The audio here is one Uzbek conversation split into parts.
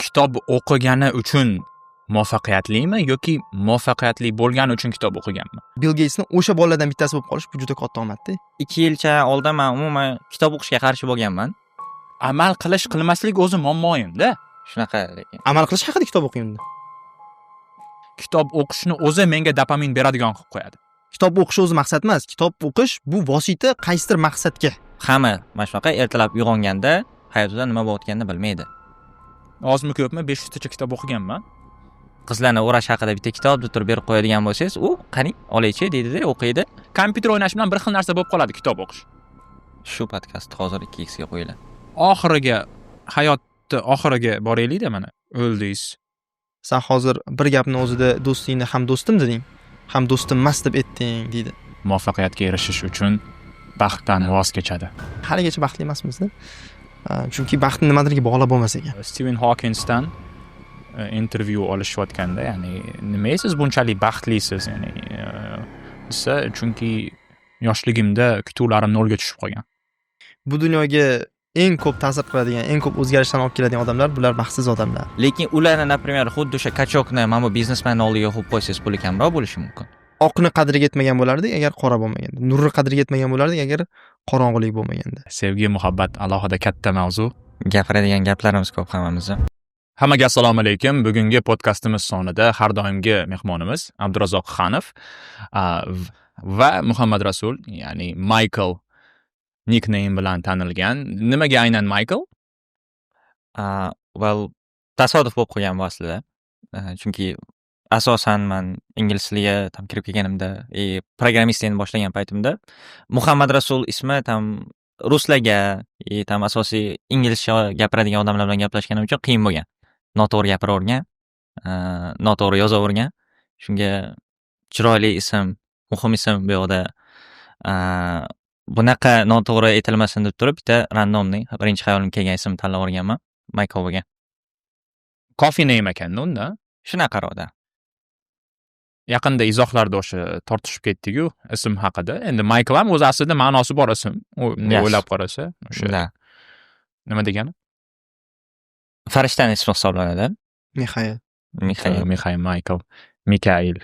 kitob o'qigani uchun muvaffaqiyatlimi yoki muvaffaqiyatli bo'lgani uchun kitob o'qiganmi? Bill Gatesni o'sha bolalardan bittasi bo'lib qolish bu juda katta omadda. 2 yilcha oldin men umuman kitob o'qishga qarshi bo'lganman. Amal qilish qilmaslik o'zi muammoyim-da. Shunaqa lekin. Amal qilish haqida kitob o'qiyman. Kitob o'qishni o'zi menga dopamin beradigan qilib qo'yadi. Kitob o'qish o'zi maqsad emas. Kitob o'qish bu vosita qaysidir maqsadga. Hamma mana shunaqa ertalab uyg'onganda hayotida nima bo'layotganini bilmaydi. Ozmi ko'pmi 500 tacha kitob o'qiganman. Qizlarni o'rash haqida bitta kitobni turib berib qo'yadigan bo'lsangiz, u qaning olaychi deydi-da, o'qiydi. Kompyuter o'ynash bilan bir xil narsa bo'lib qoladi kitob o'qish. Shu podkast hozir 2x ga qo'yiladi. Oxiriga, hayotni oxiriga boraylik-da mana. O'ldingiz. Sen hozir bir gapni o'zida do'stingni ham do'stim deding, ham do'stim emas deb aytding deydi. Muvaffaqiyatga erishish uchun baxtdan voz kechadi. Haligacha baxtli emasmiz-da. Chunki baxtni nimadirga bog'lab bo'lmas ekan. Stephen Hawkingsdan intervyu olishayotganda, ya'ni nima siz bunchalik baxtlisiz, ya'ni desa, chunki yoshligimda kutuvlarim nolga tushib qolgan. Bu dunyoga eng ko'p ta'sir qiladigan, eng ko'p o'zgarishlarni olib keladigan odamlar bular baxtsiz odamlar. Lekin ularni, например, xuddi o'sha kachokni mana bu biznesmen oldiga qo'yib qo'ysangiz puli kamroq bo'lishi mumkin. Oqni qadriga yetmagan bo'lardi agar qora bo'lmaganda. Nurni qadriga yetmagan bo'lardi agar qorong'ulik bo'lmaganda. Sevgi, muhabbat alohida katta mavzu. Gapiradigan gaplarimiz ko'p hammamizda. Hammaga assalomu alaykum. Bugungi podkastimiz sonida har doimgi mehmonimiz Abdurazzoq Xanov va Muhammad Rasul, ya'ni Michael nickname bilan tanilgan. Nimaga aynan Michael? Well, tasodif bo'lib qolgan bu aslida. Chunki asosan men ingliz tiliga tam kirib kelganimda, programmistlikni boshlagan paytimda Muhammad Rasul ismi tam ruslarga, tam asosiy inglizcha gapiradigan odamlar bilan gaplashganim uchun qiyin bo'lgan. Noto'g'ri gapiravergan, noto'g'ri yozavergan. Shunga chiroyli ism, muhim ism bu yoqda bunaqa noto'g'ri aytilmasin deb turib bitta randomning birinchi xayolimga kelgan ism tanlab olganman, Michael bo'lgan. Coffee name ekan unda. Shunaqaroqda. Yaqinda izohlarda o'sha tortishib ketdik-ku ism haqida. Endi Michael ham o'zi aslida ma'nosi bor ism. O'ylab qarasa, o'sha nima degani? Farishtaning ismi hisoblanadi. Mikhail, Mikhail.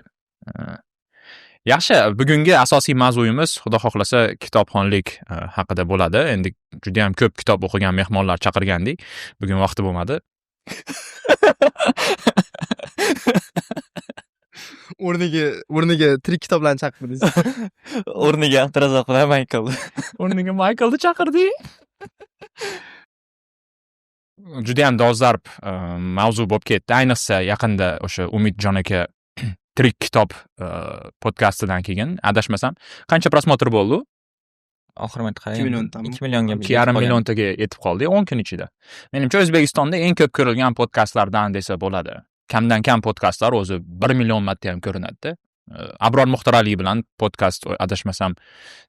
Yaxshi, bugungi asosiy mavzuyimiz xudo xohlasa kitobxonlik haqida bo'ladi. Endi juda ham ko'p kitob o'qigan mehmonlar chaqirgandik. Bugun vaqti bo'lmadi. o'rniga tirik kitoblarni chaqirdingiz. O'rniga Abdurazzoq bilan Michael. O'rniga Michaelni chaqirdik. Juda ham dolzarb mavzu bo'lib ketdi. Ayniqsa yaqinda o'sha Umidjon aka tirik kitob podkastidan keyin adashmasam qancha prosmotr bo'ldi? Oxirgi marta 2 milliondan 2 millionga 2,5 milliontaga yetib qoldi 10 kun ichida. Menimcha O'zbekistonda eng ko'p ko'rilgan podkastlardan desa bo'ladi. Kamdan kam podkastlar o'zi 1 million marta ham ko'rinadi. Abror Muxtorali bilan podkast adashmasam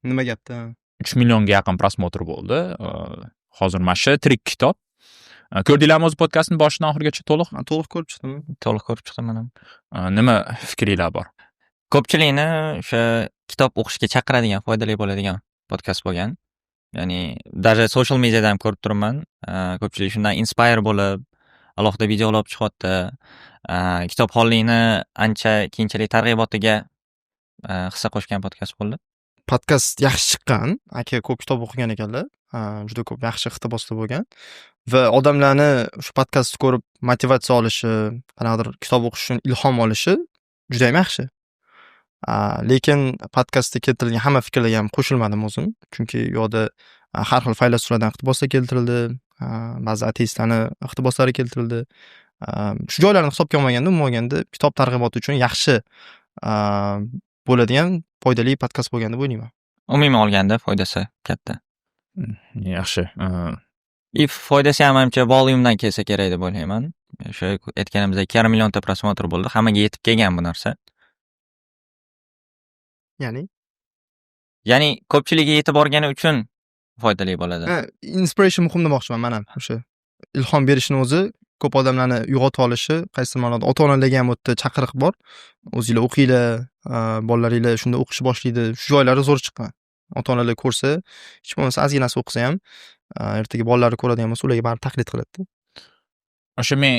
Nima gapda? 3 millionga yaqin prosmotr bo'ldi. Hozir mana shu tirik kitob. Ko'rdinglarmi o'z podkastning boshidan oxirigacha to'liq? To'liq ko'rib chiqdim. To'liq ko'rib chiqdim men ham. Nima fikringlar bor? Ko'pchilikni o'sha kitob o'qishga chaqiradigan, foydali bo'ladigan podkast bo'lgan. Ya'ni даже social mediada ham ko'rib turibman. Ko'pchilik shundan inspire bo'lib, alohida videolar olib chiqyapti. Kitobxonlikni ancha keyinchalik targ'ibotiga hissa qo'shgan podkast bo'ldi. Podkast yaxshi chiqqan. Aka ko'p kitob o'qigan ekanlar. Juda ko'p yaxshi iqtiboslar bo'lgan va odamlarni shu podkastni ko'rib motivatsiya olishi, qanaqadir kitob o'qish uchun ilhom olishi juda ham yaxshi. Lekin podkastda keltirilgan hamma fikrlarga ham qo'shilmadim o'zim, chunki u yoqda har xil faylasuflardan iqtiboslar keltirildi, ba'zi ateistlarni iqtiboslari keltirildi. Shu joylarni hisobga olmaganda, umuman kitob targ'iboti uchun yaxshi bo'ladigan foydali podkast bo'lgan deb o'ylayman. Umuman olganda foydasi katta. Yaxshi. Foydasi ham menimcha volumdan kelsa kerak deb o'ylayman. O'sha aytganimizdek 2,5 millionta prosmotr bo'ldi. Hammaga yetib kelgan bu narsa. Ya'ni ko'pchilikga yetib borgani uchun foydali bo'ladi. Inspiration muhim demoqchiman men ham. O'sha ilhom berishni o'zi ko'p odamlarni uyg'otib olishi, qaysi ma'noda ota-onalarga ham o'tda chaqiriq bor. O'zingizlar o'qinglar, bolalaringlar shunda o'qish boshlaydi. Shu joylari zo'r chiqqan. Ota-onalar ko'rsa, hech bo'lmasa ozginasi o'qisa ham, ertaga bolalari ko'radigan bo'lsa, ularga baribir taqlid qiladi. O'sha men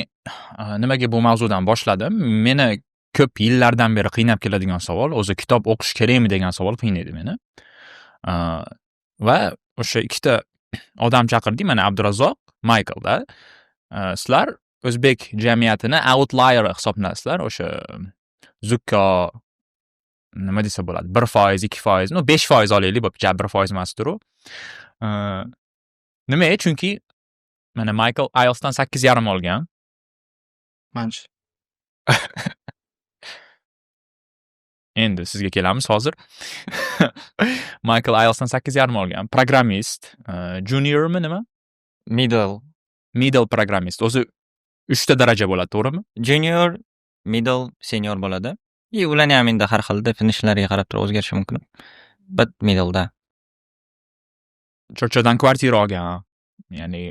nimaga bu mavzudan boshladim? Meni ko'p yillardan beri qiynab keladigan savol, o'zi kitob o'qish kerakmi degan savol qiynaydi meni. Va o'sha ikkita odam chaqirdik, mana Abdurazzoq, Michael-da. Sizlar o'zbek jamiyatini outlier hisoblasizlar, o'sha zukko nima desa bo'ladi, 1%, 2%, no 5% olaylik, bo'pti, 1% emasdir u. Nimaga? Chunki mana Michael IELTSdan 8.5 olgan. Manch. Endi sizga kelamiz hozir. Michael IELTSdan 8.5 olgan. Programmist, juniormi nima? Middle programmist. O'zi 3 ta daraja bo'ladi, to'g'rimi? junior, middle, senior bo'ladi. Ularni ham endi har xil definitionlarga qarab turib o'zgarishi mumkin. But middle'da. Cho'chadan kvartira olgan. Ya'ni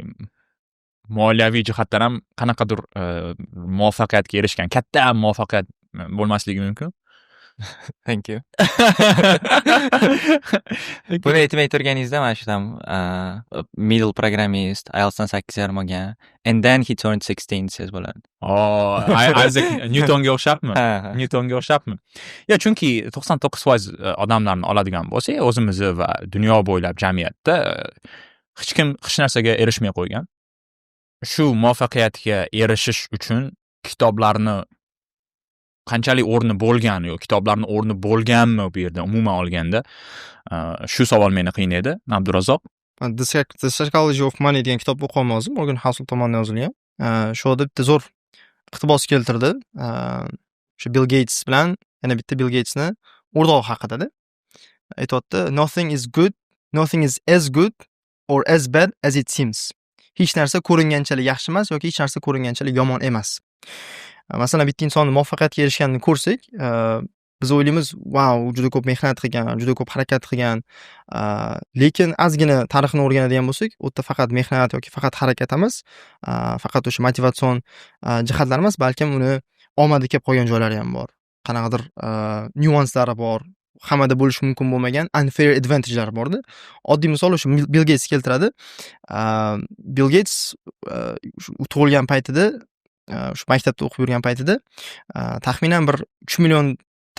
moliyaviy jihatdan ham qanaqadir muvaffaqiyatga erishgan. Katta muvaffaqiyat bo'lmasligi mumkin. Thank you. Buni aytmay turganingizda mana shu ham middle programmist, IELTSdan 8.5 olgan. And then he turned 16 says bo'ladi. Isaac Newtonga o'xshabmi? Newtonga o'xshabmi? Ya, chunki 99% odamlarni oladigan bo'lsak, o'zimizni va dunyo bo'ylab jamiyatda hech kim hech narsaga erishmay qo'ygan. Shu muvaffaqiyatga erishish uchun kitoblarni qanchalik o'rni bo'lgani yoki kitoblarning o'rni bo'lganmi bu yerda umuman olganda, shu savol meni qiynaydi. Abdurazzoq, The Psychology of Money degan kitob o'qiyapman, Morgan Housel tomonidan yozilgan. Shu yerda bitta zo'r iqtibos keltirdi. Shu Bill Gates bilan yana bitta Bill Gatesni o'rtog'i haqida. Aytayotdi, nothing is as good or as bad as it seems. Hech narsa ko'ringanchalik yaxshi emas yoki hech narsa ko'ringanchalik yomon emas. Masalan, bitta insonni muvaffaqiyatga erishganini ko'rsak, biz o'ylaymiz, "Wow, u juda ko'p mehnat qilgan, juda ko'p harakat qilgan." Lekin ozgina tarixni o'rganadigan bo'lsak, u yerda faqat mehnat yoki faqat harakat emas, faqat o'sha motivatsion jihatlar emas, balkim uni omadi kelib qolgan joylari ham bor. Qanaqadir nyuanslari bor. Hammada bo'lishi mumkin bo'lmagan unfair advantage'lar borda. Oddiy misol o'sha Bill Gates keltiradi. Bill Gates tug'ilgan paytida, shu maktabda o'qib yurgan paytida taxminan bir 3 million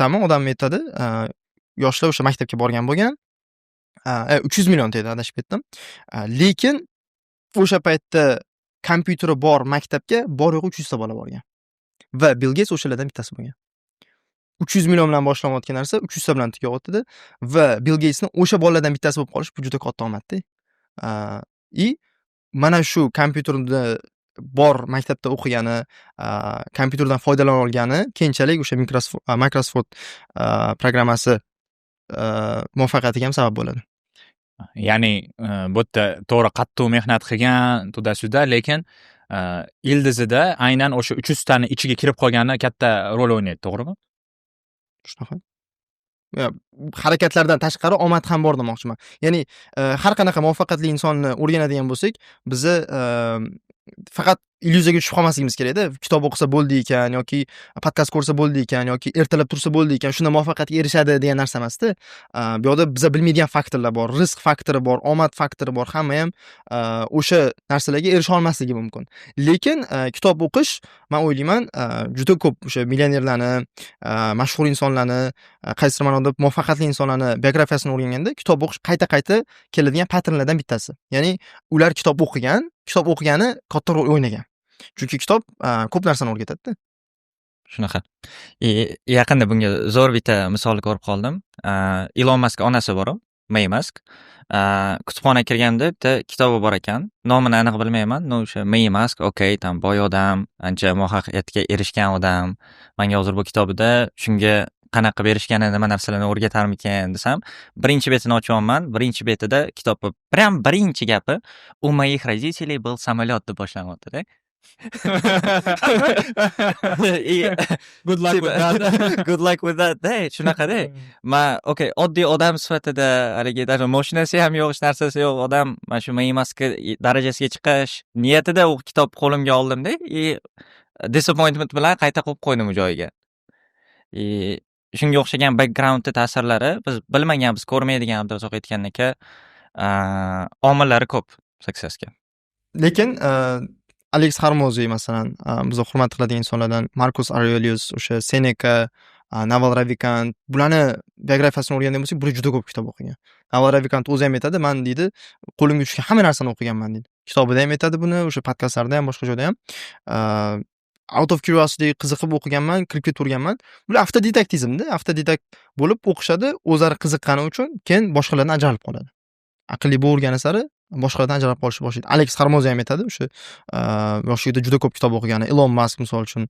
tami odam aytadi, yoshlar o'sha maktabga borgan bo'lgan. 300 million deydi, adashib ketdim. Lekin o'sha paytda kompyuteri bor maktabga bor-yo'g'i 300 ta bola borgan. Va Bill Gates o'shalardan bittasi bo'lgan. 300 million bilan boshlanayotgan narsa 300 ta bilan tugayapti va Bill Gatesni o'sha bolalardan bittasi bo'lib qolish bu juda katta omad-da. Mana shu kompyuterda bor maktabda o'qigani, kompyuterdan foydalana olgani keyinchalik o'sha Microsoft programmasi muvaffaqiyatiga ham sabab bo'ladi. Ya'ni bu yerda to'g'ri qattiq mehnat qilgan, to'da-suda, lekin ildizida aynan o'sha 300 tani ichiga kirib qolgani katta rol o'ynaydi, to'g'rimi? Shunaqa. Harakatlardan tashqari omad ham bor demoqchiman. Ya'ni har qanaqa muvaffaqiyatli insonni o'rganadigan bo'lsak, bizni faqat illyuziyaga tushib qolmasligimiz kerak-da. Kitob o'qisa bo'ldi ekan yoki podkast ko'rsa bo'ldi ekan yoki ertalab tursa bo'ldi ekan, shunda muvaffaqiyatga erishadi degan narsa emas-da. Bu yerda biz bilmaydigan faktorlar bor, rizq faktori bor, omad faktori bor. Hamma ham o'sha narsalarga erisha olmasligi mumkin. Lekin kitob o'qish, men o'ylayman, juda ko'p o'sha millionerlarni, mashhur insonlarni, qaysidir ma'noda muvaffaqiyatli insonlarni biografiyasini o'rganganda, kitob o'qish qayta-qayta keladigan patternlardan bittasi. Ya'ni ular kitob o'qigani katta rol o'ynagan. Chunki kitob ko'p narsani o'rgatadi-da. Shunaqa. Yaqinda bunga zo'r bitta misol ko'rib qoldim. Elon Musk onasi bor, May Musk. Kutubxonaga kirganda bitta kitobi bor ekan. Nomini aniq bilmayman. O'sha May Musk, okey, tam boy odam, ancha muvaffaqiyatga erishgan odam. Menga hozir bu kitobida shunga qanaqa berishgani, nima narsalarni o'rgatarmikan desam, birinchi betini ochyapman. Birinchi betida kitob birinchi gapi "У моих родителей был самолет" deb boshlanyapti-da. Good luck with that. Good luck with that. Shunaqa-da. Men okey, oddiy odam sifatida haligi mashinasi ham yo'q, hech narsasi yo'q odam, mana shu Maymaska darajasiga chiqish niyatida u kitob qo'limga oldim-da, disappointment bilan qayta qo'yib qo'ydim joyiga. Shunga o'xshagan background ta'sirlari biz bilmagan, biz ko'rmaydigan, Abdurazzoq aytgandek, omillari ko'p successga. Lekin Alex Hormozy masalan, biz hurmat qiladigan insonlardan Marcus Aurelius, o'sha Seneca, Naval Ravikant, bularni biografiyasini o'rgangan bo'lsak, bular juda ko'p kitob o'qigan. Naval Ravikant o'zi ham aytadi, men deydi, qo'limga tushgan hamma narsani o'qiganman deydi. Kitobida ham aytadi buni, o'sha podkastlarda ham, boshqa joyda ham. Out of curiosity qiziqib o'qiganman, kirib ketaverganman. Bular avtodidaktizmda, avtodidakt bo'lib o'qishadi, o'zlari qiziqqani uchun, keyin boshqalardan ajralib qoladi. Aqlli bo'lgani sari boshqalardan ajralib qolishni boshlaydi. Alex Hormozy ham aytadi, o'sha yoshligida juda ko'p kitob o'qigani. Elon Musk misol uchun,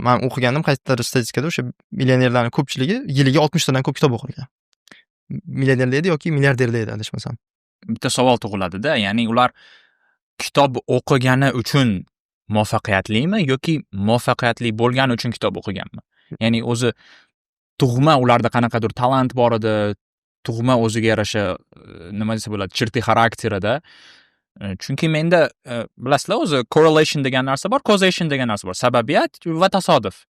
men o'qiganim qaysidir statistikada o'sha millionerlarning ko'pchiligi yiliga 60 tadan ko'p kitob o'qirgan. Millionerlar yoki milliarderlar edi adashmasam. Bitta savol tug'iladi-da, ya'ni ular kitob o'qigani uchun muvaffaqiyatlimi yoki muvaffaqiyatli bo'lgani uchun kitob o'qiganmi? Ya'ni o'zi tug'ma ularda qanaqadir talant bor edi, tug'ma o'ziga yarasha nima desa bo'ladi, chirti xarakterida. Chunki menda bilasizlar, o'zi correlation degan narsa bor, causation degan narsa bor. Sababiyat va tasodif.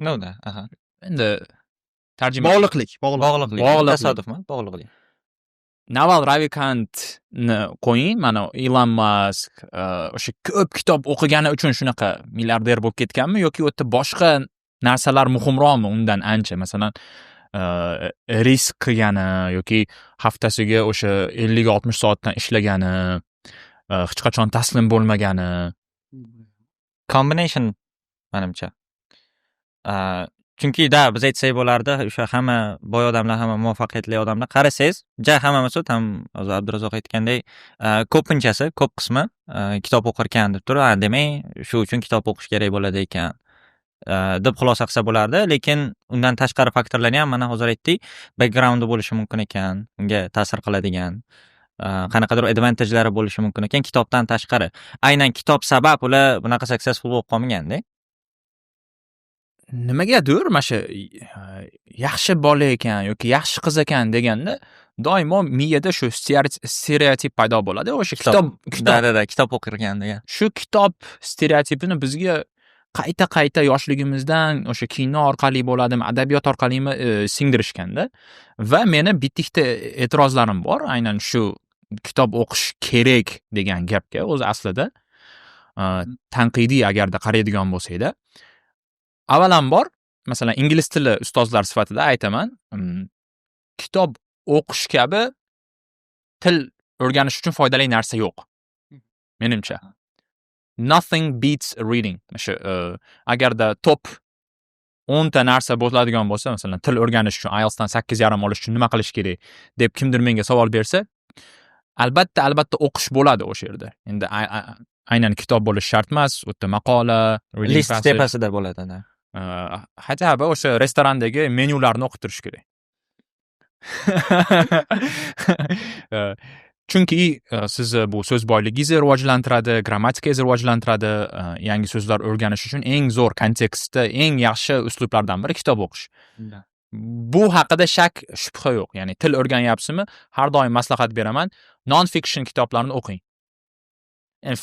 Noda, aha. Endi tarjima Bog'liqlik. Tasodifmi? Bog'liqlik. Naval Ravikantni qo'ying, mana Elon Musk o'sha ko'p kitob o'qigani uchun shunaqa milliarder bo'lib ketganmi yoki u yerda boshqa narsalar muhimroqmi undan ancha? Masalan, risk qilgani yoki haftasiga o'sha 50-60 soatdan ishlagani, hech qachon taslim bo'lmagani. Combination menimcha. Chunki biz aytsak bo'lardi, o'sha hamma boy odamlar, hamma muvaffaqiyatli odamlar qarasangiz, hammasi ham hozir Abdurazzoq aytgandek, ko'pinchasi, ko'p qismi kitob o'qirkan deb turib, demak, shu uchun kitob o'qish kerak bo'ladi ekan deb xulosa qilsa bo'lardi, lekin undan tashqari faktorlarni ham mana hozir aytdik, backgroundi bo'lishi mumkin ekan, unga ta'sir qiladigan qanaqadir advantagelari bo'lishi mumkin ekan kitobdan tashqari. Aynan kitob sabab ular bunaqa successful bo'lib qolmaganda. Nimagadir mana shu yaxshi bola ekan yoki yaxshi qiz ekan deganda doimo miyada shu stereotip paydo bo'ladi. O'sha kitob o'qirgan degan. Shu kitob stereotipini bizga qayta yoshligimizdan o'sha kino orqali bo'ladimi, adabiyot orqalimi singdirishganda va meni bitta e'tirozlarim bor, aynan shu kitob o'qish kerak degan gapga. O'zi aslida tanqidiy agarda qaraydigan bo'lsak-da, avvalambor, masalan, ingliz tili ustozlar sifatida aytaman, kitob o'qish kabi til o'rganish uchun foydali narsa yo'q. Menimcha. Nothing beats reading. O'sha agarda top 10 ta narsa bo'ladigan bo'lsa, masalan, til o'rganish uchun IELTS dan 8.5 olish uchun nima qilish kerak deb kimdir menga savol bersa, albatta o'qish bo'ladi o'sha yerda. Endi aynan kitob bo'lish shart emas, u yerda maqola, list tepasida bo'ladi. Hatto o'sha restorandagi menyularni o'qib turish kerak. Chunki siz bu so'z boyligingizni rivojlantiradi, grammatikangizni rivojlantiradi, yangi so'zlar o'rganish uchun eng zo'r kontekstda, eng yaxshi uslublardan biri kitob o'qish. Bu haqida shak shubha yo'q. Ya'ni til o'rganyapsizmi, har doim maslahat beraman, non-fiction kitoblarni o'qing.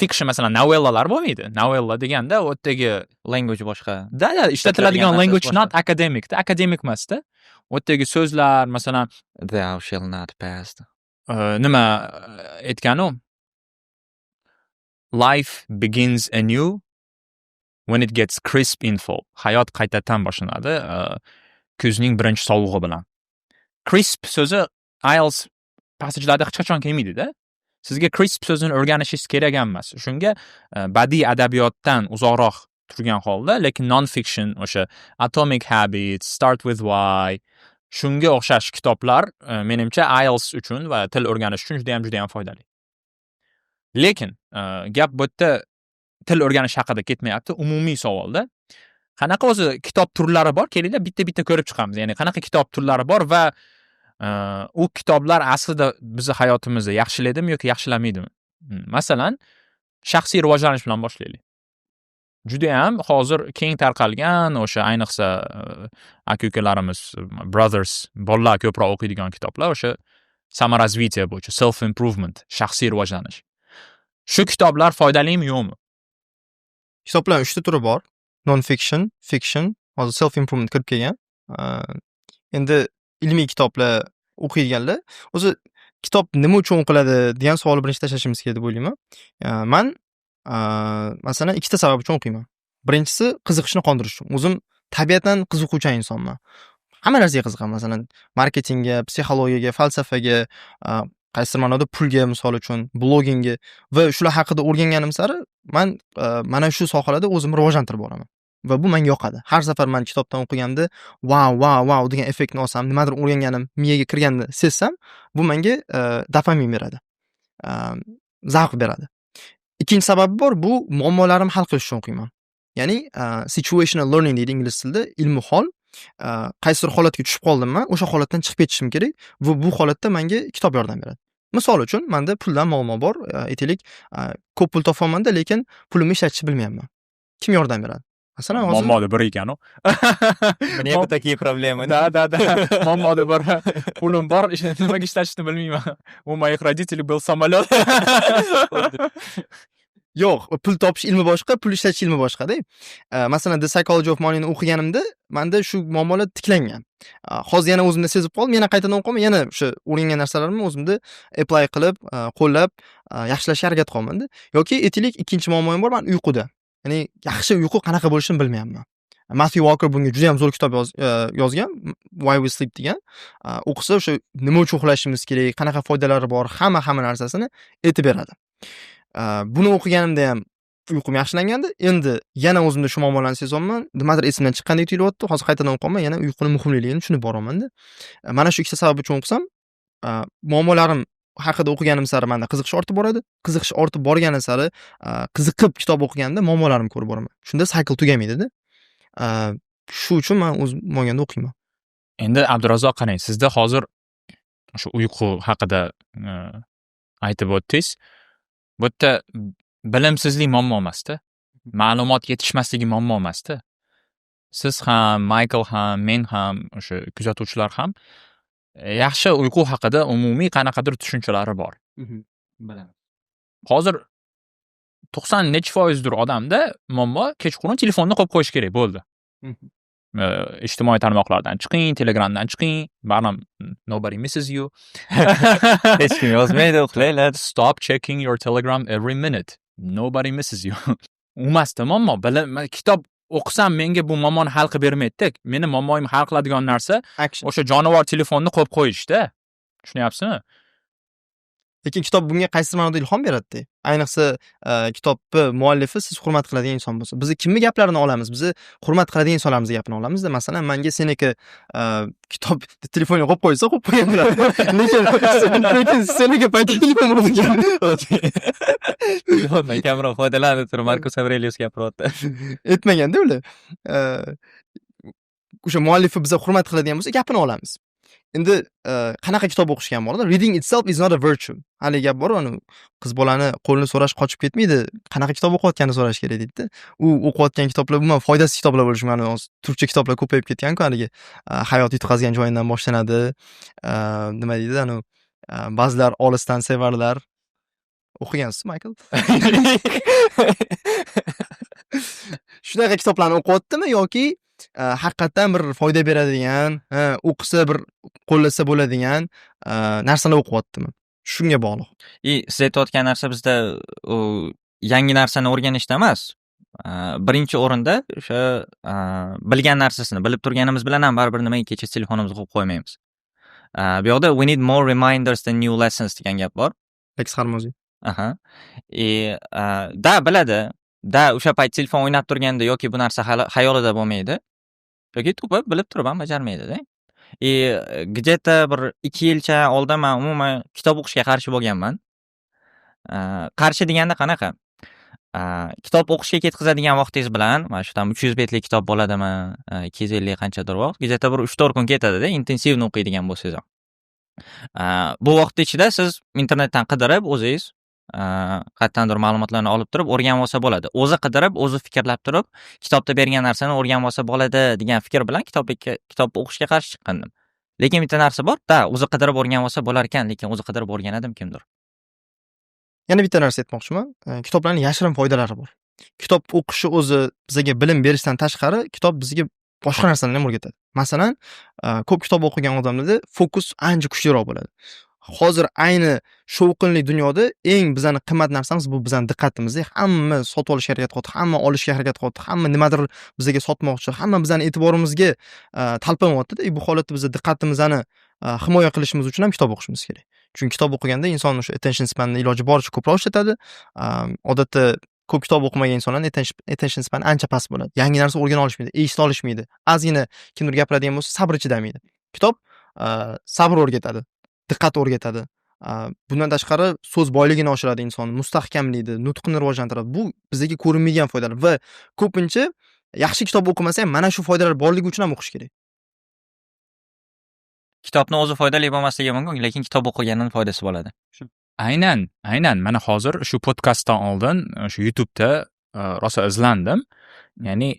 Fiction masalan novellalar bo'lmaydi. Novella deganda u yerdagi language boshqa. Ishlatiladigan language not academic, akademik emas-da. U yerdagi so'zlar, masalan, thou shall not pass. Nima aytganu? Life begins anew when it gets crisp in fall. Hayot qaytadan boshlanadi kuzning birinchi sovug'i bilan. Crisp so'zi IELTS passajlarda hech qachon kelmaydi-da. Sizga crisp so'zini o'rganishingiz kerak emas. Shunga badiiy adabiyotdan uzoqroq turgan holda, lekin non-fiction, o'sha Atomic Habits, Start with Why, shunga o'xshash kitoblar menimcha IELTS uchun va til o'rganish uchun juda ham foydali. Lekin gap bu yerda til o'rganish haqida ketmayapti, umumiy savolda. Qanaqa o'zi kitob turlari bor? Kelinglar bitta ko'rib chiqamiz. Ya'ni qanaqa kitob turlari bor va u kitoblar aslida bizni hayotimizni yaxshilaydimi yoki yaxshilamaydimi? Masalan, shaxsiy rivojlanish bilan boshlaylik. Juda ham hozir keng tarqalgan, o'sha ayniqsa aka-ukalarimiz, brothers, bolalar ko'proq o'qiydigan kitoblar o'sha samorazvitiya bo'yicha, self improvement, shaxsiy rivojlanish. Shu kitoblar foydalimi yo'qmi? Kitoblar 3 ta turi bor. Non-fiction, fiction, hozir self improvement kirib kelgan. Endi ilmiy kitoblar o'qiydiganlar, o'zi kitob nima uchun o'qiladi degan savolni birinchi tashlashimiz kerak deb o'ylayman. Men masalan ikkita sabab uchun o'qiyman. Birinchisi qiziqishni qondirish uchun. O'zim tabiatan qiziquvchan insonman. Hamma narsaga qiziqaman. Masalan, marketingga, psixologiyaga, falsafaga, qaysi ma'noda pulga, misol uchun, blogingga va shular haqida o'rganganim sari men mana shu sohalarda o'zimni rivojlantirib boraman. Va bu menga yoqadi. Har safar men kitobdan o'qiganda wow degan effektni olsam, nimadir o'rganganim miyaga kirganini sezsam, bu menga dopamin beradi. Zavq beradi. Ikkinchi sababi bor, bu muammolarimni hal qilish uchun o'qiyman. Ya'ni situational learning deydi ingliz tilida, ilmi hol. Qaysi holatga tushib qoldimmi, o'sha holatdan chiqib ketishim kerak va bu holatda menga kitob yordam beradi. Misol uchun, menda puldan muammo bor, aytaylik, ko'p pul topolmanda, lekin pulimni ishlatishni bilmayapman. Kim yordam beradi? Masalan, hozir muammoda bir ekan-ku. Мне бы такие проблемы. Да. Muammoda bir pulim bor, nimaga ishlatishni bilmayman. У моих родителей был самолет. Yo'q, pul topish ilmi boshqa, pul ishlatish ilmi boshqa-da. Masalan, The Psychology of Money'ni o'qiganimda menda shu muammolar tiklangan. Hozir yana o'zimda sezib qoldim, yana qaytadan o'qiyman, yana o'sha o'rgangan narsalarimni o'zimda apply qilib, qo'llab, yaxshilashga harakat qilaman-da. Yoki aytaylik, ikkinchi muammoim bor, men uyquda. Ya'ni yaxshi uyqu qanaqa bo'lishini bilmayapman. Matthew Walker bunga juda ham zo'r kitob yozgan, Why We Sleep degan. O'qisa o'sha nima uchun uxlashimiz kerak, qanaqa foydalari bor, hamma narsasini aytib beradi. Buni o'qiganimda ham uyqum yaxshilangandi. Endi yana o'zimda shu muammolarni sezyapman. Nimadir esimdan chiqqandek tuyulyapti. Hozir qaytadan o'qiyman, yana uyquning muhimligini tushunib boraman-da. Mana shu ikkita sabab uchun o'qisam, muammolarim haqida o'qiganim sari menda qiziqish ortib boradi. Qiziqish ortib borgani sari qiziqib kitob o'qiganda muammolarimni ko'rib boraman. Shunda saykl tugamaydi-da. Shu uchun men o'zim bo'lganda o'qiyman. Endi Abdurazzoq, qarang, sizda hozir o'sha uyqu haqida aytib o'tdingiz. Bu yerda bilimsizlik muammo emas-da. Ma'lumot yetishmasligi muammo emas-da. Siz ham, Michael ham, men ham, o'sha kuzatuvchilar ham yaxshi uyqu haqida umumiy qanaqadir tushunchalari bor. Bilaman. Hozir 90 necha foizdir odamda muammo kechqurun telefonni qo'yib qo'yish kerak bo'ldi. Ijtimoiy tarmoqlardan chiqing, Telegramdan chiqing, barham nobody misses you. Hech kim yozmaydi, uxlaylar. Stop checking your Telegram every minute. Nobody misses you. Umasda muammo. Kitob o'qisam menga bu muammoni hal qilib bermaydi-da. Meni muammoyimni hal qiladigan narsa o'sha jonivor telefonni qo'yib qo'yishda. Tushunyapsizmi? Lekin kitob bunga qaysi ma'noda ilhom beradi-da. Ayniqsa kitobni muallifi siz hurmat qiladigan inson bo'lsa. Biz kimni gaplarini olamiz? Biz hurmat qiladigan insonlarimizning gapini olamiz-da. Masalan, menga seniki kitob telefonga qo'yib qo'ysa, qo'yib qo'ygan bo'ladi. Lekin seniki paytda telefon urgan. Men kamroq foydalanib turib Marcus Aurelius gapiryapti. Aytmaganda ular. O'sha muallifi bizga hurmat qiladigan bo'lsa, gapini olamiz. Endi qanaqa kitob o'qishgan bo'ladi? Reading itself is not a virtue. Hali gap bor, uni qiz bolani qo'lini so'rash qochib ketmaydi. Qanaqa kitob o'qiyotganini so'rash kerak deydi-da. U o'qiyotgan kitoblar umuman foydasiz kitoblar bo'lishi ma'lum. Turkcha kitoblar ko'payib ketgan-ku, haligi hayot yutqazgan joyidan boshlanadi. Nima deydi, anu ba'zilar olisdan sevarlar. O'qigansiz, Michael? Shunaqa kitoblarni o'qiyaptimi yoki haqiqatan bir foyda beradigan, o'qisa bir qo'llasa bo'ladigan narsalar o'qiyaptimi? Shunga bog'liq. Siz aytayotgan narsa bizda yangi narsani o'rganishda emas. Birinchi o'rinda o'sha bilgan narsasini bilib turganimiz bilan ham baribir nimaga kecha telefonimizga qo'yib qo'ymaymiz. Bu yoqda we need more reminders than new lessons degan gap bor. Lex Harmozy. Aha. Da biladi. Da o'sha payt telefon o'ynab turganda yoki bu narsa xayolida bo'lmaydi. Yoki to'g'ri bilib turib ham bajarmaydi-da. Где-то bir 2 yilcha oldin men umuman kitob o'qishga qarshi bo'lganman. Qarshi deganda qanaqa? Kitob o'qishga ketkazadigan vaqtingiz bilan, mana shu tam 300 betlik kitob bo'ladimi, 250 qanchadir vaqt, где-то bir 3-4 kun ketadi-da, intensivni o'qiydigan bo'lsangiz ham. Bu vaqt ichida siz internetdan qidirib o'zingiz qayerdandir ma'lumotlarni olib turib o'rganib olsa bo'ladi. O'zi qidirib, o'zi fikrlab turib, kitobda bergan narsani o'rganib olsa bo'ladi degan fikr bilan kitob o'qishga qarshi chiqqandim. Lekin bitta narsa bor, o'zi qidirib o'rganib olsa bo'lar ekan, lekin o'zi qidirib o'rganadim kimdir. Yana bitta narsa aytmoqchiman. Kitoblarning yashirin foydalari bor. Kitob o'qishi o'zi bizga bilim berishdan tashqari, kitob bizga boshqa narsalarni ham o'rgatadi. Masalan, ko'p kitob o'qigan odamlarda fokus ancha kuchliroq bo'ladi. hozir ayni shovqinli dunyoda eng bizani qimmat narsamiz bu bizani diqqatimiz. Hamma sotib olishga harakat qilyapti, hamma olishga harakat qilyapti, hamma nimadir bizga sotmoqchi, hamma bizani e'tiborimizga talpanyapti-da. Bu holatda biz diqqatimizni himoya qilishimiz uchun ham kitob o'qishimiz kerak. Chunki kitob o'qiganda inson o'sha attention spanni iloji boricha ko'proq ishlatadi. Odatda ko'p kitob o'qimagan insonlarning attention span ancha past bo'ladi. Yangi narsa o'rgana olishmaydi, eshita olishmaydi. Ozgina kimdir gapiradigan bo'lsa, sabr chidamaydi. Kitob sabr o'rgatadi, diqqat o'rgatadi. Bundan tashqari so'z boyligini oshiradi insonni, mustahkamlaydi, nutqini rivojlantiradi. Bu bizga ko'rinmagan foydalar va ko'pincha yaxshi kitob o'qimasa ham mana shu foydalar borligi uchun ham o'qish kerak. Kitobni o'zi foydali bo'lmasligi mumkin, lekin kitob o'qiganning foydasi bo'ladi. Aynan. Mana hozir shu podkastdan oldin shu YouTube'da rosa izlandim. Ya'ni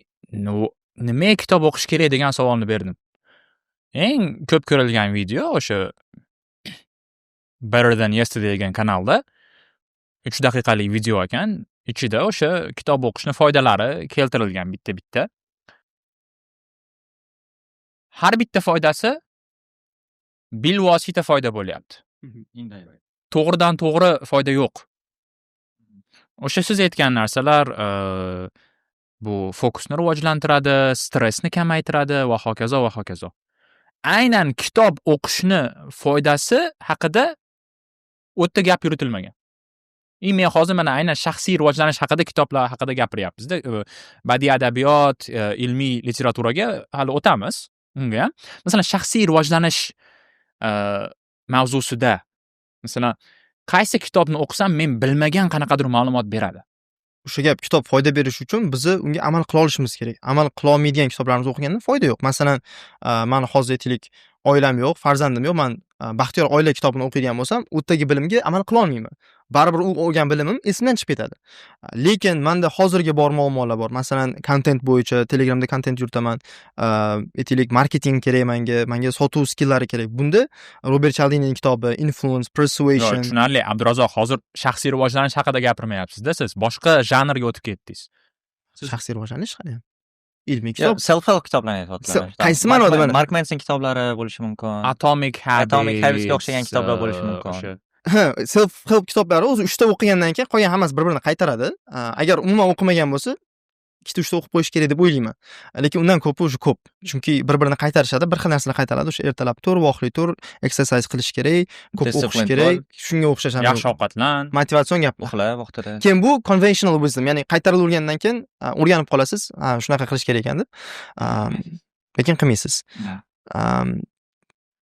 nimaga kitob o'qish kerak degan savolni berdim. Eng ko'p ko'rilgan video o'sha Better Than Yesterday degan kanalda 3 daqiqalik video ekan. Ichida o'sha kitob o'qishning foydalari keltirilgan bitta-bitta. Har bitta foydasi bilvosita foyda bo'lyapti. To'g'ridan to'g'ri foyda yo'q. O'sha siz aytgan narsalar bu fokusni rivojlantiradi, stressni kamaytiradi va hokazo va hokazo. Aynan kitob o'qishni foydasi haqida o'tda gap yuritilmagan. Men hozir mana aynan shaxsiy rivojlanish haqida kitoblar haqida gapiryapmiz-da. Badiiy adabiyot, ilmiy literaturaga hali o'tamiz. Unga ham. Masalan, shaxsiy rivojlanish mavzusida masalan, qaysi kitobni o'qisam men bilmagan qanaqadir ma'lumot beradi. O'sha gap kitob foyda berish uchun bizni unga amal qila olishimiz kerak. Amal qila olmaydigan kitoblarimizni o'qiganda foyda yo'q. Masalan, meni hozir aytaylik, oilam yo'q, farzandim yo'q. Men Baxtiyor oila kitobini o'qiydigan bo'lsam, u yerdagi bilimga amal qila olmayman. Baribir u olgan bilimim esimdan chiqib ketadi. Lekin menda hozirgi bor muammolar bor. Masalan, kontent bo'yicha Telegramda kontent yuritaman. Aytaylik, marketing kerak menga sotuv skillari kerak. Bunda Robert Cialdinining kitobi Influence, Persuasion. Tushunarli. Abdurazzoq, hozir shaxsiy rivojlanish haqida gapirmayapsiz-da siz. Boshqa janrga o'tib ketdingiz. Shaxsiy rivojlanish qani? Ilmiy kitob. Self-help kitoblarni aytyaptilar. Qaysi ma'noda mana? Mark Manson kitoblari bo'lishi mumkin. Atomic Habitsga o'xshagan kitoblar bo'lishi mumkin. Self-help kitoblari o'zi 3 ta o'qigandan keyin qolgan hammasi bir-birini qaytaradi. Agar umuman o'qimagan bo'lsa, 2-3 ta o'qib qo'yish kerak deb o'ylayman. Lekin undan ko'pi o'sha ko'p. Chunki bir-birini qaytarishadi, bir xil narsalar qaytaradi. O'sha ertalab tur, voqli tur, exercise qilish kerak, ko'p o'qish kerak, shunga o'xshash. Yaxshi ovqatlan, motivatsion gap. Uxla vaqtida. Keyin bu conventional wisdom, ya'ni qaytarilgandan keyin o'rganib qolasiz, shunaqa qilish kerak ekan deb. Lekin qilmaysiz.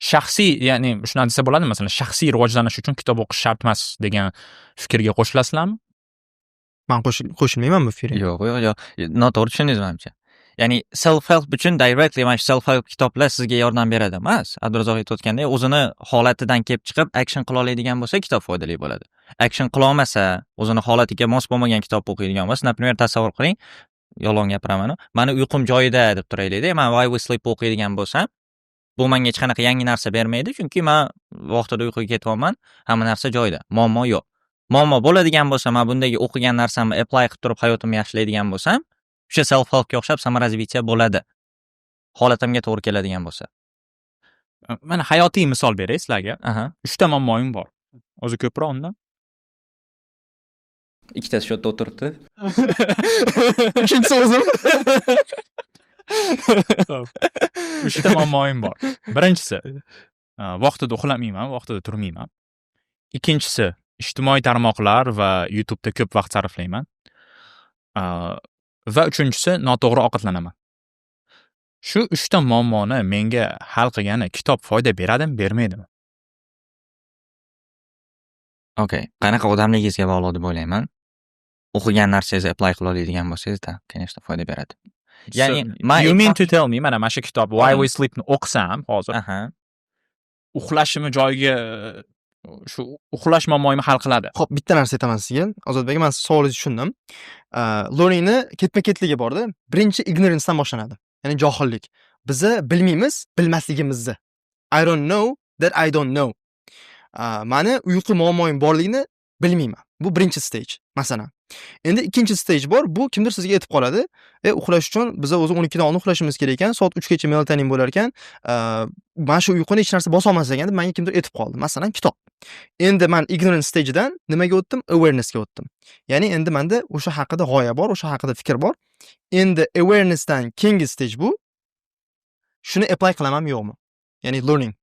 Shaxsiy, ya'ni shuna desa bo'ladi, masalan, shaxsiy rivojlanish uchun kitob o'qish shart emas degan fikrga qo'shilasizlarmi? Men qo'shilmayman bu fikrga. Yo'q, noto'g'ri tushundingiz menimcha. Ya'ni self-help uchun directly mana self-help kitoblar sizga yordam beradi emas. Abdurazzoq aytayotgandek, o'zini holatidan kelib chiqib action qila oladigan bo'lsa, kitob foydali bo'ladi. Action qila olmasa, o'zini holatiga mos bo'lmagan kitob o'qiydigan bo'lsa, naprimер, tasavvur qiling, yolg'on gapiraman. Meni uyqum joyida deb turaylik-da, men Why We Sleep o'qiydigan bo'lsam, bu menga hech qanaqa yangi narsa bermaydi, chunki men vaqtida uyquga ketyapman, hamma narsa joyida, muammo yo'q. Muammo bo'ladigan bo'lsa, men bundagi o'qigan narsamni apply qilib turib hayotimni yaxshilaydigan bo'lsam, o'sha self helpga o'xshab samaraliziya bo'ladi. Holatimga to'g'ri keladigan bo'lsa. Mana hayotiy misol beray sizlarga. 3 ta muammoim bor. O'zi ko'proq undan. Ikkitasi shu yerda o'tiribdi. Uchinchisi o'zim. 3 ta muammoim bor. Birinchisi, vaqtida uxlamayman, vaqtida turmayman. Ikkinchisi, ijtimoiy tarmoqlar va YouTube'da ko'p vaqt sarflayman. Va uchinchisi, noto'g'ri ovqatlanaman. Shu 3 ta muammoni menga hal qilgani kitob foyda beradimi, bermaydimi? Okay, qanaqa odamligingizga bog'liq deb o'ylayman. O'qigan narsangizni apply qila oladigan bo'lsangiz-da, конечно, foyda beradi. Ya'ni, you mean to tell me, mana shu kitob Why We Sleep'ni o'qisam hozir, uxlashimni joyiga shu uxlash muammoyimni hal qiladi. Xo'p, bitta narsa aytaman sizga. Ozodbek, men savolingizni tushundim. Learningni ketma-ketligi bor-da. Birinchi ignorancedan boshlanadi. Ya'ni johillik. Bizni bilmaymiz, bilmasligimizni. I don't know that I don't know. Meni uyqu muammoyim borligini bilmayman. Bu birinchi stage. Masalan, Endi ikkinchi stage bor. Bu kimdir sizga aytib qoladi. Uxlash uchun biz o'zi 12 dan oldin uxlashimiz kerak ekan. Soat 3 gacha melatonin bo'lar ekan. Men shu uyquni hech narsa bosa olmas ekan deb menga kimdir aytib qoldi. Masalan, kitob. Endi men ignorance stage'dan nimaga o'tdim? Awareness'ga o'tdim. Ya'ni endi menda o'sha haqida g'oya bor, o'sha haqida fikr bor. Endi awareness'dan keyingi stage bu. Shuni apply qilamanmi yo'qmi? Ya'ni learning.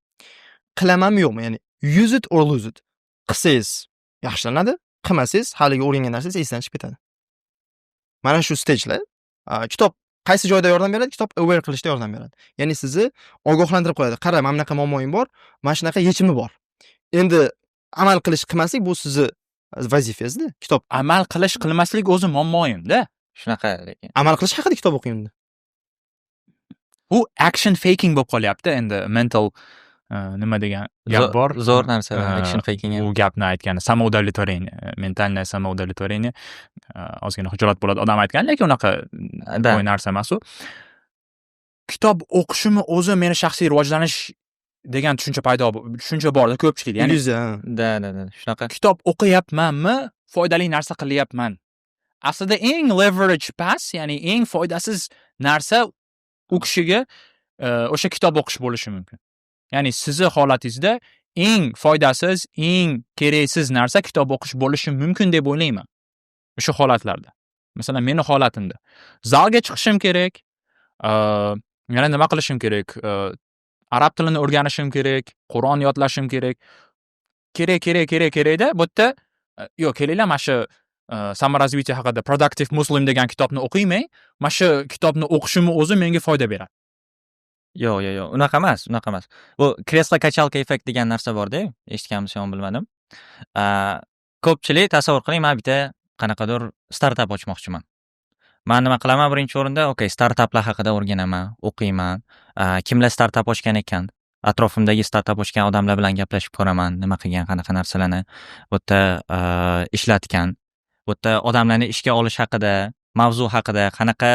Qilamanmi yo'qmi? Ya'ni use it or lose it. Qilsangiz yaxshilanadi, qilmasangiz haligi o'rgangan narsangiz esdan chiqib ketadi. Mana shu stagelar kitob qaysi joyda yordam beradi? Kitob aware qilishda yordam beradi. Ya'ni sizni ogohlantirib qo'yadi. Qara, mana bunaqa muammoyim bor, mana shunaqa yechimi bor. Endi amal qilish qilmaslik bu sizni vazifangizda. Kitob Amal qilish qilmaslik o'zi muammoyim-da. Shunaqa lekin. amal qilish haqida kitob o'qiyman. Bu action faking bo'lib qolyapti endi mental nima degan gap bor. Zo'r narsa action faking. U gapni aytgani samoudовлетворение, mentalное samoудовлетворение ozgina xijolat bo'ladi odam aytgan, lekin unaqa qo'y narsa emas u. Kitob o'qishimni o'zi meni shaxsiy rivojlanish degan tushuncha borda ko'pchilik. Ya'ni Illyuziya. Da, shunaqa. kitob o'qiyapmanmi, foydali narsa qilyapman. Aslida eng leverage pass, ya'ni eng foydasiz narsa u kishiga o'sha kitob o'qish bo'lishi mumkin. Ya'ni sizni holatingizda eng foydasiz, eng keraksiz narsa kitob o'qish bo'lishi mumkin deb o'ylayman. O'sha holatlarda. Masalan, meni holatimda zalga chiqishim kerak, yana nima qilishim kerak? Arab tilini o'rganishim kerak, Qur'on yodlashim kerak. Kerak-da, bu yerda yo'q, kelinglar, mana shu samorazvitiya haqida Productive Muslim degan kitobni o'qiyman. Mana shu kitobni o'qishimni o'zi menga foyda beradi. Yo'q, unaqa emas. Bu kreslo-kachalka effekt degan narsa bor-da, eshitganmisiz yo'qmi bilmadim. Ko'pchilik tasavvur qiling, men bitta qanaqadir startap ochmoqchiman. Men nima qilaman? Birinchi o'rinda, startaplar haqida o'rganaman, o'qiyman. Kimlar startap ochgan ekan? Atrofimdagi startap ochgan odamlar bilan gaplashib ko'raman, nima qilgan, qanaqa narsalarni bu yerda ishlatgan. Bu yerda odamlarni ishga olish haqida, mavzu haqida, qanaqa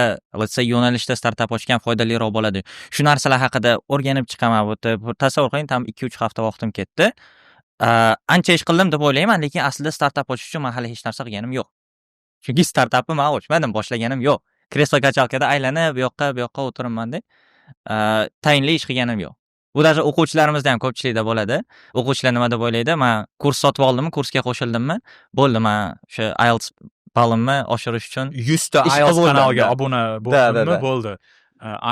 yo'nalishda startap ochgan foydaliroq bo'ladi. Shu narsalar haqida o'rganib chiqaman. Bu yerda tasavvur qiling, tam 2-3 hafta vaqtim ketdi. Ancha ish qildim deb o'ylayman, lekin aslida startap ochish uchun men hali hech narsa qilganim yo'q. Chunki startapni men ochmadim, boshlaganim yo'q. Kreslo-kachalkada aylanib, bu yoqqa o'tiribman-da. Tayinli ish qilganim yo'q. Bu даже o'quvchilarimizda ham ko'pchilikda bo'ladi. O'quvchilar nima deb o'ylaydi? Men kurs sotib oldimmi, kursga qo'shildimmi? Bo'ldi, men o'sha IELTS balimni oshirish uchun 100 ta IELTS kanaliga obuna bo'ldimmi? Bo'ldi.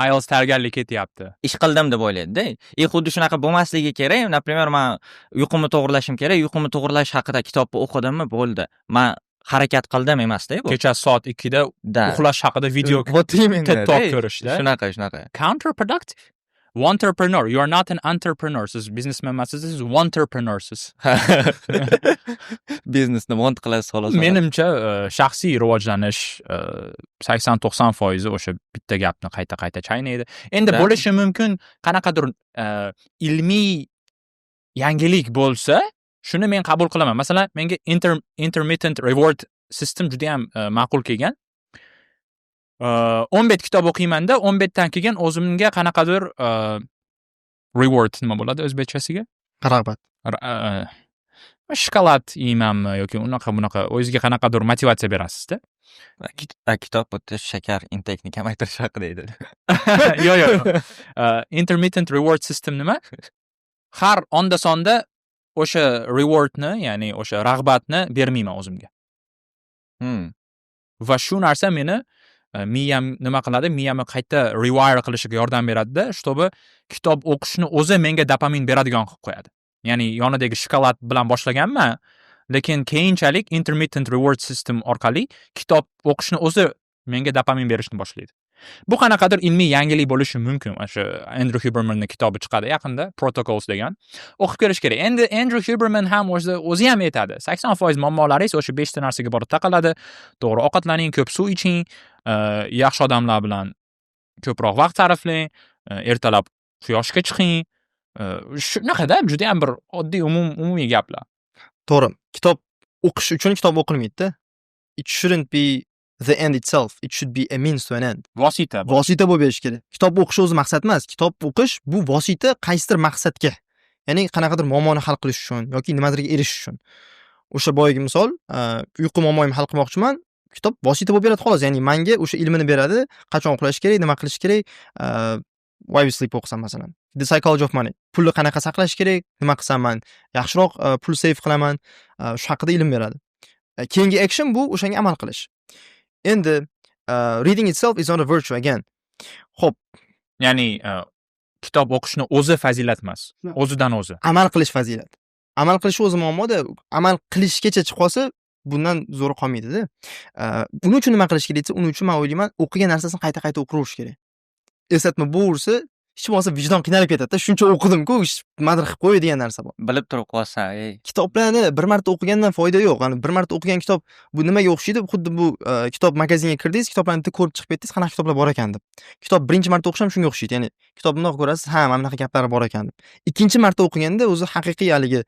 IELTS tayyorgarlik ketyapti. Ish qildim deb o'ylaydi-da. Xuddi shunaqa bo'lmasligi kerak. Например, men uyqumni to'g'rilashim kerak. Uyqumni to'g'irlash haqida kitobni o'qidimmi? Bo'ldi. Men harakat qildim emas-da bu. Kecha soat 2 da uxlash haqida video TED Talk ko'rishda. Shunaqa. Counterproductive. Entrepreneur. You are not an entrepreneur. Siz businessman emas, siz entrepreneursiz. Biznesni want qilasiz xolos. Menimcha shaxsiy rivojlanish 80-90% o'sha bitta gapni qayta chaynaydi. Endi bo'lishi mumkin qanaqadir ilmiy yangilik bo'lsa, shuni men qabul qilaman. Masalan, menga intermittent reward system juda ham ma'qul kelgan. 10 bet kitob o'qiyman-da, 10 betdan keyin o'zimga qanaqadir reward nima bo'ladi o'zbekchasiga? Rag'bat. Shokolad yeymanmi yoki unaqa o'zingizga qanaqadir motivatsiya berasiz-da. Kitob o'ta shakar intake'ni kamaytirish haqida edi. Yo'q. Intermittent reward system nima? Har onda sonda o'sha rewardni, ya'ni o'sha rag'batni bermayman o'zimga. Va shu narsa meni miyam nima qiladi? Miyamni qayta rewire qilishiga yordam beradi-da, чтобы kitob o'qishni o'zi menga dopamin beradigan qilib qo'yadi. Ya'ni yonidagi shokolad bilan boshlaganman, lekin keyinchalik intermittent reward system orqali kitob o'qishni o'zi menga dopamin berishni boshlaydi. Bu qanaqadir ilmiy yangilik bo'lishi mumkin. O'sha Andrew Hubermanning kitobi chiqadi yaqinda, Protocols degan. O'qib ko'rish kerak. Endi Andrew Huberman ham o'zi ham aytadi. 80% muammolaringiz o'sha 5 ta narsaga borib taqaladi. To'g'ri ovqatlaning, ko'p suv iching, yaxshi odamlar bilan ko'proq vaqt sarflang, ertalab quyoshga chiqing. Shunaqada juda ham bir oddiy umumiy gaplar. To'g'ri. Kitob o'qish uchun kitob o'qilmaydi-da. It shouldn't be the end itself. It should be a means to an end. Vosita bo'lib berish kerak. Kitob o'qish o'zi maqsad emas. Kitob o'qish bu vosita qaysidir maqsadga. Ya'ni qanaqadir muammoni hal qilish uchun yoki nimadirga erishish uchun. O'sha boyagi misol, uyqu muammoyimni hal qilmoqchiman. kitob vosita bo'lib beradi xolos. Ya'ni menga o'sha ilmini beradi, qachon uxlash kerak, nima qilish kerak. Why we sleep o'qisam masalan. The Psychology of Money. Pulni qanaqa saqlash kerak, nima qilsam men yaxshiroq pul save qilaman, shu haqida ilm beradi. Keyingi action bu o'shanga amal qilish. Endi reading itself is not a virtue again. Xo'p, Ya'ni kitob o'qishni o'zi fazilat emas. O'zidan o'zi. amal qilish fazilat. Amal qilish o'zi muammoda, amal qilishgacha chiqib qolsa, bundan zo'ri qolmaydi-da. Buning uchun nima qilish kerak desa, uning uchun men o'ylayman, o'qigan narsasini qayta-qayta o'qirash kerak. Eslatma bo'lsa, hech bo'lmasa vijdon qiynalib ketadi-da. Shuncha o'qidim-ku, nimadir qilib qo'y degan narsa bor. Bilib turib qolsa, Kitoblarni bir marta o'qigandan foyda yo'q. Ya'ni bir marta o'qigan kitob bu nimaga o'xshaydi? Xuddi bu kitob magazinga kirdingiz, kitoblarni ko'rib chiqib ketdingiz, qanaqa kitoblar bor ekan deb. Kitob birinchi marta o'qish ham shunga o'xshaydi. Ya'ni kitobni bundoq ko'rasiz, ha, mana bunaqa gaplar bor ekan deb. Ikkinchi marta o'qiganda o'zi haqiqiy haligi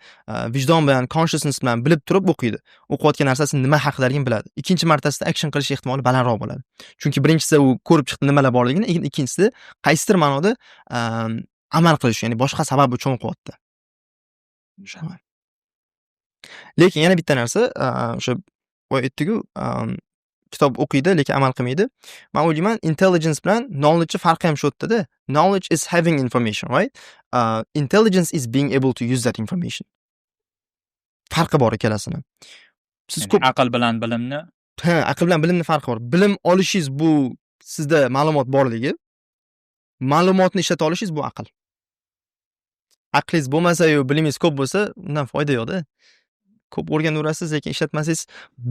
vijdon bilan, consciousness bilan bilib turib o'qiydi. O'qiyotgan narsasini nima haqdaligini biladi. Ikkinchi martasida action qilish ehtimoli balandroq bo'ladi. Chunki birinchisida u ko'rib chiqdi nimalar borligini, ikkinchisida qaysidir ma'noda amal qilish, ya'ni boshqa sabab uchun o'qiyapti. Lekin yana bitta narsa, o'sha boya aytdik-ku, kitob o'qiydi, lekin amal qilmaydi. Men o'ylayman, intelligence bilan knowledge farqi ham shu yerda-da. Knowledge is having information, right? Intelligence is being able to use that information. Farqi bor ikkalasini. Siz ko'p aql bilan bilimni, aql bilan bilimni farqi bor. Bilim olishingiz bu sizda ma'lumot borligi, ma'lumotni ishlata olishingiz bu aql. Aqlingiz bo'lmasa-yu, bilimingiz ko'p bo'lsa, undan foyda yo'q-da. Ko'p o'rganaverasiz, lekin ishlatmasangiz,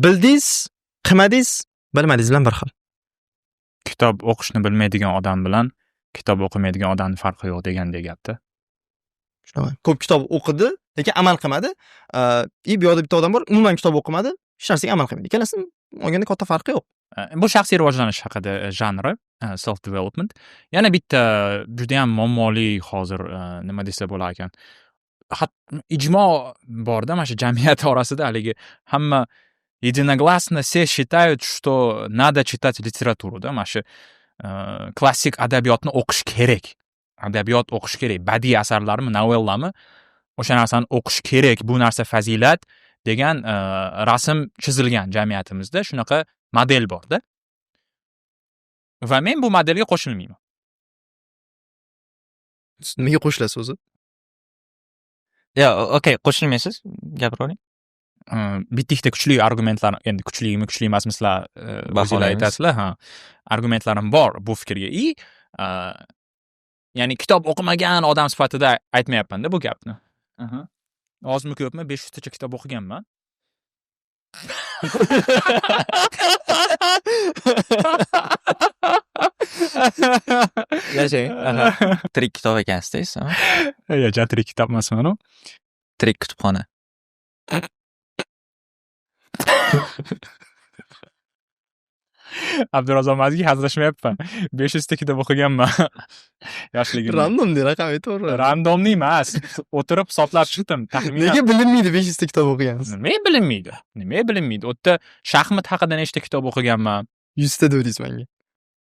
bildingiz, qilmadingiz, bilmadingiz bilan bir xil. kitob o'qishni bilmaydigan odam bilan kitob o'qimaydigan odamning farqi yo'q degandek gapda. Shunaqa. Ko'p kitob o'qidi, lekin amal qilmadi. Bu yoqda bitta odam bor, umuman kitob o'qimadi, hech narsaga amal qilmaydi. Ikkalasini olganda katta farqi yo'q. Bu shaxsiy rivojlanish haqida janri, self development. Yana bitta juda ham muammoli hozir nima desa bo'lar ekan. Ijmo borda mana shu jamiyat orasida haligi hamma единогласно все считают, что надо читать литературу, да, mana shu klassik adabiyotni o'qish kerak. Adabiyot o'qish kerak. Badiiy asarlarmi, novellami, o'sha narsani o'qish kerak. Bu narsa fazilat degan rasm chizilgan jamiyatimizda, shunaqa model bor-da. Va men bu modelga qo'shilmayman. Nimaga qo'shilasiz o'zi? Okay, qo'shilmaysiz, gapiravering. Bitta kuchli argumentlar, endi kuchlimi, kuchli emasmi sizlar o'zingizlar aytasizlar, ha. Argumentlarim bor bu fikrga. Ya'ni kitob o'qimagan odam sifatida aytmayapman-da bu gapni. Ozmi ko'pmi 500 tacha kitob o'qiganman. Yashang. Tirik kitob ekansiz, Ja, tirik kitob emasman u. Tirik kutubxona. Abdurazzoq Mazgi hazillashmayapman. 500 ta kitob o'qiganman. Yoshligimda. Random deb raqam aytaver. Randomni emas. O'tirib hisoblab chiqdim. Taxminan. Nega bilinmaydi 500 ta kitob o'qigansiz? Nima bilinmaydi? Nima bilinmaydi? U yerda shaxmat haqida nechta kitob o'qiganman? 100 ta deysiz menga.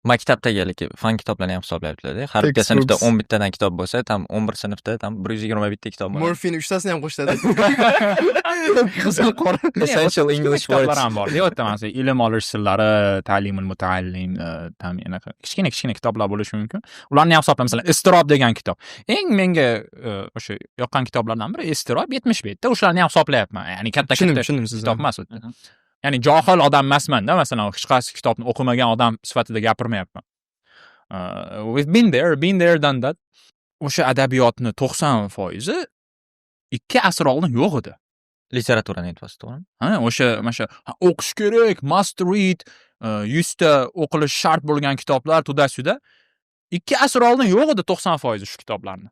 Maktabdagi lekin fan kitoblarni ham hisoblayaptilar. Har bitta sinfda 11 tadan kitob bo'lsa, tam 11 sinfda tam 121 ta kitob bor. Morfin 3 tasini ham qo'shadi. Qizil qora. Essential English words. Kitoblar ham bor. U yerda mana ilm olish sirlari, ta'limul mutaallim, tam anaqa kichkina kitoblar bo'lishi mumkin. Ularni ham hisobla, masalan, Istirob degan kitob. Eng menga o'sha yoqqan kitoblardan biri Istirob 75 ta. O'shalarni ham hisoblayapman. Ya'ni katta-katta kitob emas u. Ya'ni johil odam emasman-da, masalan, hech qaysi kitobni o'qimagan odam sifatida gapirmayapman. We've been there, done that. O'sha adabiyotni 90% 2 asr oldin yo'q edi. Literaturani aytyapsiz, to'g'rimi? Ha, o'sha mana o'qish kerak, must read, 100 ta o'qilish shart bo'lgan kitoblar to'da-suda 2 asr oldin yo'q edi 90% shu kitoblarni.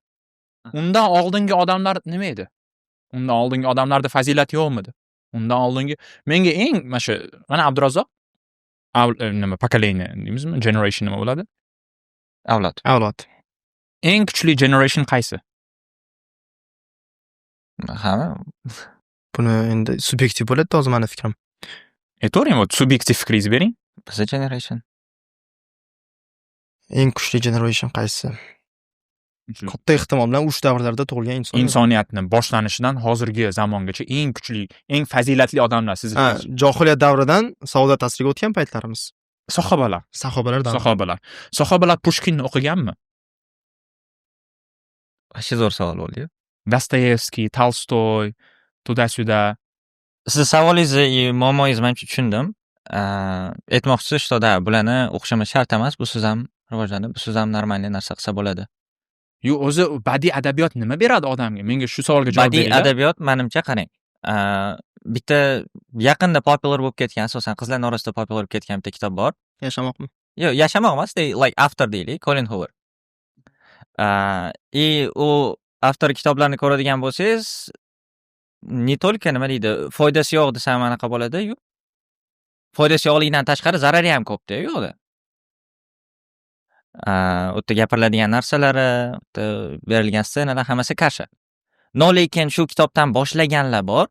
Undan oldingi odamlar nima edi? Undan oldingi odamlarda fazilat yo'qmidi? Undan oldingi menga eng mana Abdurazzoq nima pokoleniya deymizmi? Generation nima bo'ladi? Avlod. Eng kuchli generation qaysi? Hamma. Buni endi subyektiv bo'ladi, hozir meni fikrim. Aytavering, subyektiv fikringizni bering. Bizning generation. Eng kuchli generation qaysi? katta ehtimol bilan urush davrlarida tug'ilgan inson. Insoniyatni boshlanishidan hozirgi zamongacha eng kuchli, eng fazilatli odamlar siz Johiliyat davridan Saudiya ta'siriga o'tgan paytlarimiz. sahobalar. Sahobalar davri. Sahobalar Pushkinni o'qiganmi? Вообще zo'r savol bo'ldi. Dostoyevskiy, Tolstoy, tuda-suda. Siz savolingizni, muammongizni men tushundim. Aytmoqchisiz, что да, bularni o'qishimiz shart emas, bu siz ham rivojlanib, bu siz ham normalniy narsa qilsa bo'ladi. Yu o'zi badiiy adabiyot nima beradi odamga? Menga shu savolga javob Badiiy beringlar. adabiyot menimcha qarang. Bitta yaqinda popular bo'lib ketgan, asosan qizlar orasida popular bo'lib ketgan bitta kitob bor. Yashamoqmi? Yo'q, yashamoq emas, like after deylik, Colin Hoover. U avtor kitoblarini ko'radigan bo'lsangiz, не только nima deydi, foydasi yo'q desam anaqa bo'ladi-yu. Foydasi yo'qligidan tashqari zarari ham ko'p-da yo'qda. U yerda gapiriladigan narsalari, u yerda berilgan ssenalar hammasi qarshi. Lekin shu kitobdan boshlaganlar bor.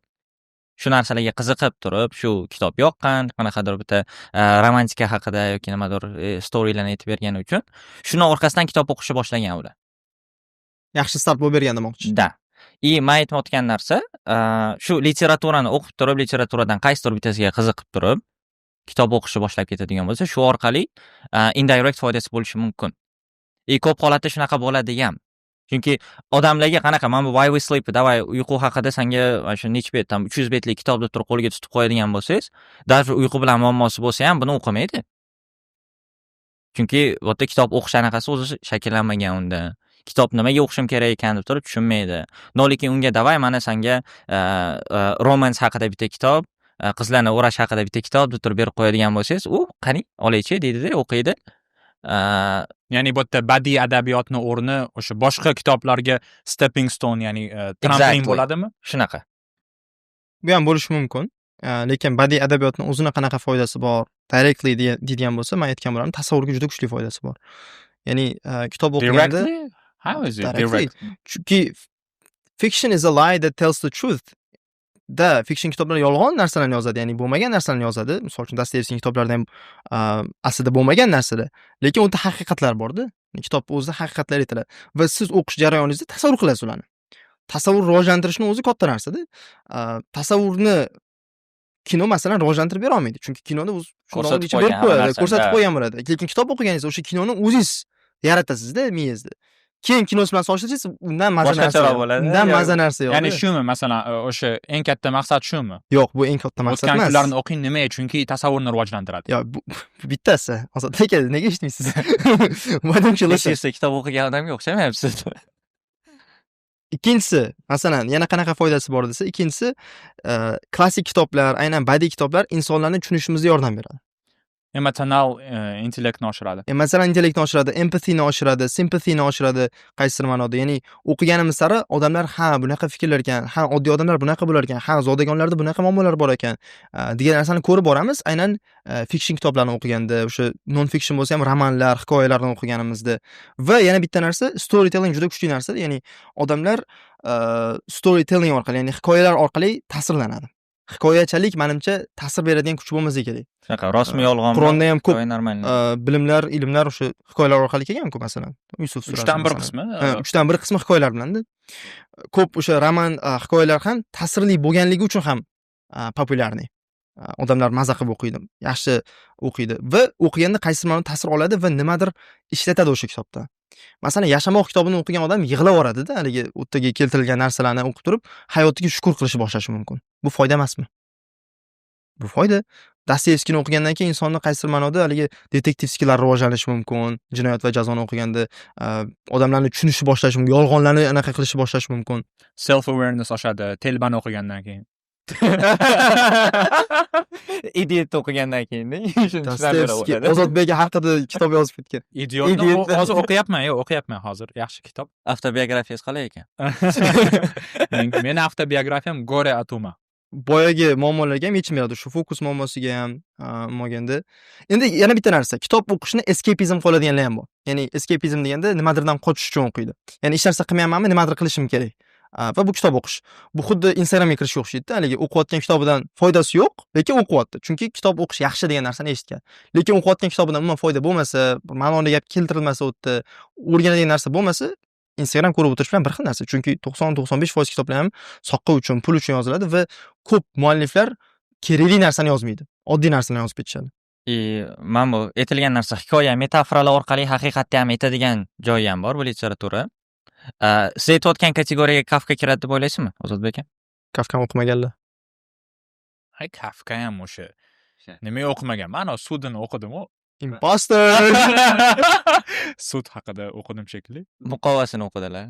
Shu narsalarga qiziqib turib, shu kitob yoqqan, qanaqadir bitta romantika haqida yoki nimadir storylarni aytib bergani uchun, shuni orqasidan kitob o'qishni boshlagan ular. Yaxshi start bo'lib bergan demoqchi. Da. Men aytmoqtgan narsa, shu literaturani o'qib turib, literaturadan qaysidir bittasiga qiziqib turib, kitob o'qishni boshlab ketadigan bo'lsa, shu orqali indirect foydasi bo'lishi mumkin. Ko'p holatda shunaqa bo'ladi ham. Chunki odamlarga qanaqa, mana bu Why We Sleep, davay uyqu haqida senga shu necha bet, 300 betlik kitobni turib qo'lga tutib qo'yadigan bo'lsangiz, даже uyqu bilan muammosi bo'lsa ham buni o'qimaydi. Chunki bu yerda kitob o'qish anaqasi o'zi shakllanmagan unda. Kitob nimaga o'qishim kerak ekanini deb turib tushunmaydi. Lekin unga davay mana senga romance haqida bitta kitob, qizlarni o'rash haqida bitta kitob deb turib berib qo'yadigan bo'lsangiz, u qani, olaychi deydi-da, o'qiydi. Ya'ni bu yerda badiiy adabiyotni o'rni o'sha boshqa kitoblarga stepping stone, ya'ni tramplin bo'ladimi? Shunaqa. Bu ham bo'lishi mumkin. Lekin badiiy adabiyotning o'zini qanaqa foydasi bor, directly deydigan bo'lsa, men aytgan bo'laman, tasavvurga juda kuchli foydasi bor. Ya'ni kitob o'qiganda How is it direct? Chunki fiction is a lie that tells the truth. Da fiction kitoblar yolg'on narsalarni yozadi, ya'ni bo'lmagan narsalarni yozadi. Misol uchun Dostoyevskiy kitoblarida ham aslida bo'lmagan narsalar, lekin unda haqiqatlar bor-da. Kitob o'zida haqiqatlar aytiladi va siz o'qish jarayoningizda tasavvur qilasiz ularni. Tasavvur rivojlantirishning o'zi katta narsa-da. Tasavvurni kino masalan rivojlantirib bera olmaydi. Chunki kinoda o'zi ko'rsatib qo'ygan bo'ladi. Lekin kitob o'qiganingizda o'sha kinoni o'zingiz yaratasizda miyangizda. Keyin kinosi bilan solishtirsangiz, undan maza narsa yo'q. Ya'ni shumi, masalan, o'sha eng katta maqsad shumi? Yo'q, bu eng katta maqsad emas. O'tgan kunlarni o'qing, nima? Chunki tasavvurni rivojlantiradi. Yo'q, bu bittasi. Ozod aka, nega eshitmaysiz? Kitob o'qigan odamga o'xshamayapsiz. Ikkinchisi, masalan, yana qanaqa foydasi bor desa, ikkinchisi, klassik kitoblar, aynan badiiy kitoblar insonlarni tushunishimizga yordam beradi. Emosional intellektni oshiradi. Masalan, intellektni oshiradi, empathyni oshiradi, sympathyni oshiradi, qaysidir ma'noda. Ya'ni o'qiganimiz sari odamlar bunaqa fikrlar ekan, oddiy odamlar bunaqa bo'lar ekan, zodagonlarda bunaqa muammolar bor ekan degan narsani ko'rib boramiz. Aynan fiction kitoblarni o'qiganda, o'sha non fiction bo'lsa ham romanlar, hikoyalarni o'qiganimizda. Va yana bitta narsa, storytelling juda kuchli narsa. Ya'ni odamlar storytelling orqali, ya'ni hikoyalar orqali ta'sirlanadi. Hikoyachalik menimcha ta'sir beradigan kuch bo'lmasa kerak. Shunaqa, rostmi yo'lg'onmi? Qur'onda ham ko'p bilimlar, ilmlar o'sha hikoyalar orqali kelgan-ku, masalan. Yusuf surasi. 3dan 1 qismi. 3dan 1 qismi hikoyalar bilan-da. Ko'p o'sha roman, hikoyalar ham ta'sirli bo'lganligi uchun ham populyarni. Odamlar maza qilib o'qiydi, yaxshi o'qiydi va o'qiganda qaysi ma'noda ta'sir oladi va nimadir ishlatadi o'sha kitobda. Masalan, Yashamoq kitobini o'qigan odam yig'lab yuboradi-da, haligi o'tdagi keltirilgan narsalarni o'qib turib, hayotiga shukr qilishni boshlashi mumkin. Bu foyda emasmi? Bu foyda. Dostoyevskiyni o'qigandan keyin insonni qaysi ma'noda haligi detektiv skilllar rivojlanishi mumkin. Jinoyat va jazoni o'qiganda odamlarni tushunishni boshlashi mumkin, yolg'onlarni anaqa qilishni boshlashi mumkin. Self awareness oshadi, Telbani o'qigandan keyin. Idiot o'qigandan keyin Dostoyevskiy Ozodbek haqida kitob yozib ketgan. Idiotni hozir o'qiyapman hozir. Yaxshi kitob. Avtobiografiyasi qalay ekan? Meni avtobiografiyam Gore Atuma. Boyagi muammolarga ham yechim beradi. Shu fokus muammosiga ham bo'lganda. Endi yana bitta narsa, kitob o'qishni escapism qiladiganlar ham bor. Ya'ni escapism deganda nimadirdan qochish uchun o'qiydi. Ya'ni hech narsa qilmayapmanmi, nimadir qilishim kerak. Va bu kitob o'qish. Bu xuddi Instagramga kirishga o'xshaydi-da. Haligi o'qiyotgan kitobidan foydasi yo'q, lekin o'qiyapti. Chunki kitob o'qish yaxshi degan narsani eshitgan. Lekin o'qiyotgan kitobidan umuman foyda bo'lmasa, ma'noli gap keltirilmasa, o'tda o'rganadigan narsa bo'lmasa, Instagram ko'rib o'tirish bilan bir xil narsa. Chunki 90-95% kitoblar ham soqqa uchun, pul uchun yoziladi va ko'p mualliflar kerakli narsani yozmaydi. Oddiy narsalarni yozib ketishadi. Mana bu aytilgan narsa hikoya, metaforalar orqali haqiqatni ham aytadigan joyi ham bor bu literatura. Siz aytayotgan kategoriyaga Kafka kiradi deb o'ylaysizmi, Ozodbek aka? Kafkani o'qimaganlar. Hay Kafka ham o'sha. Nimaga o'qimagan? Men sudini o'qidim-ku. Imposter. Sud haqida o'qidim shekilli. Muqovasini o'qidilar.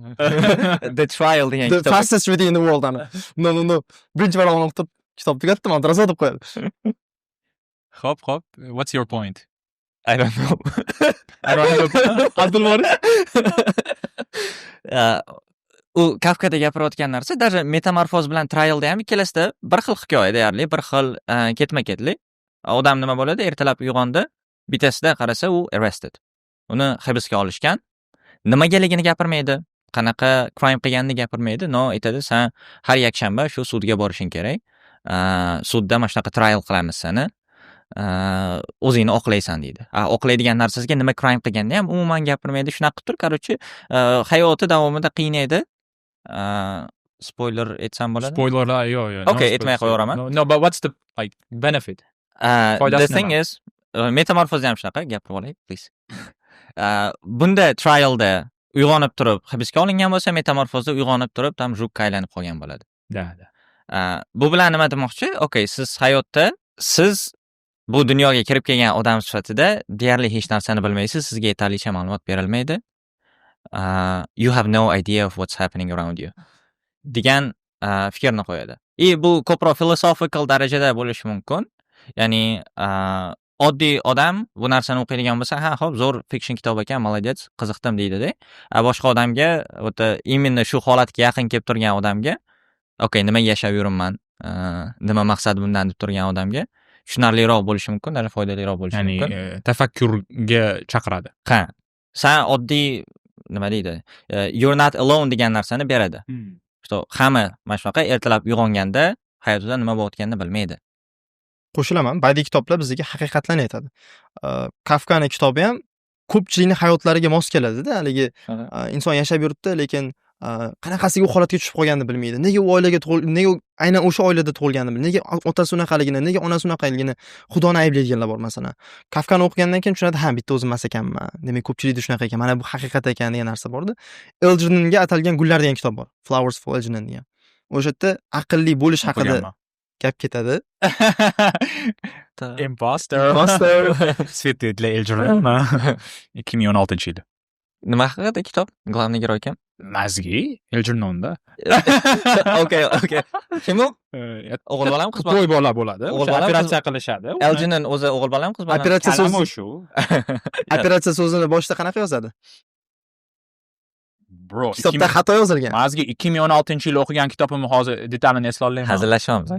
The Trial degan The kitob. fastest reading in the world ana. No. Birinchi varaqani o'qib kitob tugatdim, adras deb qo'yadi. Hop. What's your point? I don't know. Abdulvoris. U Kafkada gapirayotgan narsa даже metamorfoz bilan trialda ham ikkalasida bir xil hikoya deyarli, bir xil ketma-ketlik. Odam nima bo'ladi? Ertalab uyg'ondi, bittasida qarasa u arrested. Uni hibsga olishgan. Nimagaligini gapirmaydi, qanaqa crime qilganini gapirmaydi. No, aytadi, sen har yakshanba shu sudga borishing kerak. Sudda mana shunaqa trial qilamiz seni. O'zingni oqlaysan deydi. Oqlaydigan narsasiga nima crime qilganini ham umuman gapirmaydi. Shunaqa qilib turib, qarochi hayoti davomida qiynaydi. Spoiler aytsam bo'ladi? Spoilerlar yo'q. Okay, aytmay qo'yaveraman. No, but what's the benefit? The thing is, metamorfoz ham shunaqa, gapirib olay, please. Bunda trialda uyg'onib turib hibsga olingan bo'lsa, metamorfozda uyg'onib turib tam jukka aylanib qolgan bo'ladi. Da. Bu bilan nima demoqchi? Okay, siz hayotda bu dunyoga kirib kelgan odam sifatida deyarli hech narsani bilmaysiz, sizga yetarlicha ma'lumot berilmaydi. You have no idea of what's happening around you. degan fikrni qo'yadi. Bu ko'proq philosophical darajada bo'lishi mumkin. Ya'ni oddiy odam bu narsani o'qiydigan bo'lsa, xo'p, zo'r fiction kitob ekan, молодец, qiziqdim deydi-da. Boshqa odamga, o'ta именно shu holatga yaqin kelib turgan odamga, okay, nima yashab yuribman, nima maqsad bundan deb turgan odamga tushunarliroq bo'lishi mumkin, даже foydaliroq bo'lishi mumkin. Ya'ni tafakkurga chaqiradi. Sen oddiy nima deydi? You're not alone degan narsani beradi. Hamma mana shunaqa ertalab uyg'onganda hayotida nima bo'layotganini bilmaydi. Qo'shilaman, badiiy kitoblar bizga haqiqatlarni aytadi. Kafkaning kitobi ham ko'pchilikning hayotlariga mos keladi-da, haligi inson yashab yuribdi, lekin qanaqasiga u holatga tushib qolganini bilmaydi. Nega u oilaga nega aynan o'sha oilada tug'ilganini bilmaydi. Nega otasi unaqaligini, nega onasi unaqaligini Xudoni ayblaydiganlar bor masalan. Kafkani o'qigandan keyin tushunadi, bitta o'zim emas ekanman. Demak, ko'pchilikda shunaqa ekan. Mana bu haqiqat ekan degan narsa bor-da. Algernonga atalgan gullar degan kitob bor. Flowers for Algernon degan. O'sha yerda aqlli bo'lish haqida gap ketadi. Imposter. Svetitli Algernon 2016-yil. Nima haqida kitob? Главный герой kim? Mazgi Algernonda. Okay. Kim u? O'g'il bolam, qiz bolam? To'y bola bo'ladi. Operatsiya qilishadi. Algernon o'zi o'g'il bolam, qiz bolam? Operatsiya so'zi shu. Operatsiya so'zini boshida qanaqa yozadi? Bro, kitobda xato yozilgan. Mazgi 2016-yil o'qigan kitobimni hozir detalini eslay olmayman. Hazillashamiz.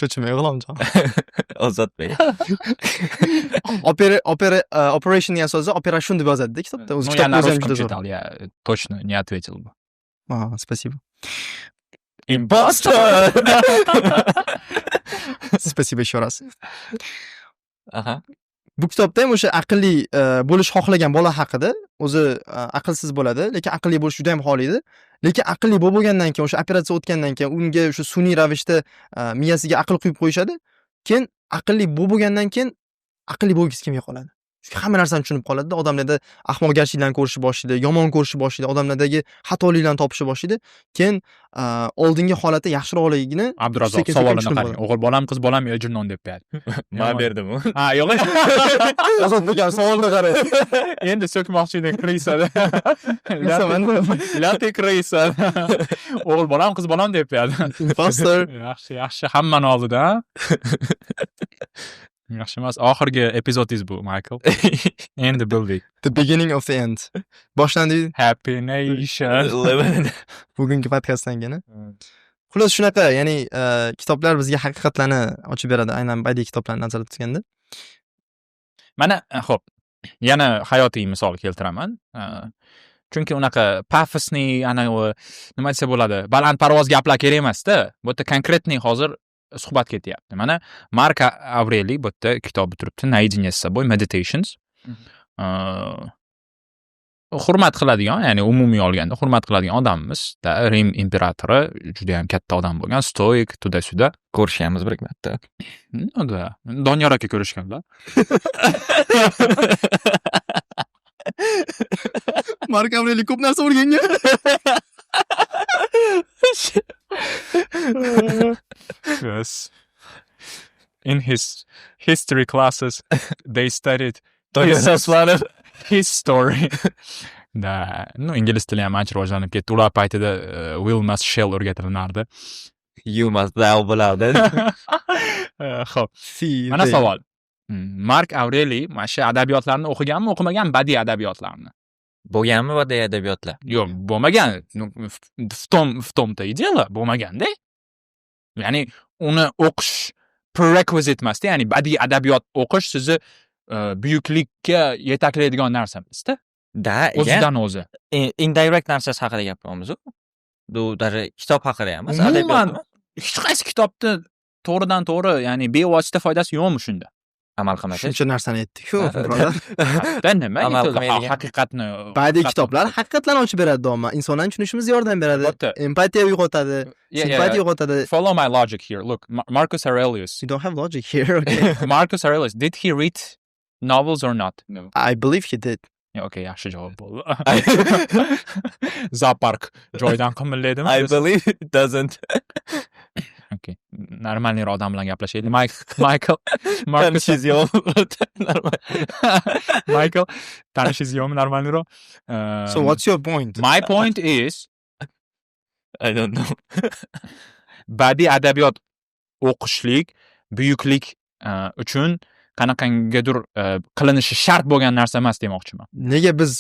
Cho'chimay o'g'lomjon. Ozodbek. Operation degan so'zni operation deb yozadi-da kitobda. O'zi kitobda o'zi ham juda zo'r. Я точно не ответил бы. Спасибо. Imposter. Спасибо еще раз. Aha. Bu kitobda ham o'sha aqlli bo'lish xohlagan bola haqida, o'zi aqlsiz bo'ladi, lekin aqlli bo'lish juda ham xohlaydi. Lekin aqlli bo'lgandan keyin, o'sha operatsiya o'tgandan keyin unga o'sha sun'iy ravishda miyasiga aql quyib qo'yishadi. Keyin aqlli bo'lgandan keyin aqlli bo'lgisi kelmay qoladi. Chunki hamma narsani tushunib qoladi-da, odamlarda ahmoqgarchiliklarni ko'rishni boshlaydi, yomon ko'rishni boshlaydi, odamlardagi xatoliklarni topishni boshlaydi. Keyin oldingi holati yaxshiroqligini Abdurazzoq savolini qarang. O'g'il bolam, qiz bolam Algernon deb berdi. Men berdim u. Yo'q. Ozodbek savolni qarang. Endi so'kmoqchi edi, kiraysan. Lati kiraysan. O'g'il bolam, qiz bolam deb berdi. Imposter. Yaxshi, hammani oldida. Yaxshi emas. Oxirgi epizodingiz bu, Michael. Endi bildik. The beginning of the end. Boshlandi. Happy Nation. Bugungi podkastdan keyin. Xullas shunaqa, ya'ni kitoblar bizga haqiqatlarni ochib beradi, aynan badiiy kitoblarni nazarda tutganda. Mana, xo'p, yana hayotiy misol keltiraman. Chunki unaqa pafosni, ana nima desa bo'ladi, balandparvoz gaplar kerak emas-da. Bu yerda konkretniy hozir suhbat ketyapti. Mana Marko Avreliy bu yerda kitob turibdi, Naidение с собой, Meditations. hurmat qiladigan, ya'ni umumiy olganda hurmat qiladigan odammiz-da. Rim imperatori juda ham katta odam bo'lgan, stoik, to'da-suda. Ko'rishganmiz bir marta. Da. Doniyor aka ko'rishganlar. Mark Aureliy ko'p narsa o'rgangan. Yes. In his history classes, they studied his story. Da, ingliz tili ham ancha rivojlanib ketdi. Ular paytida will must shall o'rgatilardi. You must thou bo'lardi. Xo'p, mana savol. Mark Aureliy mana shu adabiyotlarni o'qiganmi, o'qimaganmi, badiiy adabiyotlarni? Bo'lganmi badiiy adabiyotlar? Yo'q, bo'lmagan. В том-то и дело, bo'lmaganda. Ya'ni uni o'qish prerequisite emasda, ya'ni badiiy adabiyot o'qish sizni buyuklikka yetaklaydigan narsa emasda. Da, o'zidan o'zi. Indirect narsasi haqida gapiryapmiz-ku. Bu даже kitob haqida emas, adabiyot. Hech qaysi kitobda to'g'ridan to'g'ri, ya'ni bevosita foydasi yo'qmi shunda? Amal qilmasak. Shuncha narsani aytdik-ku, nima? Haqiqatni. Badiiy kitoblar haqiqatlarni ochib beradi doimo. Insonlarni tushunishimizga yordam beradi. Empatiya uyg'otadi, simpatiya uyg'otadi. Follow my logic here. Look, Marcus Aurelius. You don't have logic here, okay? Marcus Aurelius, did he read novels or not? No. I believe he did. Okay, yaxshi javob bo'ldi. Zoopark joydan qimirlaydimi? I believe it doesn't. Okay. Normalniroq odam bilan gaplashaylik. Michael, tanishingiz yo'qmi? Michael, tanishingiz yo'qmi normalniroq? So what's your point? My point is I don't know. Badiiy adabiyot o'qishlik buyuklik uchun qanaqangadir qilinishi shart bo'lgan narsa emas demoqchiman. Nega biz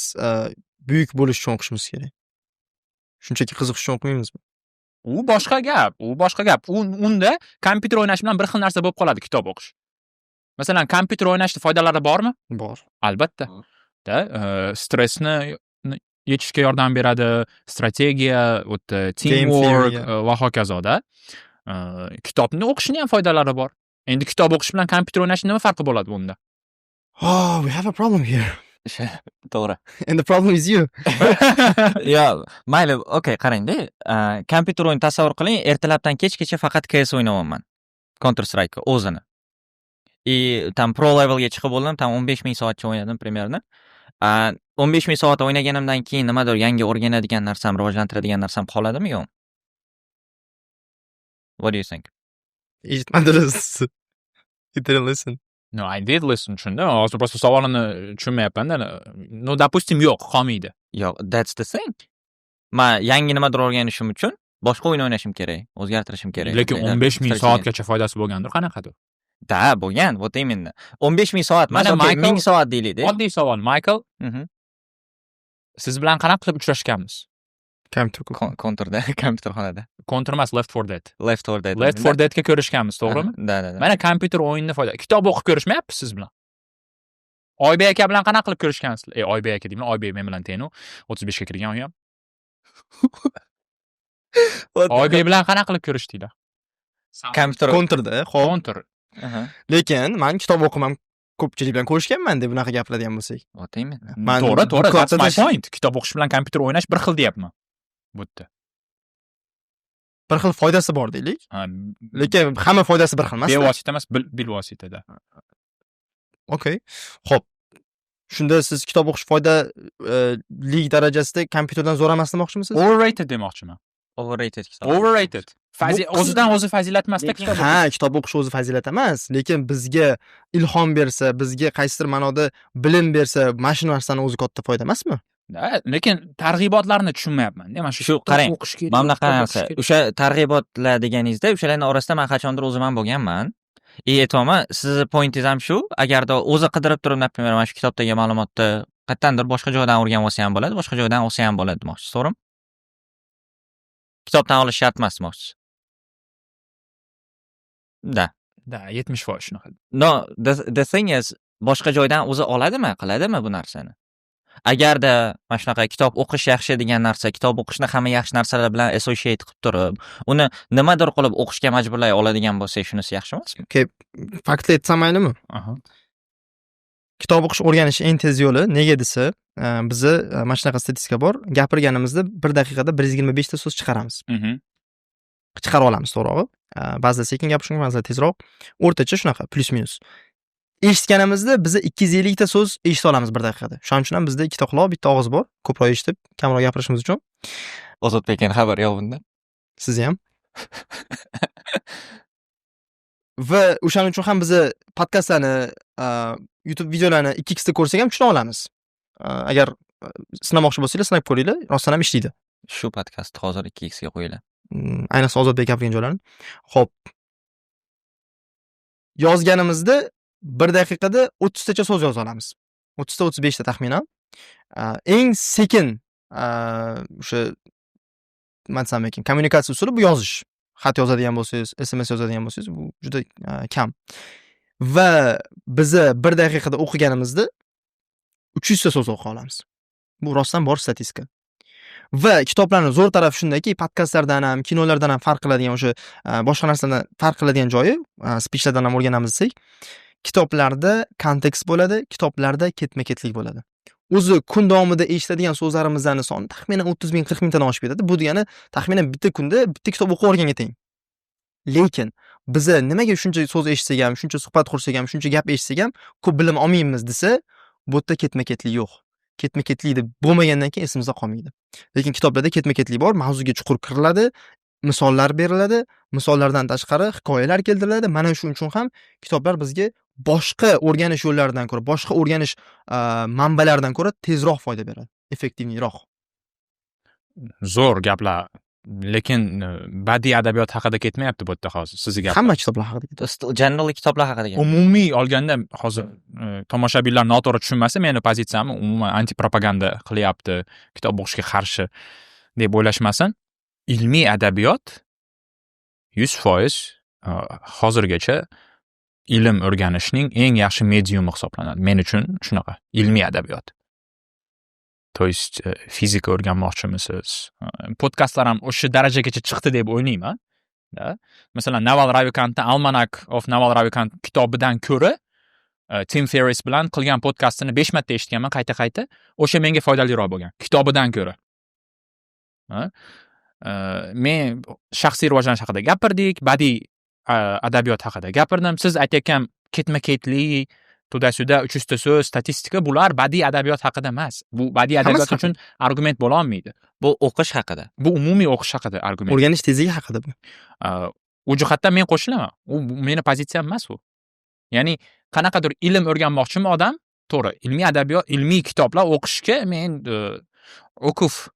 buyuk bo'lish uchun o'qishimiz kerak? Shunchaki qiziqish uchun o'qimaymizmi? U boshqa gap. Unda kompyuter o'ynash bilan bir xil narsa bo'lib qoladi kitob o'qish. Masalan, kompyuter o'ynashning foydalari bormi? Bor. Albatta. Da, stressni yechishga yordam beradi, strategiya, teamwork va hokazoda. Kitobni o'qishning ham foydalari bor. Endi kitob o'qish bilan kompyuter o'ynashning nima farqi bo'ladi bunda? Oh, we have a problem here. To'g'ri. And the problem is you. Yo, mayli, okay, qarang-da. Kompyuter o'yin tasavvur qiling, ertalabdan kechgacha faqat CS o'ynayapman. Counter Strike o'zini. Tam pro levelga chiqib bo'ldim, tam 15,000 soatcha o'ynadim примерно. 15,000 soat o'ynaganimdan keyin nimadir yangi o'rganadigan narsam, rivojlantiradigan narsam qoladimi, yo'q? What do you think? Eshitmadingiz. You didn't listen. No, I did listen. Tushundim. Hozir просто savolini tushunmayapman-da. No, допустим, yo'q, qolmaydi. Yo'q, that's the thing. Men yangi nimadir o'rganishim uchun boshqa o'yin o'ynashim kerak, o'zgartirishim kerak. Lekin 15,000 soatgacha foydasi bo'lgandir, qanaqadir? Da, bo'lgan, вот именно. 15,000 soat, mana 1000 soat deylik-da. Oddiy savol, Michael. Siz bilan qanaqa qilib uchrashganmiz? Counterda, kompyuterxonada. Counter emas, Left 4 Dead. Left 4 Dead. Left 4 Deadga ko'rishganmiz, to'g'rimi? Da. Mana kompyuter o'yinini foyda. Kitob o'qib ko'rishmayapsiz siz bilan. Oybek aka bilan qanaqa qilib ko'rishgansizlar? Oybek aka deyman, Oybek men bilan teng u. 35 ga kirgan u ham. Oybek bilan qanaqa qilib ko'rishdinglar? Counterda, xo'p. Counter. Lekin men kitob o'qimam, ko'pchilik bilan ko'rishganman deb bunaqa gapiradigan bo'lsak. To'g'ri, that's my point. Kitob o'qish bilan kompyuter o'ynash bir xil deyapman. Bu yerda. Bir xil foydasi bor deylik. Lekin hamma foydasi bir xil emas. Bevosita emas, bilvositada. Okay. Xo'p. Shunda siz kitob o'qish foydali darajasida kompyuterdan zo'r emas demoqchimisiz? Overrated demoqchiman. Overrated kitob. Overrated. O'zidan o'zi fazilat emasda kitob o'qish. Ha, kitob o'qish o'zi fazilat emas, lekin bizga ilhom bersa, bizga qaysidir ma'noda bilim bersa, mana shu narsaning o'zi katta foyda emasmi? Lekin targ'ibotlarni tushunmayapman. Mana shu qarang. Mana bunaqa narsa. O'sha targ'ibotlar deganingizda, o'shalarning orasida men qachondir o'zim ham bo'lganman. Aytmoqman, sizni pointingiz ham shu, agarda o'zi qidirib turib, например, mana shu kitobdagi ma'lumotni qayerdandir boshqa joydan o'rganib olsa ham bo'ladi, boshqa joydan olsa ham bo'ladi demoqchisiz, to'g'rimi? Kitobdan olish shart emas demoqchisiz. Da, 70% shunaqa. No, the thing is, boshqa joydan o'zi oladimi, qiladimi bu narsani? Agarda mana shunaqa kitob o'qish yaxshi degan narsa, kitob o'qishni hamma yaxshi narsalar bilan associate qilib turib, uni nimadir qilib o'qishga majburlay oladigan bo'lsa, shunisi yaxshi emasmi? Okay, faktli aytsam maylimi? kitob o'qish o'rganish eng tez yo'li. Nega desa, bizni mana shunaqa statistika bor. Gapirganimizda 1 daqiqada 125 ta so'z chiqaramiz. Chiqara olamiz, to'g'rirog'i. Ba'zida sekin gapirish mumkin, ba'zida tezroq. O'rtacha shunaqa, plus minus. Eshitganimizda biz 250 ta so'z eshita olamiz 1 daqiqada. Shuning uchun ham bizda ikkita quloq, bitta og'iz bor. Ko'proq eshitib, kamroq gapirishimiz uchun. Ozodbekning xabari yo'q bunda. Sizni ham. Va o'shaning uchun ham biz podkastlarni, YouTube videolarini 2x da ko'rsak ham tushuna olamiz. Agar sinamoqchi bo'lsangiz, sinab ko'ringlar, rostdan ham ishlaydi. Shu podkastni hozir 2x ga qo'yinglar. Ayniqsa Ozodbek gapirgan joylarni. Xo'p. Yozganimizda 1 daqiqada 30 tacha so'z yoza olamiz. 30 ta 35 ta taxminan. Eng sekin o'sha nima desam ekan, kommunikatsiya usuli bu yozish. Xat yozadigan bo'lsangiz, SMS yozadigan bo'lsangiz, bu juda kam. Va biz 1 daqiqada o'qiganimizda 300 ta so'z o'qiy olamiz. Bu rostdan bor statistika. Va kitoblarning zo'r tarafi shundaki, podkastlardan ham, kinolardan ham farq qiladigan, o'sha boshqa narsalardan farq qiladigan joyi, speechlardan ham o'rganamiz desak, kitoblarda kontekst bo'ladi, kitoblarda ketma-ketlik bo'ladi. O'zi kun davomida eshitadigan so'zlarimizning soni taxminan 30 ming, 40 mingdan oshib ketadi. Bu degani taxminan bitta kunda bitta kitob o'qib o'rganga teng. Lekin biz nimaga shuncha so'z eshitsak ham, shuncha suhbat qursak ham, shuncha gap eshitsak ham ko'p bilim olmaymiz desa, bu yerda ketma-ketlik yo'q. Ketma-ketlik deb bo'lmagandan keyin esimizda qolmaydi. Lekin kitoblarda ketma-ketlik bor, mavzuga chuqur kiriladi, misollar beriladi, misollardan tashqari hikoyalar keltiriladi. Mana shuning uchun ham kitoblar bizga boshqa o'rganish yo'llaridan ko'ra, boshqa o'rganish manbalaridan ko'ra tezroq foyda beradi, effektivroq. Zo'r gaplar. Lekin badiiy adabiyot haqida ketmayapti bu yerda hozir. Sizga gap. Hamma kitoblar haqida ketadi. General kitoblar haqida gap. Umumiy olganda hozir tomoshabinlar noto'g'ri tushunmasa, meni pozitsiyamni umuman anti propaganda qilyapti, kitob o'qishga qarshi deb o'ylashmasin. Ilmiy adabiyot 100% hozirgacha ilm o'rganishning eng yaxshi mediumi hisoblanadi. Men uchun shunaqa, ilmiy adabiyot. To есть fizika o'rganmoqchimisiz? Podkastlar ham o'sha darajagacha chiqdi deb o'ylayman. Masalan, Naval Ravikantning Almanac of Naval Ravikant kitobidan ko'ra Tim Ferriss bilan qilgan podkastini 5 marta eshitganman qayta-qayta. O'sha menga foydaliroq bo'lgan kitobidan ko'ra. Men shaxsiy rivojlanish haqida gapirdik, badiiy adabiyot haqida gapirdim. Siz aytayotgan ketma-ketlik, to'da-suda 300 ta so'z, statistika bular badiiy adabiyot haqida emas. Bu badiiy adabiyot uchun argument bo'la olmaydi. Bu o'qish haqida. Bu umumiy o'qish haqida argument. O'rganish tezligi haqida bu. U jihatdan men qo'shilaman. U meni pozitsiyam emas u. Ya'ni qanaqadir ilm o'rganmoqchimi odam, to'g'ri, ilmiy adabiyot, ilmiy kitoblar o'qishga men o'quf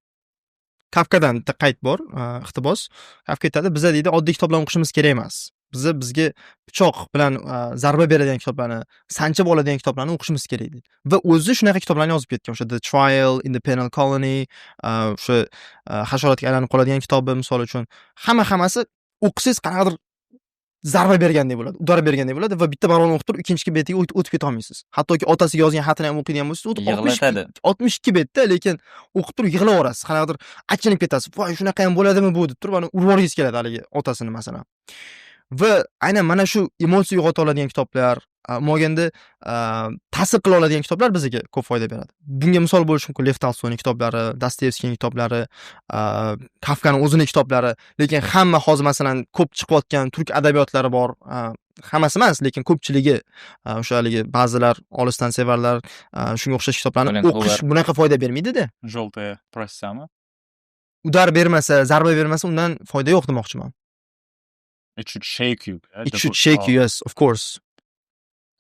Kafkadan bitta qayd bor, iqtibos. Kafka aytadi, biz deydi oddiy kitoblarni o'qishimiz kerak emas. Bizga pichoq bilan zarba beradigan kitoblarni, sanchib oladigan kitoblarni o'qishimiz kerak deydi. Va o'zi shunaqa kitoblarni yozib ketgan. O'sha The Trial in the Penal Colony, o'sha hasharotga aylanib qoladigan kitobi misol uchun, hammasi o'qisangiz qanaqadir zarba bergandek bo'ladi, udar bergandek bo'ladi va bitta maronni o'qib turib, ikkinchi betiga o'tib keta olmaysiz. Hattoki otasiga yozgan xatini ham o'qiydigan bo'lsangiz, 62 betda, lekin o'qib turib yig'laverasiz. Qanaqadir achinib ketasiz. Voy, shunaqa ham bo'ladimi bu deb turib, urib yuboringiz keladi haligi otasini masalan. Va aynan mana shu emotsiya uyg'ota oladigan kitoblar, moganda ta'sir qila oladigan kitoblar bizga ko'p foyda beradi. Bunga misol bo'lish mumkin Lev Tolstoyning kitoblari, Dostoyevskiyning kitoblari, Kafkaning o'zining kitoblari, lekin hamma hozir masalan ko'p chiqayotgan turk adabiyotlari bor. Hammasi emas, lekin ko'pchiligi o'sha haligi ba'zilar olisdan sevarlar, shunga o'xshash kitoblarni o'qish bunaqa foyda bermaydi-da. Желтая проссами. Udar bermasa, zarba bermasa, undan foyda yo'q demoqchiman. It should shake you. It should shake you, yes, of course.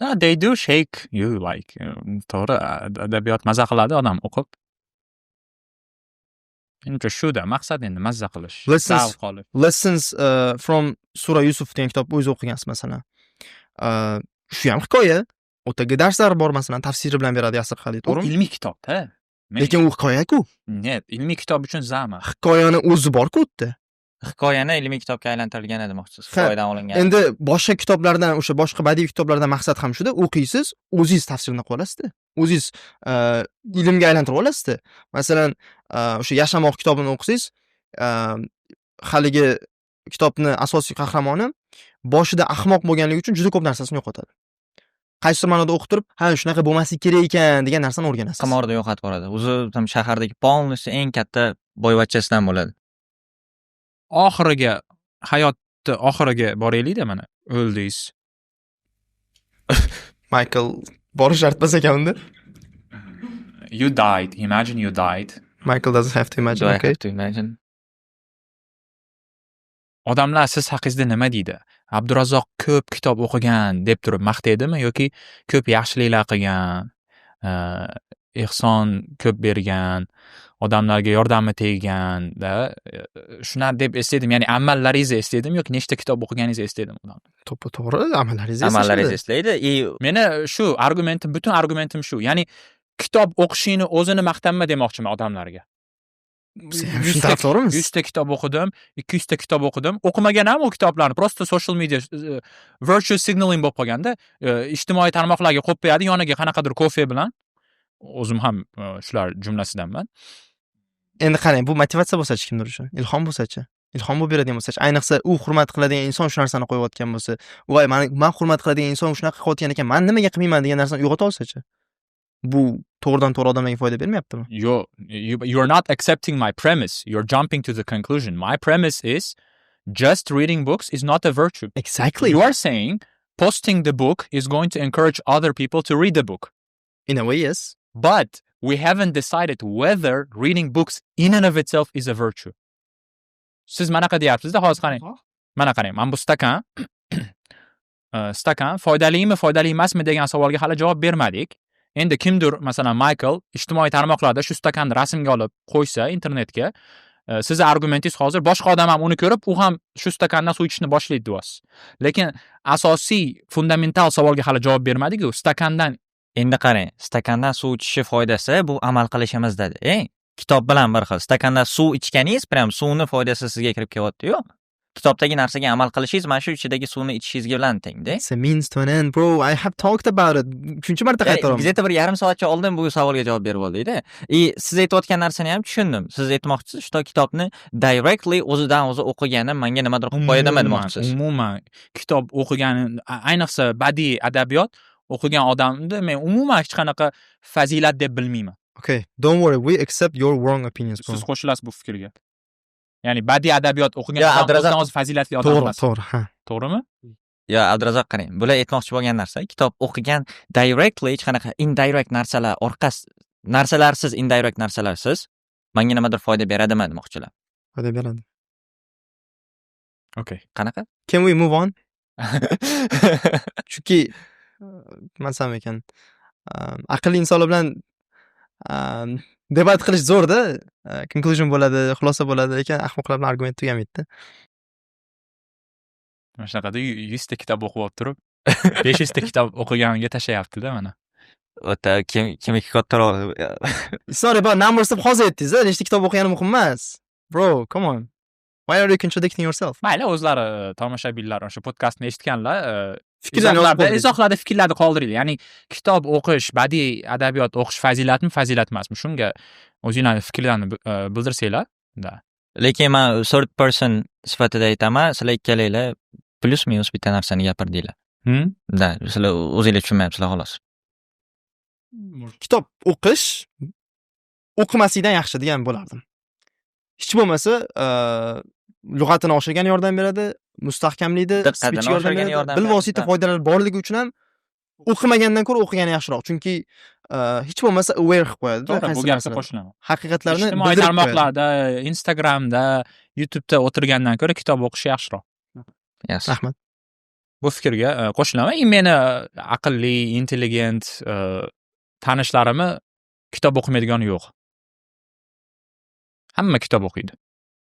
No, they do shake you like. To'g'ri, adabiyot maza qiladi odam o'qib. Menimcha shuda maqsad endi mazza qilish. Lessons from Sura Yusuf degan kitobni o'zi o'qigansiz masalan. Shu ham hikoya. O'taga darslar bor masalan, tafsiri bilan beradi Yasir Xalid, to'g'rimi? Ilmiy kitob-da. Lekin u hikoya-ku. Net, ilmiy kitob uchun zama. Hikoyani o'zi bor-ku u yerda. Hikoyani ilmiy kitobga aylantirilgan demoqchisiz. Hikoyadan olingan. Endi boshqa kitoblardan, o'sha boshqa badiiy kitoblardan maqsad ham shuda, o'qiysiz, o'zingiz tafsirini qilib olasizda. O'zingiz ilmga aylantirib olasizda. Masalan, o'sha Yashamoq kitobini o'qisangiz, haligi kitobning asosiy qahramoni boshida ahmoq bo'lganligi uchun juda ko'p narsasini yo'qotadi. qaysidir ma'noda o'qitirib, ha shunaqa bo'lmasligi kerak ekan degan narsani o'rganasiz. Qimorda yo'qotib yuboradi. O'zi tam shahardagi polностью eng katta boyvachchasidan bo'ladi. Hayotni oxiriga boraylik-da mana. O'ldingiz. Michael borish shart emas ekan unda. You died. Imagine you died. Michael doesn't have to imagine, Do I okay? have to imagine? Odamlar siz haqingizda nima deydi? Abdurazzoq ko'p kitob o'qigan deb turib maqtaydimi yoki ko'p yaxshiliklar qilgan, ehson ko'p bergan, odamlarga yordami teggan-da, shuna deb eslaydim. Ya'ni amallaringizni eslaydim yoki nechta kitob o'qiganingizni eslaydim. To'g'ri, amallaringizni Amallaringiz eslaydi. Meni shu butun argumentim shu. Ya'ni kitob o'qishingni o'zini maqtanma demoqchiman odamlarga. Shuni tarafdorimiz. 100 ta kitob o'qidim, 200 ta kitob o'qidim. O'qimagan ham u kitoblarni, prosta social media virtual signaling bo'lib qolganda, ijtimoiy tarmoqlarga qo'yib qo'yadi, yoniga qanaqadir kofe bilan. O'zim ham shular jumlasidanman. Endi qarang, bu motivatsiya bo'lsa-chi kimdir uchun? Ilhom bo'lsa-chi? Ilhom bo'lib beradigan bo'lsa-chi, ayniqsa u hurmat qiladigan inson shu narsani qo'yayotgan bo'lsa, voy, men hurmat qiladigan inson shunaqa qilayotgan ekan, men nimaga qilmayman degan narsani uyg'ota olsa-chi? Bu to'g'ridan-to'g'ri odamlarga foyda bermayaptimi? You're not accepting my premise. You're jumping to the conclusion. My premise is just reading books is not a virtue. Exactly. You are saying posting the book is going to encourage other people to read the book. In a way, yes. But we haven't decided whether reading books in and of itself is a virtue. Siz manaqa deyapsiz-da, hozir qarang. Mana qarang, men bu stakan foydalimi, foydali emasmi degan savolga hali javob bermadik. Endi kimdir, masalan, Michael ijtimoiy tarmoqlarda shu stakanni rasmga olib qo'ysa internetga, sizning argumentingiz hozir boshqa odam ham uni ko'rib, u ham shu stakandan suv ichishni boshlaydi deyapsiz. Lekin asosiy fundamental savolga hali javob bermadik-ku. Stakandan Endi qarang, stakandan suv ichishi foydasi bu amal qilishimiz dedi. Kitob bilan bir xil. Stakandan suv ichganingiz, prям suvni foydasi sizga kirib kelyapti-yu. Kitobdagi narsaga amal qilishingiz mana shu ichidagi suvni ichishingiz bilan tengda. It's a means to an end, bro. I have talked about it. Shuncha marta qaytaraman. Где-то bir yarim soatcha oldin bu savolga javob berib oldingiz-da. Siz aytayotgan narsani ham tushundim. Siz aytmoqchisiz, shu kitobni directly o'zidan o'zi o'qigani menga nimadir qilib qo'yadimi demoqchisiz. Umuman kitob o'qigani, ayniqsa badiiy adabiyot o'qigan odamni men umuman hech qanaqa fazilat deb bilmayman. Okay, don't worry. We accept your wrong opinions, bro. Siz qo'shilasiz bu fikrga. Ya'ni badiiy adabiyot o'qigan odam o'zi fazilatli odam emas. To'g'ri, ha. To'g'rimi? Yo, Abdurazzoq qarang. Bular aytmoqchi bo'lgan narsa, kitob o'qigan directly hech qanaqa indirect narsalarsiz, indirect narsalarsiz menga nimadir foyda beradimi demoqchilar. Foyda beradi. Okay. Qanaqa? Can we move on? Chunki men desam ekan, aqlli insonlar bilan debat qilish zo'rda, conclusion bo'ladi, xulosa bo'ladi, lekin ahmoqlar bilan argument tugamaydi-da. Mana shunaqada 100 ta kitob o'qib olib turib, 500 ta kitob o'qiganiga tashlayapti-da mana. O'ta kimiki kattaroq. Sorry, but numbers deb hozir aytdingiz-a, nechta kitob o'qigani muhim emas. Bro, come on. Why are you contradicting yourself? Mayli, o'zlari tomoshabinlar o'sha podkastni eshitganlar, izohlarda fikrlarni qoldiringlar. Ya'ni kitob o'qish, badiiy adabiyot o'qish fazilatmi, fazilat emasmi? Shunga o'zinglarning fikrlarni bildirsanglar. Da. Lekin men third person sifatida aytaman, sizlar ikkalanglar plus minus bitta narsani gapirdinglar. Da, sizlar o'zinglar tushunmayapsizlar xolos. Kitob o'qish o'qimaslikdan yaxshi degan bo'lardim. Hech bo'lmasa, lug'atini oshirgani yordam beradi, mustahkamlaydi, speech yordam beradi. Bilvosita foydalar borligi uchun ham o'qimagandan ko'ra o'qigani yaxshiroq. Chunki hech bo'lmasa aware qilib qo'yadi. To'g'ri, bu gapga qo'shilaman. Haqiqatlarni ijtimoiy tarmoqlarda, Instagramda, YouTube'da o'tirgandan ko'ra kitob o'qish yaxshiroq. Yes. Rahmat. Bu fikrga qo'shilaman. Meni aqlli, intelligent tanishlarimni kitob o'qimaydigani yo'q. Hamma kitob o'qiydi.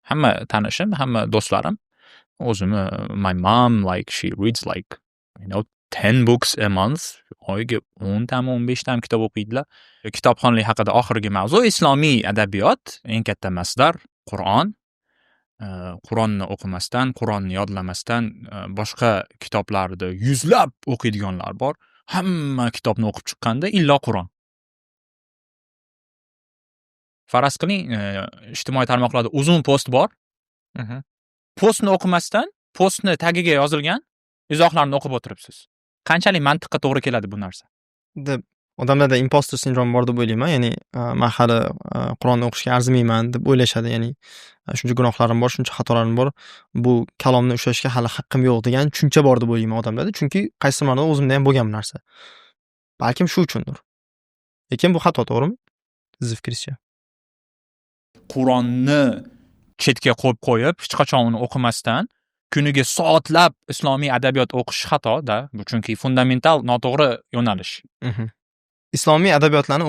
Hamma tanishim, hamma do'stlarim. O'zimni, my mom, like, she reads like, 10 books a month. Oyiga 10 tam 15 tam kitob o'qiydilar. Kitobxonlik haqida oxirgi mavzu islomiy adabiyot, eng katta masdar Qur'on. Qur'onni o'qimasdan, Qur'onni yodlamasdan boshqa kitoblarni yuzlab o'qiydiganlar bor. Hamma kitobni o'qib chiqqanda illo Qur'on. Faraz qiling, ijtimoiy tarmoqlarda uzun post bor. Postni o'qimasdan, postni tagiga yozilgan izohlarni o'qib o'tiribsiz. qanchalik mantiqqa to'g'ri keladi bu narsa? deb odamlarda imposter sindrom bor deb o'ylayman. Ya'ni man hali Qur'onni o'qishga arzimayman deb o'ylashadi. Ya'ni shuncha gunohlarim bor, shuncha xatolarim bor. Bu kalomni ushlashga hali haqqim yo'q degan tushuncha bor deb o'ylayman odamlarda. Chunki qaysi ma'noda o'zimda ham bo'lgan bu narsa. Balkim shu uchundir. Lekin bu xato, to'g'rimi? Sizni fikringizcha? Qur'onni chetga qo'yib, hech qachon uni o'qimasdan kuniga soatlab islomiy adabiyot o'qish xato-da. Bu chunki fundamental noto'g'ri yo'nalish. Islomiy adabiyotlarni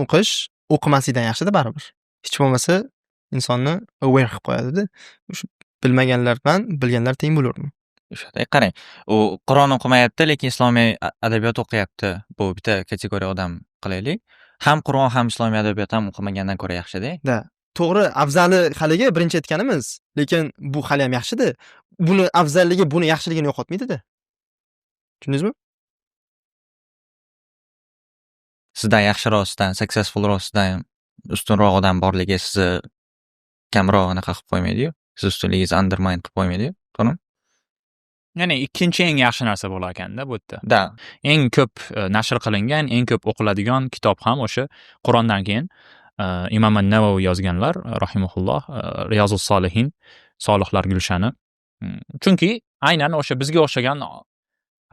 o'qimaslikdan yaxshida baribir. Hech bo'lmasa insonni aware qilib qo'yadi-da. Shu bilmaganlar bilan bilganlar teng bo'larmi? O'shaday qarang, u Qur'on o'qimayapti, lekin islomiy adabiyot o'qiyapti. Bu bitta kategoriya odam qilaylik. Ham Qur'on ham islomiy adabiyot ham o'qimagandan ko'ra yaxshida. Da. To'g'ri, afzali haligi birinchi aytganimiz, lekin bu hali ham yaxshida. Buni afzalligi buni yaxshiligini yo'qotmaydi-da. Tushundingizmi? Sizdan yaxshirog'idan, successfulrog'idan ustunroq odam borligi sizni kamroq anaqa qilib qo'ymaydi-yu. Siz ustunligingizni undermine qilib qo'ymaydi-yu. To'g'rimi? Ya'ni ikkinchi eng yaxshi narsa bo'lar ekanda bu yerda. Da. Eng ko'p nashr qilingan, eng ko'p o'qiladigan kitob ham o'sha Qur'ondan keyin Imom an-Navaviy yozganlar, rahimahulloh, Riyozus Solihin, Solihlar gulshani. Chunki aynan o'sha bizga o'xshagan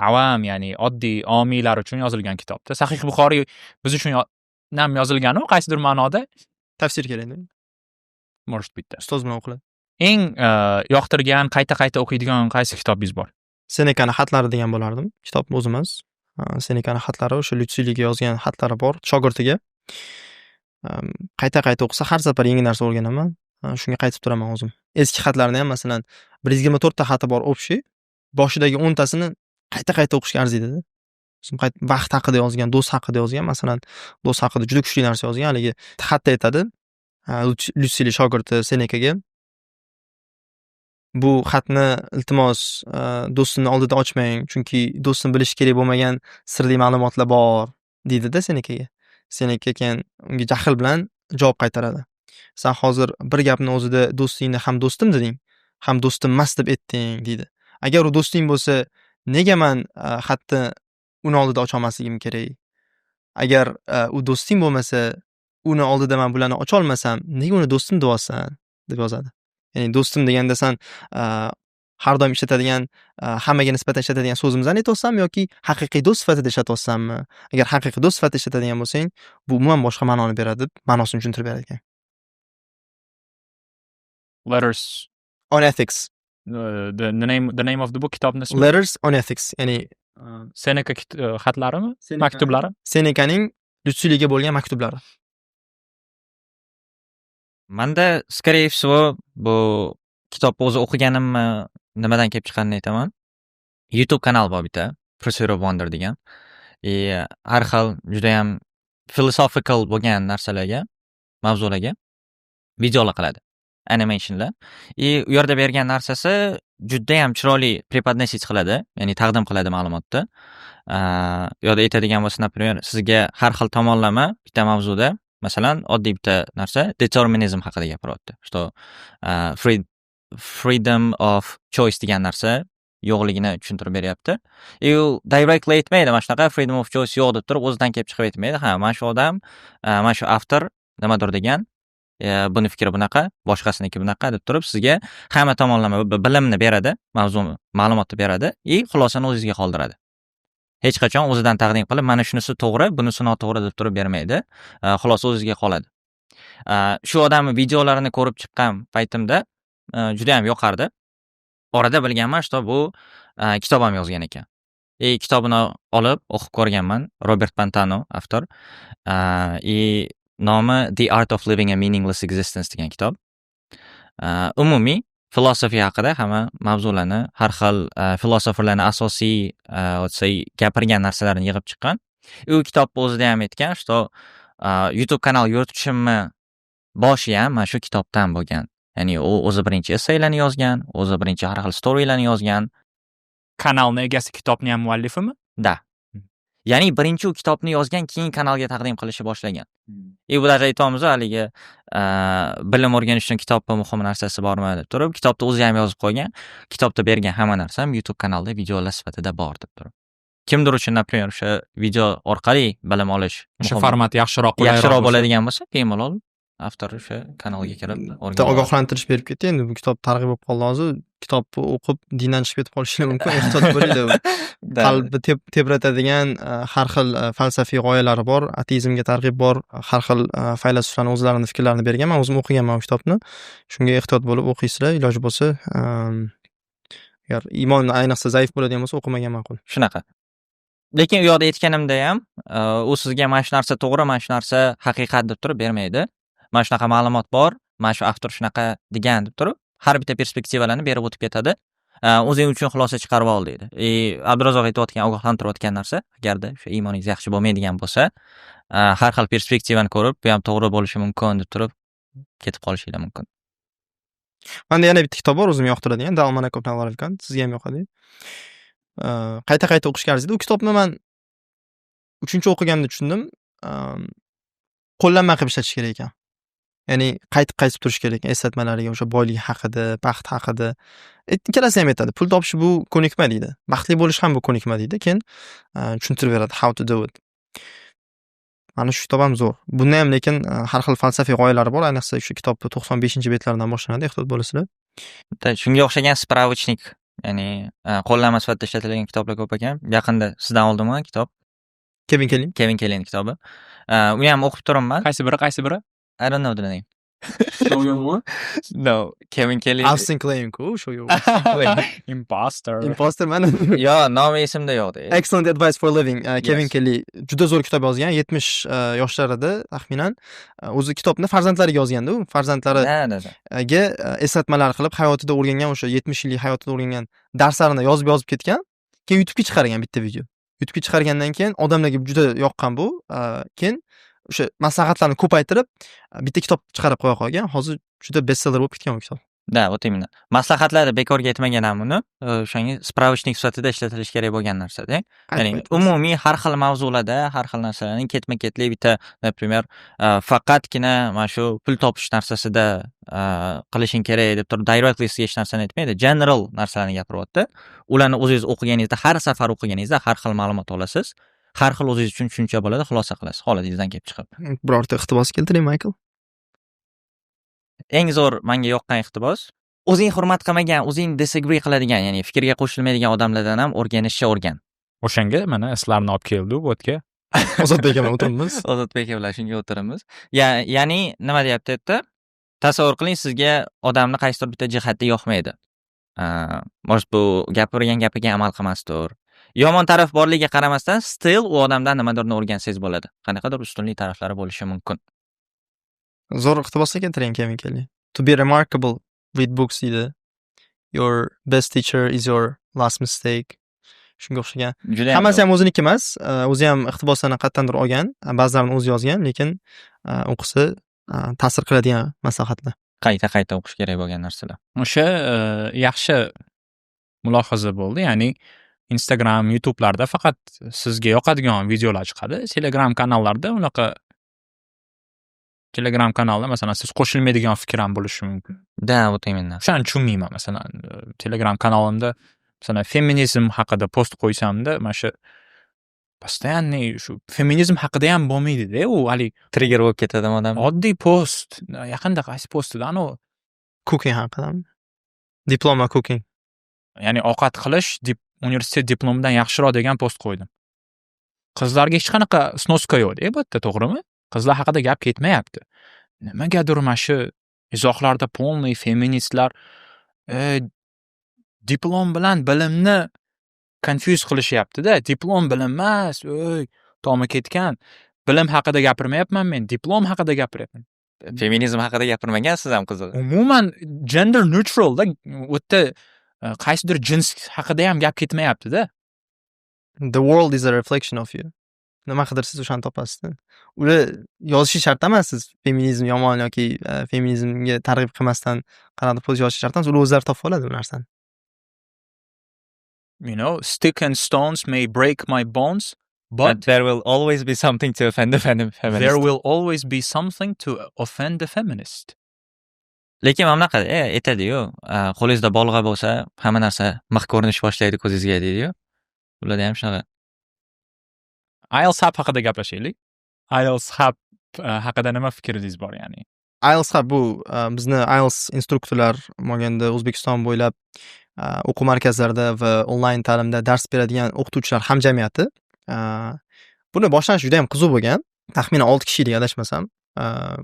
avam, ya'ni oddiy omiylar uchun yozilgan kitobda. Sahih Buxoriy biz uchun ham yozilgani qaysidir ma'noda Tafsir kerakda. может bitta. Ustoz bilan o'qiladi. Eng yoqtirgan, qayta o'qiydigan qaysi kitobingiz bor? Senekani xatlari degan bo'lardim. Kitobni o'zi emas. Senekani xatlari o'sha litsiyliga yozgan xatlari bor shogirdiga. Qayta o'qisa har safar yangi narsa o'rganaman. Shunga qaytib turaman o'zim. Eski xatlarni ham masalan 124 ta xati bor общий. Boshidagi 10 tasini qayta o'qishga arziydi-da. Vaqt haqida yozgan, do'st haqida yozgan, masalan, do'st haqida juda kuchli narsa yozgan. Haligi xatda aytadi. Litsiyli shogirdi Senekaga bu xatni iltimos do'stimni oldida ochmang, chunki do'stim bilishi kerak bo'lmagan sirli ma'lumotlar bor, deydi-da Senekaga. Seneka keyin unga jahl bilan javob qaytaradi. Sen hozir bir gapni o'zida do'stingni ham do'stim deding, ham do'stim emas deb aytding, deydi. Agar u do'sting bo'lsa, nega men xatni uni oldida ocha olmasligim kerak? Agar u do'sting bo'lmasa, uni oldida men bularni ocha olmasam, nega uni do'stim deyapsan? deb yozadi. Ya'ni do'stim deganda sen har doim ishlatadigan, hammaga nisbatan ishlatadigan so'zimizdan aytyapsanmi yoki haqiqiy do'st sifatida ishlatyapsanmi? Agar haqiqiy do'st sifatida ishlatadigan bo'lsang, bu umuman boshqa ma'noni beradi deb ma'nosini tushuntirib berar ekan. Letters on Ethics. The name of the book, kitobning ismi. Letters on Ethics, ya'ni Seneca xatlarimi? Maktublari? Senekaning litsiyliga bo'lgan maktublari. Manda скорее всего bu kitobni o'zi o'qiganimni nimadan kelib chiqqanini aytaman. YouTube kanal bor bitta, Pursuit of Wonder degan. Har xil juda ham philosophical bo'lgan narsalarga, mavzularga videolar qiladi. Animationlar. U yerda bergan narsasi juda ham chiroyli prepodnesiy qiladi, ya'ni taqdim qiladi ma'lumotni. Yo'da aytadigan bo'lsa, например, sizga har xil tomonlama bitta mavzuda, masalan, oddiy bitta narsa determinism haqida gapiryapti. Что freedom of choice degan narsa yo'qligini tushuntirib beryapti. U directly aytmaydi, mana shunaqa freedom of choice yo'q deb turib o'zidan kelib chiqib aytmaydi. Ha, mana shu odam, mana shu avtor nimadir degan, buni fikri bunaqa, boshqasiniki bunaqa deb turib sizga hamma tomonlama bilimni beradi, ma'lumotni beradi, xulosani o'zingizga qoldiradi. Hech qachon o'zidan taqdim qilib, mana shunisi to'g'ri, bunisi noto'g'ri deb turib bermaydi. Xulosa o'zingizga qoladi. Shu odamning videolarini ko'rib chiqqan paytimda juda ham yoqardi. Orada bilganman, что bu kitob ham yozgan ekan. Kitobini olib o'qib ko'rganman. Robert Pantano avtor. Nomi The Art of Living a Meaningless Existence degan kitob. Umumiy filosofiya haqida hamma mavzularni, har xil filosoferlarning asosiy gapirgan narsalarini yig'ib chiqqan. U kitobni o'zida ham aytgan, что YouTube kanal yuritishimni boshi ham mana shu kitobdan bo'lgan. Ya'ni u o'zi birinchi essaylarni yozgan, o'zi birinchi har xil storylarni yozgan. Kanalning egasi kitobning ham muallifimi? Da. Ya'ni birinchi u kitobni yozgan, keyin kanalga taqdim qilishni boshlagan. Bu darajada aytamiz, haligi bilim o'rganish uchun kitobda muhim narsasi bormi deb turib, kitobda o'zi ham yozib qo'ygan. Kitobda bergan hamma narsa ham YouTube kanalda videolar sifatida bor deb turib. kimdir uchun, например, o'sha video orqali bilim olish O'sha muhim. format yaxshiroq yaxshiroq bo'ladigan bo'lsa, bemalol avtor o'sha kanalga kirib bitta o'rganib oladi. ogohlantirish berib ketdi. Endi bu kitob targ'ib bo'lib qoldi hozir. Kitobni o'qib dindan chiqib ketib qolishlari mumkin. Ehtiyot bo'linglar. Qalbni tebratadigan har xil falsafiy g'oyalari bor, ateizmga targ'ib bor, har xil faylasuflarning o'zlarining fikrlarini bergan. Men o'zim o'qiganman bu kitobni. Shunga ehtiyot bo'lib o'qiysizlar, iloji bo'lsa. Agar iymon ayniqsa zaif bo'ladigan bo'lsa o'qimagan ma'qul. Shunaqa. Lekin u yoqda aytganimda ham, u sizga mana shu narsa to'g'ri, mana shu narsa haqiqat deb turib bermaydi. Mana shunaqa ma'lumot bor, mana shu avtor shunaqa degan deb turib, har bitta perspektivalarni berib o'tib ketadi. O'zing uchun xulosa chiqarib ol deydi. Abdurazzoq aytayotgan, ogohlantirayotgan narsa, agarda o'sha iymoningiz yaxshi bo'lmaydigan bo'lsa, har xil perspektivani ko'rib, bu ham to'g'ri bo'lishi mumkin deb turib ketib qolishingiz mumkin. Menda yana bitta kitob bor, o'zim yoqtiradigan, The Almanac of Naval Ravikant. Sizga ham yoqadi. Qayta o'qishga arziydi. U kitobni men 3-o'qiganda tushundim. Qo'llanma qilib ishlatish kerak ekan. Ya'ni qaytib turish kerak eslatmalariga, o'sha boylik haqida, baxt haqida. Ikkalasi ham aytadi. Pul topish bu ko'nikma deydi. Baxtli bo'lish ham bu ko'nikma deydi. Keyin tushuntirib beradi how to do it. Mana shu kitob ham zo'r. Bunda ham lekin har xil falsafiy g'oyalari bor. Ayniqsa shu kitobning 95-betlaridan boshlanadi, ehtiyot bo'lasizlar. Shunga o'xshagan spravочник, ya'ni qo'llanma sifatida ishlatilgan kitoblar ko'p ekan. Yaqinda sizdan oldim kitob. Kevin Kelly kitobi. Uni ham o'qib turibman. Qaysi biri? I don't know the name. Show your work. No, Kevin Kelly. Austin Klein-ku, show your work. Imposter man. Yo, nomi esimda yo'q. Excellent Advice for Living. Kevin Kelly juda zo'r kitob yozgan, 70 yoshlarida taxminan. O'zi kitobni farzandlariga yozganda, u farzandlariga eslatmalar qilib, hayotida o'rgangan o'sha 70 yillik hayotida o'rgangan darslarini yozib ketgan. Keyin YouTube'ga chiqargan bitta video. YouTube'ga chiqargandan keyin odamlarga juda yoqqan bu. Keyin o'sha maslahatlarni ko'paytirib bitta kitob chiqarib qo'ya qolgan. Hozir juda bestseller bo'lib ketgan bu kitob. Da, вот именно. Maslahatlari bekorga aytmagan ham uni, o'shanga spravочник sifatida ishlatilishi kerak bo'lgan narsa-da. Ya'ni umumiy har xil mavzularda, har xil narsalarning ketma-ketlik bitta, например, faqatgina mana shu pul topish narsasida qilishing kerak deb turib directly hech narsani aytmaydi. General narsalarni gapiryapti. Ularni o'zingiz o'qiganingizda, har safar o'qiganingizda har xil ma'lumot olasiz. Har xil o'zingiz uchun tushuncha bo'ladi, xulosa qilasiz holatingizdan kelib chiqib. Birorta iqtibos keltiring, Michael. Eng zo'r menga yoqqan iqtibos, o'zing hurmat qilmagan, o'zing disagree qiladigan, ya'ni fikrga qo'shilmaydigan odamlardan ham o'rganishni o'rgan. O'shanga mana sizlarni olib keldi bu o'tga. Ozodbek bilan o'tiribmiz. Ozodbek bilan shunga o'tiramiz. Ya'ni nima deyapti? Tasavvur qiling, sizga odamni qaysidir bitta jihatda yoqmaydi. Mo'sh bu gapirgan gapiga amal qilmasdir. Yomon taraf borligiga qaramasdan, still u odamdan nimadirni o'rgansangiz bo'ladi. Qanaqadir ustunlik taraflari bo'lishi mumkin. Zo'r iqtibosga keltiring, Kevin Kelly. To be remarkable, read books deydi. Your best teacher is your last mistake. Shunga o'xshagan. Hammasi ham o'ziniki emas. O'zi ham iqtiboslarni qayerdandir olgan, ba'zilarini o'zi yozgan, lekin o'qisa ta'sir qiladigan maslahatlar. Qayta o'qish kerak bo'lgan narsalar. O'sha yaxshi mulohaza bo'ldi. Ya'ni Instagram, YouTube'larda faqat sizga yoqadigan videolar chiqadi. Telegram kanallarda unaqa Telegram kanalda masalan siz qo'shilmaydigan fikr ham bo'lishi mumkin. Da, вот именно. O'shani tushunmayman. Masalan, Telegram kanalimda masalan feminizm haqida post qo'ysamda, mana shu постоянный shu feminizm haqida ham bo'lmaydi-da, u hali trigger bo'lib ketadi odam. Oddiy post. Yaqinda qaysi postida cooking haqidami? Diploma cooking. Ya'ni ovqat qilish universitet diplomidan yaxshiroq degan post qo'ydim. Qizlarga hech qanaqa snoska yo'q-da, bu yerda, to'g'rimi? Qizlar haqida gap ketmayapti. Nimagadir mana shu izohlarda polniy feministlar diplom bilan bilimni confuse qilishyapti-da. Diplom bilim emas, tomi ketgan. Bilim haqida gapirmayapman men, diplom haqida gapiryapman. Feminizm haqida gapirmagansiz ham qizlar. Umuman gender neutral da, u yerda qaysidir jins haqida ham gap ketmayapti-da. The world is a reflection of you. Nima qidirsiz o'shani topasiz. Ular yozishi shart emas, siz feminizm yomon yoki feminizmga targ'ib qilmasdan qanaqa post yozish shart emas, ular o'zlari topib oladi bu narsani. You know, stick and stones may break my bones, but there will always be something to offend the feminist. There will always be something to offend the feminist. Lekin mana bunaqa aytadi-yu, qo'lingizda bolg'a bo'lsa, hamma narsa mix ko'rinish boshlaydi ko'zingizga deydi-yu. Ularda ham shunaqa. IELTS Hub haqida gaplashaylik. IELTS Hub haqida nima fikringiz bor ya'ni? IELTS Hub bu bizni IELTS instruktorlar bo'lganda O'zbekiston bo'ylab o'quv markazlarida va onlayn ta'limda dars beradigan o'qituvchilar hamjamiyati. Buni boshlanishi juda ham qiziq bo'lgan. Taxminan 6 kishilik adashmasam,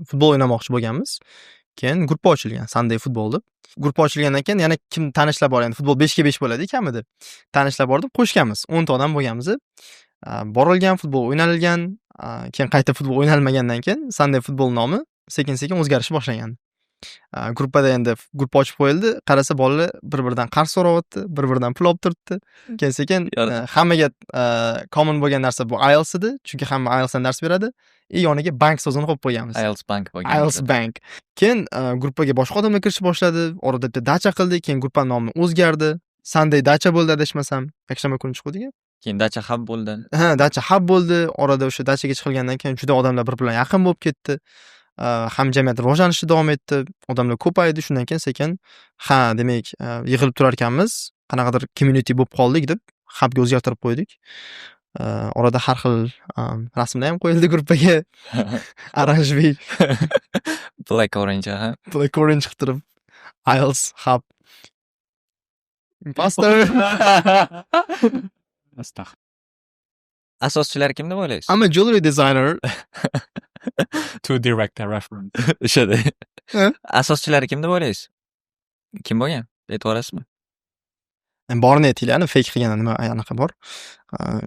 futbol o'ynamoqchi bo'lganmiz. Keyin gruppa ochilgan, Sunday futbol deb. Gruppa ochilgandan keyin yana kim tanishlar bor, endi futbol 5 ga 5 bo'ladi kamida. Tanishlar bor deb qo'shganmiz. 10 ta odam bo'lganmiz. Borilgan, futbol o'ynalgan, keyin qayta futbol o'ynalmagandan keyin Sunday futbol nomi sekin-sekin o'zgarish boshlagan. Gruppada endi gruppa ochib qo'yildi. Qarasa bolalar bir-biridan qarz so'rayapti, bir-biridan pul olib turibdi. Keyin-sekin hammaga common bo'lgan narsa bu IELTS edi, chunki hamma IELTS dan dars beradi. Yoniga bank so'zini qo'yib qo'yganmiz. IELTS bank bo'lgan. IELTS bank. Keyin gruppaga boshqa odamlar kirishib boshladi. Orada bitta dacha qildik, keyin gruppa nomi o'zgardi. Sunday dacha bo'ldi adashmasam. Yakshanba kuni chiqdik. Keyin dacha hub bo'ldi. Dacha hub bo'ldi. Orada o'sha dachaga chiqilgandan keyin juda odamlar bir-bilan yaqin bo'lib ketdi. Hamjamiyat rivojlanishda davom etdi. Odamlar ko'paydi. Shundan keyin sekin demak, yig'ilib turar ekanmiz. Qanaqadir community bo'lib qoldik deb hubga o'zgartirib qo'ydik. Orada har xil rasmlar ham qo'yildi gruppaga. Oranjviy, Black Orange, ha. Black Orange qilib IELTS hub. Imposter. Astag'fir. Asoschilar kim deb o'ylaysiz? I'm a jewelry designer. To direct a reference. O'shada. Ha? Asoschilar kim deb o'ylaysiz? Kim bo'lgan? Aytib olasizmi? Borini aytinglar, fake qilgan nima anaqa bor.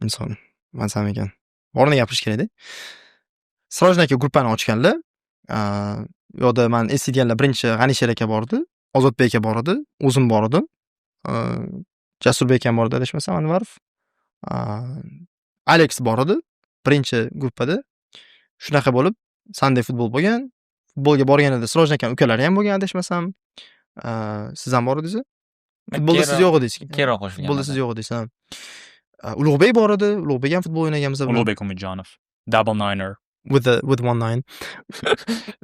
Inson mazam ekan. Borini gapirish kerak-da. Sirojin aka gruppani ochganlar. U yoqda men estiganlar birinchi G'anisher aka bor edi, Ozodbek aka bor edi, o'zim bor edim. Jasurbek ham bor edi, adashmasam, Anvarov. Alex bor edi birinchi gruppada. Shunaqa bo'lib, Sunday futbol bo'lgan. Futbolga borganida Sirojin aka ukalari ham bo'lgan, adashmasam. Siz ham bor edingiz? Futbolda siz yo'q edingiz. Keyinroq qo'shilgan. Futbolda siz yo'q edingiz. Ulug'bek bor edi. Ulug'bek ham futbol o'ynaganmiz bilan. Ulug'bek Umidjonov. Double niner. With one nine.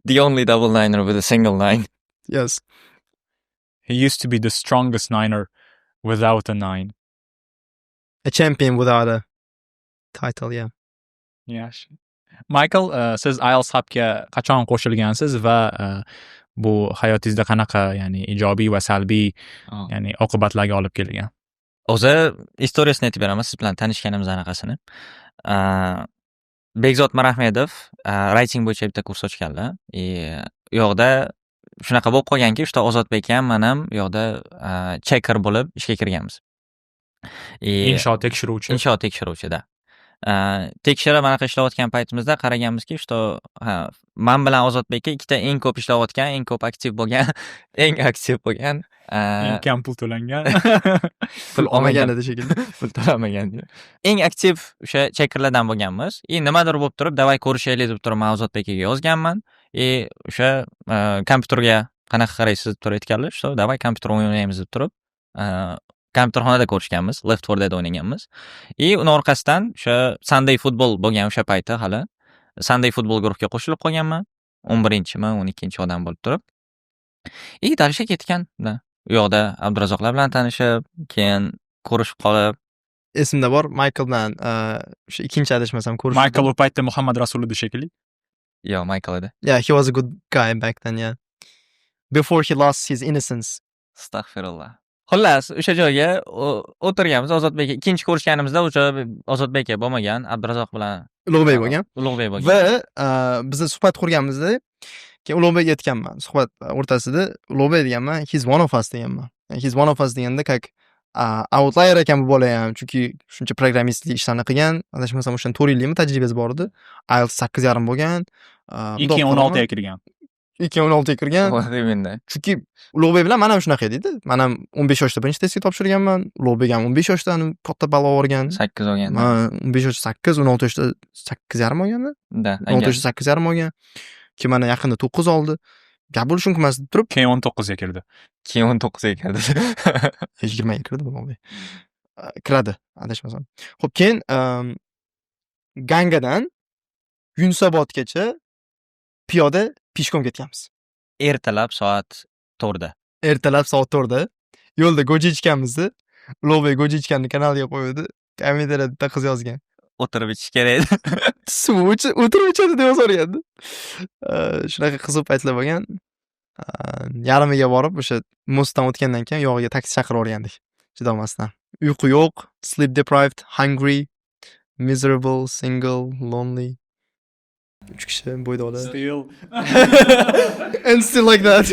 The only double niner with a single nine. Yes. He used to be the strongest niner without a nine. A champion without a title, yeah. Yaxshi. Michael, siz IELTS Hubga qachon qo'shilgansiz va bu hayotingizda qanaqa, ya'ni ijobiy va salbiy, ya'ni oqibatlarga olib kelgan? O'zi istoriyasini aytib beraman, siz bilan tanishganimiz anaqasini. Bekzod Marahmedov writing bo'yicha bitta kurs ochganlar. U yoqda shunaqa bo'lib qolganki, o'shda Ozodbek ham, men ham u yoqda checker bo'lib ishga kirganmiz. Inshoot tekshiruvchida. Tekshirib anaqa ishlayotgan paytimizda qaraganmizki, men bilan Ozodbekka ikkita eng ko'p ishlayotgan, eng ko'p aktiv bo'lgan, eng aktiv bo'lgan, eng kam pul to'langan, pul olmagan edi shekilli. Pul to'lamagan. Eng aktiv o'sha checkerlardan bo'lganmiz. Nimadir bo'lib turib, davay ko'rishaylik deb turib, men Ozodbekka yozganman. O'sha kompyuterga qanaqa qaraysiz deb turib aytganlar, davay kompyuter o'ynaymiz deb turib, kompyuterxonada ko'rishganmiz, Left 4 Dead o'ynaganmiz. Uni orqasidan o'sha Sunday futbol bo'lgan o'sha payti hali Sunday futbol guruhiga qo'shilib qolganman. 11-mi, 12-chi odam bo'lib turib. Darsga ketgan. U yoqda Abdurazzoqlar bilan tanishib, keyin ko'rishib qolib. Esimda bor, Michael bilan o'sha ikkinchi adashmasam ko'rishib. Michael u paytda Muhammad Rasul edi shekilli. Yo, Michael edi. Yeah, he was a good guy back then, yeah. Before he lost his innocence. Astagfirullah. Xullas, o'sha joyga o'tirganmiz. Ozodbek ikkinchi ko'rishganimizda o'sha Ozodbek bo'lmagan, Abdurazzoq bilan Ulug'bek bo'lgan. Va biz suhbat qurganmizda, keyin Ulug'bek aytganman, suhbat o'rtasida Ulug'bek deganman, he's one of us deganman. He's one of us deganda kak outlier ekan bu bola ham, chunki shuncha programmistlik ishlarni qilgan, adashmasam o'shan 4 yillikmi tajribasi bor edi. IELTS 8.5 bo'lgan. 2016 ga kirgan. 2016 ga kirgan. Chunki Ulug'bek bilan men ham shunaqa edi. Men ham 15 yoshda birinchi testga topshirganman. Ulug'bek ham 15 yoshda katta balo olgan. 8 olgan. Men 15 yoshda 8, 16 yoshda 8.5 olganmi? 16 yoshda 8.5 olgan. Keyin mana yaqinda 9 oldi. Gap bo'lishi mumkin emas deb turib, keyin 19 ga kirdi. Keyin 19 ga kirdi. 20 ga kirdi Ulug'bek. Kiradi, adashmasam. Xo'p, keyin Gangadan Yunusobodgacha piyoda pishkom ketganmiz. Ertalab soat 4 da. Ertalab soat 4 da. Yo'lda go'ja ichganmiz. Ulug'bek go'ja ichganini kanalga qo'ydi. Kommentariyada qiz yozgan. o'tirib ichish kerak edi. Suv o'tirib ichadi deb so'ragandi. Shunaqa qiziq paytlar bo'lgan. Yarimiga borib o'sha mostdan o'tgandan keyin yog'iga taksi chaqirib yuborgandik. Chidolmasdan. Uyqu yo'q, sleep deprived, hungry, miserable, single, lonely. 3 kishi bo'ydoqlar. Still. And still like that.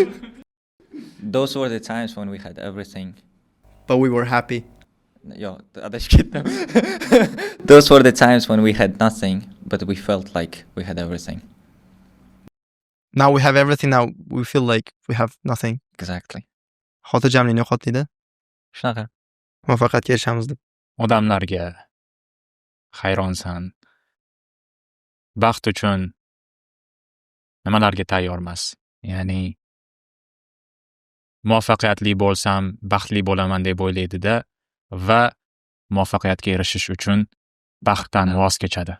Those were the times when we had everything. But we were happy. Yo, adashib ketdim. Those were the times when we had nothing, but we felt like we had everything. Now we have everything, now we feel like we have nothing. Exactly. Xotirjamlikni yo'qotdikda. Shunaqa. Muvaffaqiyatga erishamiz deb. Odamlarga hayronsan. Baxt uchun nimalarga tayyormas? Ya'ni muvaffaqiyatli bo'lsam, baxtli bo'laman deb o'ylaydi-da va muvaffaqiyatga erishish uchun baxtdan voz kechadi.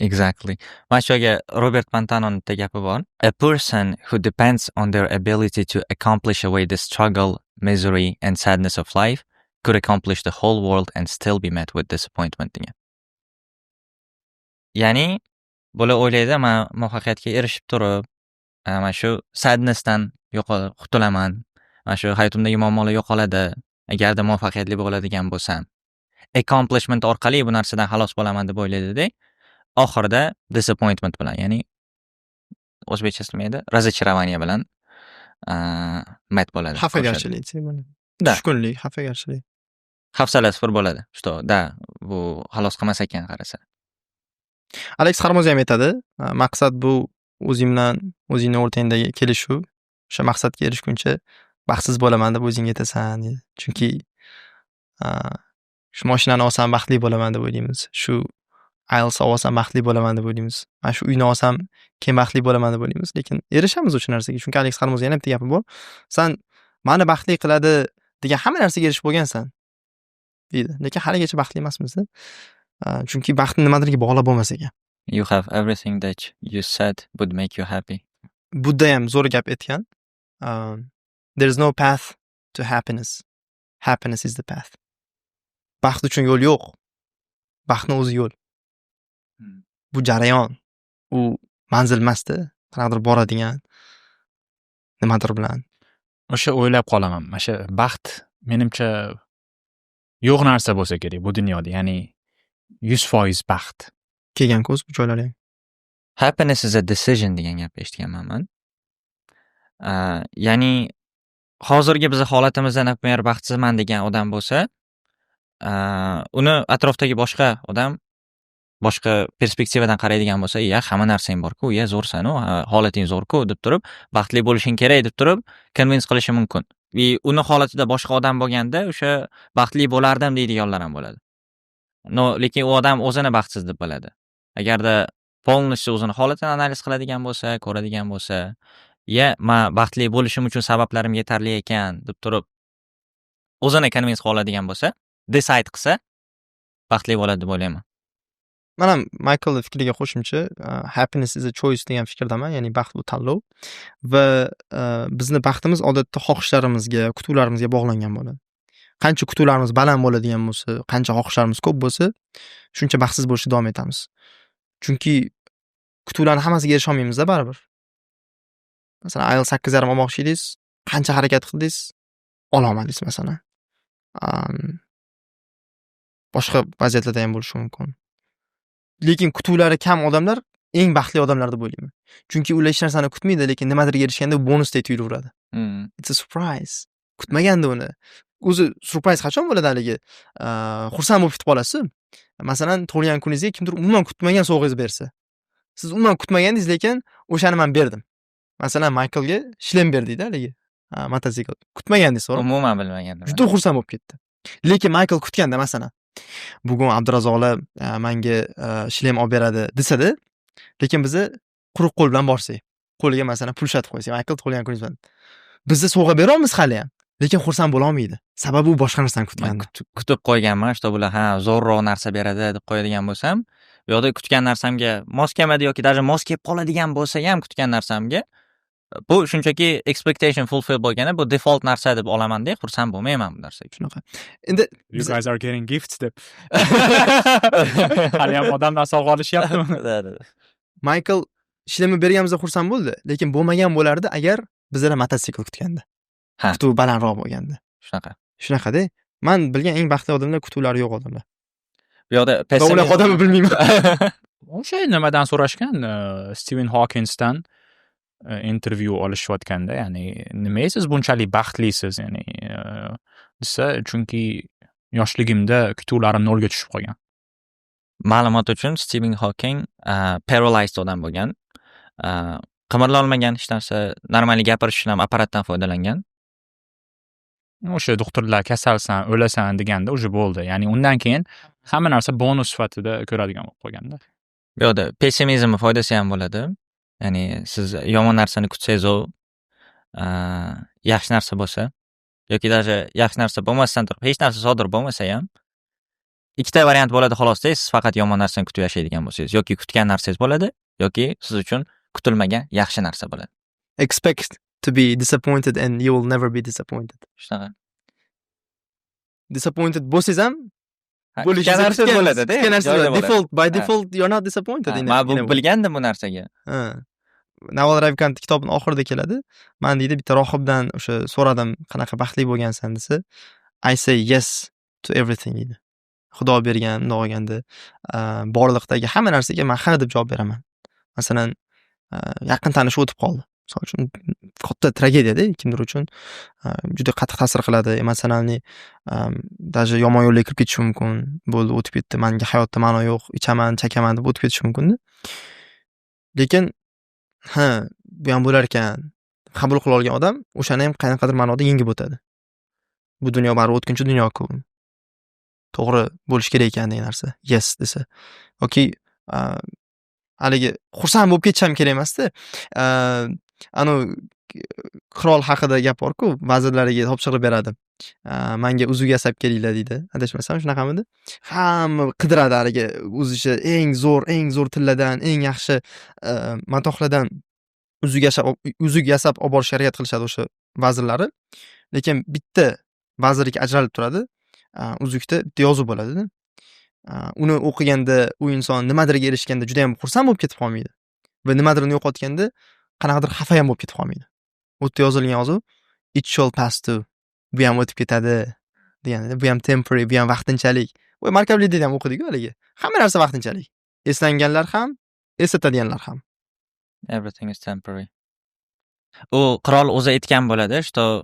Exactly. Mana shu yerga Robert Pantanoning bitta gapi bor. A person who depends on their ability to accomplish away the struggle, misery and sadness of life could accomplish the whole world and still be met with disappointment degan. Ya'ni bola o'ylaydi, men muvaffaqiyatga erishib turib, mana shu sadnessdan qutulaman. Mana shu hayotimdagi muammolar yo'qoladi. Agarda muvaffaqiyatli bo'ladigan bo'lsam, accomplishment orqali bu narsadan xalos bo'laman deb o'ylaydi-da. Oxirida disappointment bilan, ya'ni o'zbekchasi nima edi? Разочарование bilan mat bo'ladi. Xafagarchilik deb bo'ladi. Da. Tushkunlik, xafagarchilik. Hafsala sifir bo'ladi. Что, da, bu xalos qilmas ekan qarasa. Alex Harmozi ham aytadi, maqsad bu o'zing bilan o'zingning o'rtangdagi kelishuv. O'sha maqsadga erishguncha baxtsiz bo'laman deb o'zingga aytasan deydi. Chunki shu mashinani olsam baxtli bo'laman deb o'ylaymiz. Shu IELTS olsam baxtli bo'laman deb o'ylaymiz. Mana shu uyni olsam keyin baxtli bo'laman deb o'ylaymiz, lekin erishamiz o'sha narsaga. Chunki Alex Harmozi yana bitta gapi bor. Sen meni baxtli qiladi degan hamma narsaga erishib bo'lgansan deydi. Lekin haligacha baxtli emasmiz-da. Chunki baxtni nimadirga bog'lab bo'lmas ekan. You have everything that you said would make you happy. Budda ham zo'r gap aytgan. There is no path to happiness. Happiness is the path. Baxt uchun yo'l yo'q. Baxtni o'zi yo'l. Bu jarayon. U manzil emasda, qanaqadir boradigan nimadir bilan. O'sha o'ylab qolaman. Mana shu baxt menimcha yo'q narsa bo'lsa kerak bu dunyoda. Ya'ni 100% baxt. Kelgan ko'z bu joylar ham. Happiness is a decision degan gap eshitganman men. Ya'ni hozirgi biz holatimizda napример baxtsizman degan odam bo'lsa, uni atrofdagi boshqa odam boshqa perspektivadan qaraydigan bo'lsa, "Ya, hamma narsang bor-ku, ya zo'rsan-u, holating zo'r-ku" deb turib, baxtli bo'lishing kerak deb turib, convince qilishi mumkin. Va uni holatida boshqa odam bo'lganda, o'sha baxtli bo'lardim deydiganlar ham bo'ladi. No, lekin u odam o'zini baxtsiz deb biladi. Agarda polностью o'zini holatini analiz qiladigan bo'lsa, ko'radigan bo'lsa, "Ya, men baxtli bo'lishim uchun sabablarim yetarli ekan" deb turib, o'zini convince qila oladigan bo'lsa, decide qilsa, baxtli bo'ladi deb o'ylayman. Men ham Michael fikriga qo'shimcha, happiness is a choice degan fikrdaman, ya'ni baxt bu tanlov va bizni baxtimiz odatda xohishlarimizga, kutuvlarimizga bog'langan bo'ladi. Qancha kutuvlarimiz baland bo'ladigan bo'lsa, qancha xohishlarimiz ko'p bo'lsa, shuncha baxtsiz bo'lishda davom etamiz. Chunki kutuvlarning hammasiga erisha olmaymiz-da baribir. Masalan, IELTS 8.5 olmoqchi edingiz, qancha harakat qildingiz, ola olmadingiz masalan. Boshqa vaziyatlarda ham bo'lishi mumkin. Lekin kutuvlari kam odamlar eng baxtli odamlar deb o'ylayman. Chunki ular hech narsani kutmaydi, lekin nimadirga erishganda bonusdek tuyulaveradi. It's a surprise. Kutmaganda uni. O'zi surprise qachon bo'ladi haligi? Xursand bo'lib ketib qolasiz. Masalan, tug'ilgan kuningizga kimdir umuman kutmagan sovg'angiz bersa. Siz umuman kutmagandingiz, lekin o'shani men berdim. Masalan, Michaelga shlem berdingda haligi. Mototsikl. Kutmagandingiz, to'g'ri? Umuman bilmagandim. Juda xursand bo'lib ketdi. Lekin Michael kutganda, masalan, bugun Abdurazzoqlar menga shlem olib beradi desa-da, lekin bizni quruq qo'l bilan borsak, qo'liga masalan pul shatib qo'ysak, Michael tug'ilgan kuningiz bilan. Bizni sovg'a bera olamiz hali ham, lekin xursand bo'la olmaydi. Sababi u boshqa narsani kutganda. Kutib qo'yganman, что bular zo'rroq narsa beradi deb qo'yadigan bo'lsam, bu yoqda kutgan narsamga mos kelmadi yoki даже mos kelib qoladigan bo'lsa ham kutgan narsamga bu shunchaki expectation fulfill bo'lgani, bu default narsa deb olamanda, xursand bo'lmayman bu narsaga. Shunaqa. Endi You guys are getting gifts deb. Hali ham odamlar sovg'a olishyaptimi? Michael ishlamay berganimizda xursand bo'ldi, lekin bo'lmagan bo'lardi agar bizlar mototsikl kutganda. Ha. Kutuv balandroq bo'lganda. Shunaqa. Shunaqada. Men bilgan eng baxtli odamlar kutuvlari yo'q odamlar. Bu yoqda Va ular odamni bilmayman. O'sha nimadan so'rashgan? Stephen Hawkingsdan intervyu olishayotganda, ya'ni nimaga siz bunchalik baxtlisiz, ya'ni desa, chunki yoshligimda kutuvlarim nolga tushib qolgan. Ma'lumot uchun Stephen Hawking paralyzed odam bo'lgan. Qimirla olmagan, hech narsa, normaliy gapirish uchun ham apparatdan foydalangan. O'sha doktorlar kasalsan, o'lasan deganda o'sha bo'ldi. Ya'ni undan keyin hamma narsa bonus sifatida ko'radigan bo'lib qolganda. Bu yoqda pessimizm foydasi ham bo'ladi. Ya'ni siz yomon narsani kutsangiz, u yaxshi narsa bo'lsa yoki даже yaxshi narsa bo'lmasdan turib, hech narsa sodir bo'lmasa ham ikkita variant bo'ladi xolosda, siz faqat yomon narsani kutib yashaydigan bo'lsangiz, yoki kutgan narsangiz bo'ladi, yoki siz uchun kutilmagan yaxshi narsa bo'ladi. Expect to be disappointed and you will never be disappointed. Shunaqa. Disappointed bo'lsangiz ham Kutgan narsa bo'ladi-da. Kutgan narsa default, by default you're not disappointed. Men bu bilgandim bu narsaga. Ha. Naval Ravikant kitobining oxirida keladi. Men deydi bitta rohibdan o'sha so'radim, qanaqa baxtli bo'lgansan desa, I say yes to everything deydi. Xudo bergan, bundoq olganda, borliqdagi hamma narsaga men ha deb javob beraman. Masalan, yaqin tanish o'tib qoldi. Misol uchun katta tragediya-da, kimdir uchun juda qattiq ta'sir qiladi. Masalan, даже yomon yo'lga kirib ketishi mumkin. Bo'ldi, o'tib ketdi. Menga hayotda ma'no yo'q, ichaman, chakaman deb o'tib ketishi mumkin-da. Lekin bu ham bo'lar ekan. Qabul qila olgan odam o'shani ham qanaqadir ma'noda yengib o'tadi. Bu dunyo baribir o'tkinchi dunyo-ku. To'g'ri bo'lish kerak ekan degan narsa. Yes desa. Yoki haligi xursand bo'lib ketishim kerak emas-da. Anu qirol haqida gap bor-ku, vazirlariga topshiriq beradi. Menga uzuk yasab kelinglar deydi. Adashmasam shunaqamidi? Hamma qidiradi haligi uzishi eng zo'r tilladan, eng yaxshi matohlardan uzuk yasab olib borishga harakat qilishadi o'sha vazirlari. Lekin bitta vazirlik ajralib turadi. Uzukda yozuv bo'ladi-da. Uni o'qiganda u inson nimadirga erishganda juda ham xursand bo'lib ketib qolmaydi. Va nimadirni yo'qotganda qanaqadir xafa ham bo'lib ketib qolmaydi. U yerda yozilgan yozuv it shall pass too. Bu ham o'tib ketadi degani. Bu ham temporary, bu ham vaqtinchalik. Voy markablikda ham o'qidik-ku haligi. Hamma narsa vaqtinchalik. Eslanganlar ham, eslatadiganlar ham. Everything is temporary. U qirol o'zi aytgan bo'ladi, что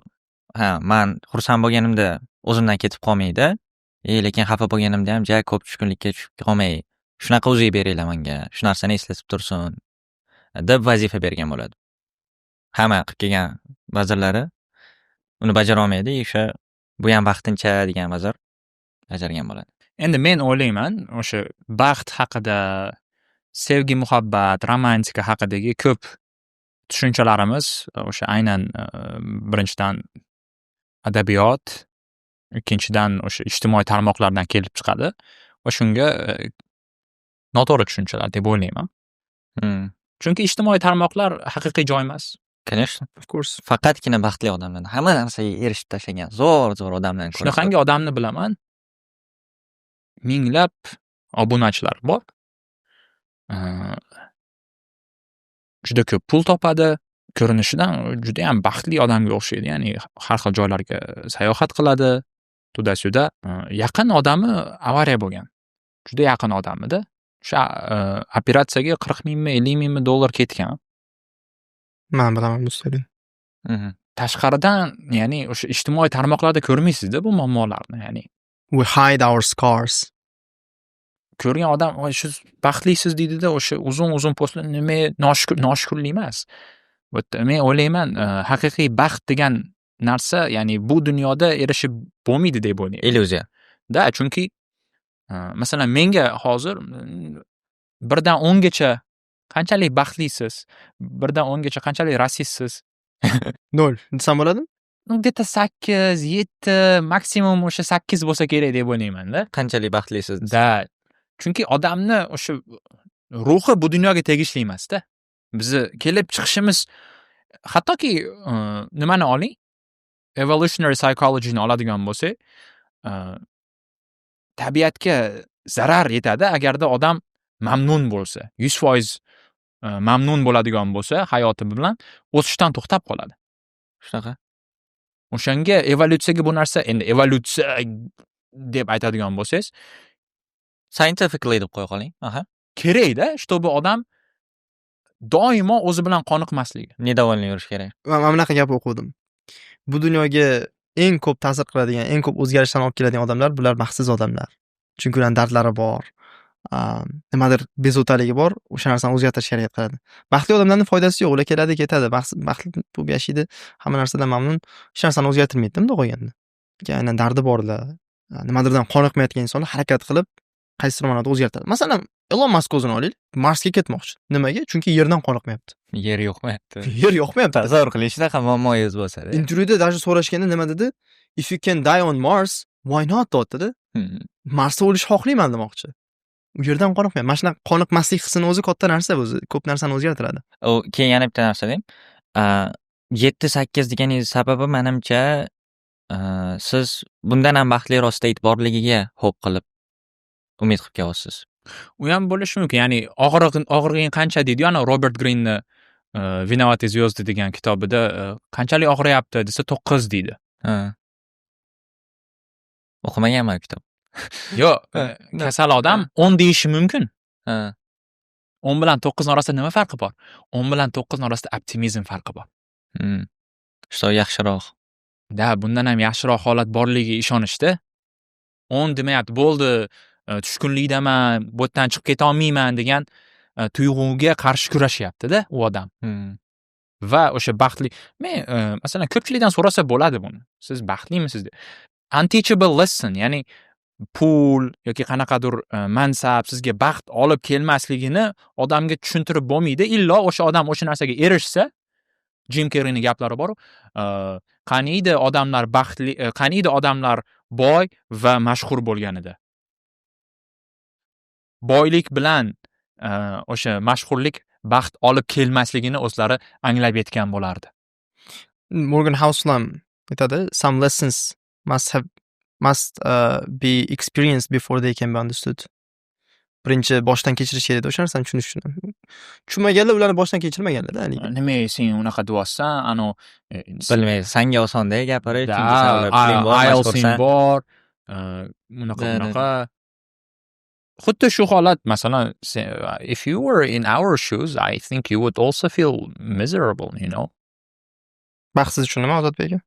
men xursand bo'lganimda o'zimdan ketib qolmaydi. Lekin xafa bo'lganimda ham ja ko'p tushkunlikka tushib qolmay, shunaqa uzuk beringlar menga, shu narsani eslatib tursin deb vazifa bergan bo'ladi. Hamma qilib kelgan vazirlari uni bajara olmaydi, o'sha bu ham vaqtincha degan vazir bajargan bo'ladi. Endi men o'ylayman, o'sha baxt haqida, sevgi, muhabbat, romantika haqidagi ko'p tushunchalarimiz o'sha aynan birinchidan adabiyot, ikkinchidan o'sha ijtimoiy tarmoqlardan kelib chiqadi va shunga noto'g'ri tushunchalar deb o'ylayman. Chunki ijtimoiy tarmoqlar haqiqiy joy emas. Конечно. Of course. Faqatgina baxtli odamlarni, hamma narsaga erishib tashlagan zo'r odamlarni ko'raman. Shunaqangi odamni bilaman. Minglab obunachilar bor. Juda ko'p pul topadi. Ko'rinishidan juda ham baxtli odamga o'xshaydi. Ya'ni har xil joylarga sayohat qiladi. Tuda-suda. Yaqin odami avariya bo'lgan. Juda yaqin odamida. O'sha operatsiyaga 40 mingmi, 50 mingmi dollar ketgan. Men bilaman mustaqil. Tashqaridan, ya'ni o'sha ijtimoiy tarmoqlarda ko'rmaysiz-da bu muammolarni, ya'ni. We hide our scars. Ko'rgan odam shu baxtlisiz deydi-da, o'sha uzun postlar nima noshukrlik emas. Men o'ylayman, haqiqiy baxt degan narsa, ya'ni bu dunyoda erishib bo'lmaydi deb o'ylayman. Illyuziya. Da, chunki masalan menga hozir 1dan 10 gacha qanchalik baxtlisiz, 1dan 10 gacha qanchalik rasistsiz? 0 desam bo'ladimi? Где-то 8, 7, maksimum o'sha 8 bo'lsa kerak deb o'ylayman-da. Qanchalik baxtlisiz? Da. Chunki odamni o'sha ruhi bu dunyoga tegishli emas-da. Bizni kelib chiqishimiz hattoki nimani oling, evolutionary psychologyni oladigan bo'lsak, tabiatga zarar yetadi agarda odam mamnun bo'lsa, 100% mamnun bo'ladigan bo'lsa hayoti bilan, o'sishdan to'xtab qoladi. Shunaqa. O'shanga evolyutsiyaga bu narsa, endi evolyutsiya deb aytadigan bo'lsangiz, Scientifically deb qo'ya qoling. Aha. kerakda, чтобы odam doimo o'zi bilan qoniqmasligi. Недовольный yurish kerak. Man bunaqa gap o'qidim. Bu dunyoga eng ko'p ta'sir qiladigan, eng ko'p o'zgarishlarni olib keladigan odamlar bular baxtsiz odamlar. Chunki ularning dardlari bor. Nimadir bezovtaligi bor, o'sha narsani o'zgartirishga harakat qiladi. Baxtli odamlarning foydasi yo'q, ular keladi, ketadi, baxtli bo'lib yashaydi, hamma narsadan mamnun, hech narsani o'zgartirmaydi, bunday qo'yganda. Aynan dardi borlar, nimadirdan qoniqmayotgan insonlar harakat qilib, qaysidir ma'noda o'zgartiradi. Masalan, Elon Musk o'zini olaylik, Marsga ketmoqchi. Nimaga? Chunki yerdan qoniqmayapti. Yer yo'qmayapti. Yer yoqmayapti. Tasavvur qiling, shunaqa muammoyingiz bo'lsa-da. Intervyuda даже so'rashganda nima dedi? If you can die on Mars, why not dedi. Marsda o'lish xohlayman demoqchi. U yerdan qoniqmayapti. Mana shunaqa qoniqmaslik hissini o'zi katta narsa, o'zi ko'p narsani o'zgartiradi. Keyin yana bitta narsa deng. 7-8 deganingiz sababi menimcha siz bundan ham baxtliroq state borligiga ho'p qilib umid qilib kelyapsiz. U ham bo'lishi mumkin. Ya'ni og'rig'ing qancha deydi, ana Robert Greenni Vinovati звезды degan kitobida qanchalik og'riyapti desa 9 deydi. O'qimaganman kitob. Yo'q, kasal odam 10 deyishi mumkin. 10 bilan 9 orasida nima farqi bor? 10 bilan 9 orasida optimizm farqi bor. Shu yaxshiroq. Bundan ham yaxshiroq holat borligiga ishonishda 10 demayapti, bo'ldi, tushkunlikdaman, bu yerdan chiqib keta olmayman degan tuyg'uga qarshi kurashyapti-da u odam. Va o'sha baxtli, men masalan ko'pchilikdan so'rasa bo'ladi buni. Siz baxtlimisiz deb. Unteachable lesson, ya'ni pul yoki qanaqadir mansab sizga baxt olib kelmasligini odamga tushuntirib bo'lmaydi. Illo o'sha odam o'sha narsaga erishsa, Jim Carreyning gaplari bor. Qaniydi odamlar baxtli, qaniydi odamlar boy va mashhur bo'lganida. Boylik bilan o'sha mashhurlik baxt olib kelmasligini o'zlari anglab yetgan bo'lardi. Morgan Housel aytadi, some lessons must be experienced before they can be understood. Birinchi boshdan kechirish kerak, o'sha narsani tushunish uchun. Tushunmaganlar ularni boshdan kechirmaganlar-da. Nima sen unaqa deyapsan? Bilmaysiz, senga osonda gapirish, chunki sen bor, unaqa. Xuddi shu holat, masalan, if you were in our shoes, I think you would also feel miserable, you know. Baxtsiz uchun nima, Ozodbek aka?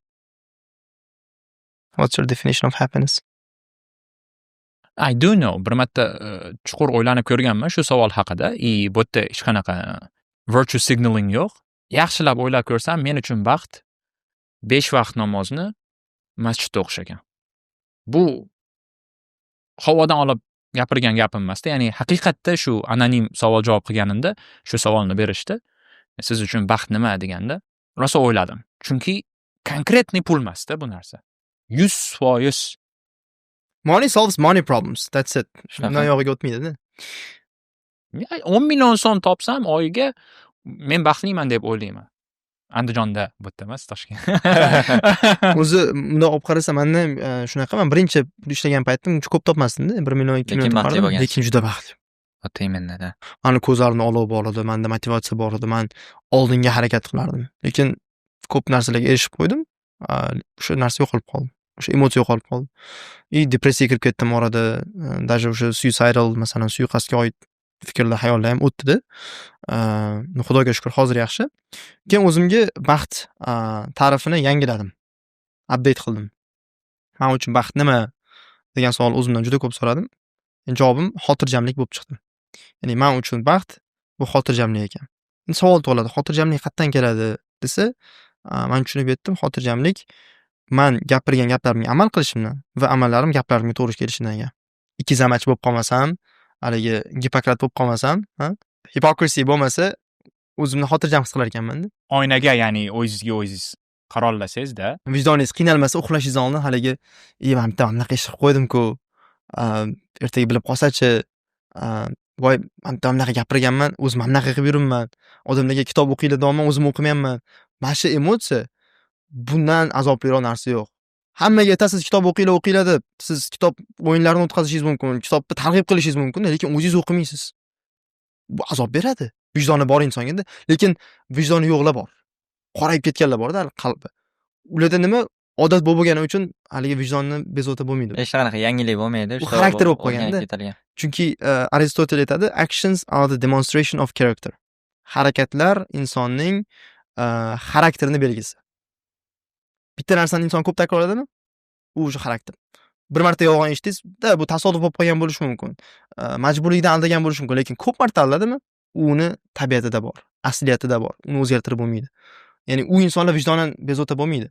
What's your definition of happiness? I do know. Bir marta chuqur o'ylanib ko'rganman shu savol haqida. Bu yerda hech qanaqa virtue signaling yo'q. Yaxshilab o'ylab ko'rsam, men uchun baxt 5 vaqt namozni masjidda o'qish ekan. Bu havodan olib gapirgan gapim emasda, ya'ni haqiqatda shu anonim savol javob qilganimda shu savolni berishdi. Siz uchun baxt nima deganda, rosa o'yladim. Chunki konkretniy pul emasda bu narsa. 100% Money solves money problems. That's it. Shundan yog'iga o'tmaydi-da. 10 million so'm topsam oyiga men baxtliman deb o'ylayman. Andijonda bu yerda emas, Toshkent. O'zi bundoq olib qarasa, menda shunaqa, men birinchi ishlagan paytim ko'p topmasdim-da, 1 million 2 million topardim, lekin juda baxtli. Otayman-da. Mani ko'zlarimda olov bor edi, menda motivatsiya bor edi, men oldinga harakat qilardim. Lekin ko'p narsalarga erishib qo'ydim, o'sha narsa yo'qolib qoldi. O'sha emotsiya yo'qolib qoldi. Depressiyaga kirib ketdim orada, даже o'sha suicidal, masalan, suiqasdga oid fikrlar, xayollar ham o'tdi-da. Xudoga shukr, hozir yaxshi. Keyin o'zimga baxt ta'rifini yangiladim. Update qildim. Men uchun baxt nima degan savol o'zimdan juda ko'p so'radim. Javobim xotirjamlik bo'lib chiqdi. Ya'ni men uchun baxt bu xotirjamlik ekan. Savol tug'iladi, xotirjamlik qayerdan keladi desa, men tushunib yetdim, xotirjamlik men gapirgan gaplarimga amal qilishimdan va amallarim gaplarimga to'g'ri kelishidan ekan. Ikki zamachi bo'lib qolmasam, haligi Gipokrat bo'lib qolmasam, hypocrisy bo'lmasa, o'zimni xotirjam his qilar ekanman-da. Oynaga, ya'ni o'zingizga qarorlasangiz-da, vijdoningiz qiynalmasa, uxlashingizdan oldin haligi, men bitta bunaqa ish qilib qo'ydim-ku, ertaga bilib qolsa-chi, voy, men bunaqa gapirganman, o'zim bunaqa qilib yuribman, odamlarga kitob o'qiylar deyapman, o'zim o'qimayapman. Mana shu emotsiya bundan azobliroq narsa yo'q. Hammaga aytasiz kitob o'qinglar deb, siz kitob o'yinlarini o'tkazishingiz mumkin, kitobni targ'ib qilishingiz mumkin, lekin o'zingiz o'qimaysiz. Bu azob beradi. Vijdoni bor insonga, lekin vijdoni yo'qlar bor. Qorayib ketganlar bor-da qalbi. Ularda nima odat bo'lgani uchun haligi vijdonni bezovta bo'lmaydi. Hech qanaqa yangilik bo'lmaydi. U xarakter bo'lib qolganda. Chunki Aristotel aytadi, actions are the demonstration of character. Harakatlar insonning xarakterini belgisi. Bitta narsani inson ko'p takrorladimi? U o'sha xarakter. Bir marta yolg'on eshitdingiz-da, bu tasodif bo'lib qolgan bo'lishi mumkin. Majburlikdan aldagan bo'lishi mumkin, lekin ko'p marta aldadimi? Uni tabiatida bor, asliyatida bor. Uni o'zgartirib bo'lmaydi. Ya'ni u insonlar vijdonan bezovta bo'lmaydi.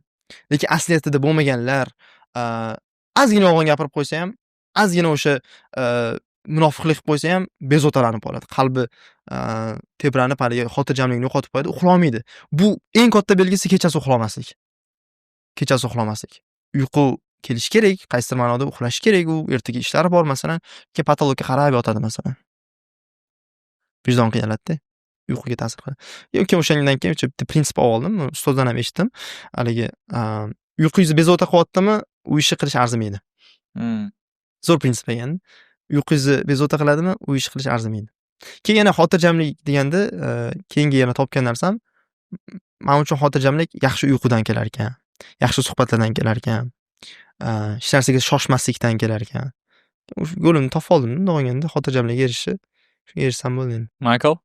Lekin asliyatida bo'lmaganlar ozgina yolg'on gapirib qo'ysa ham, ozgina o'sha munofiqlik qilib qo'ysa ham bezovtalanib qoladi. Qalbi tebranib, haligi xotirjamlikni yo'qotib qo'yadi, uxlay olmaydi. Bu eng katta belgisi kechasi uxlamaslik. Kechasi uxlamaslik. Uyqu kelishi kerak, qaysidir ma'noda uxlash kerak, u ertaga ishlari bor masalan, keyin patologga qarab yotadi masalan. Vijdon qiynaladi-da. Uyquga ta'sir qiladi. Yoki o'shandan keyin bitta prinsip oldim, ustozdan ham eshitdim. Haligi uyqungizni bezovta qilyaptimi, u ishni qilish arzimaydi. Zo'r prinsip ekan. Uyqungizni bezovta qiladimi, u ishni qilish arzimaydi. Keyin yana xotirjamlik deganda, keyingi yana topgan narsam, men uchun xotirjamlik yaxshi uyqudan kelar ekan, yaxshi suhbatlardan kelar ekan, hech narsaga shoshmaslikdan kelar ekan. Yo'limni topib oldim, bunday qilganda xotirjamlikka erishsam bo'ldi endi. Michael,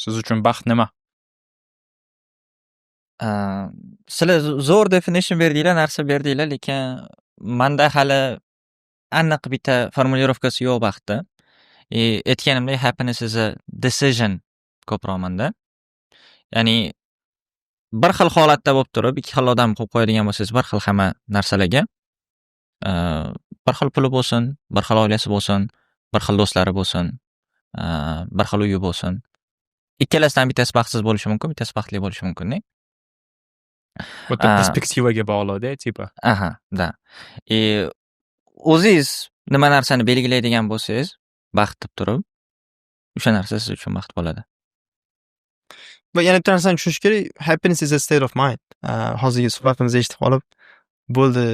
siz uchun baxt nima? Sizlar zo'r definition berdinglar, narsa berdinglar, lekin menda hali aniq bitta formulirovkasi yo'q baxtda. Aytganimdek, happiness is a decision ko'proq menda. Ya'ni bir xil holatda bo'lib turib, ikki xil odam qo'yib qo'yadigan bo'lsangiz, bir xil hamma narsalarga, bir xil puli bo'lsin, bir xil oilasi bo'lsin, bir xil do'stlari bo'lsin, bir xil uyi bo'lsin. Ikkalasidan bittasi baxtsiz bo'lishi mumkin, bittasi baxtli bo'lishi mumkin-da. Bu perspektivaga bog'liq-da, tipa. Aha, da. O'zingiz nima narsani belgilaydigan bo'lsangiz, baxt deb turib, o'sha narsa siz uchun baxt bo'ladi. Va yana bitta narsani tushunish kerak, happiness is a state of mind. Hozirgi suhbatimizni eshitib qolib, bo'ldi,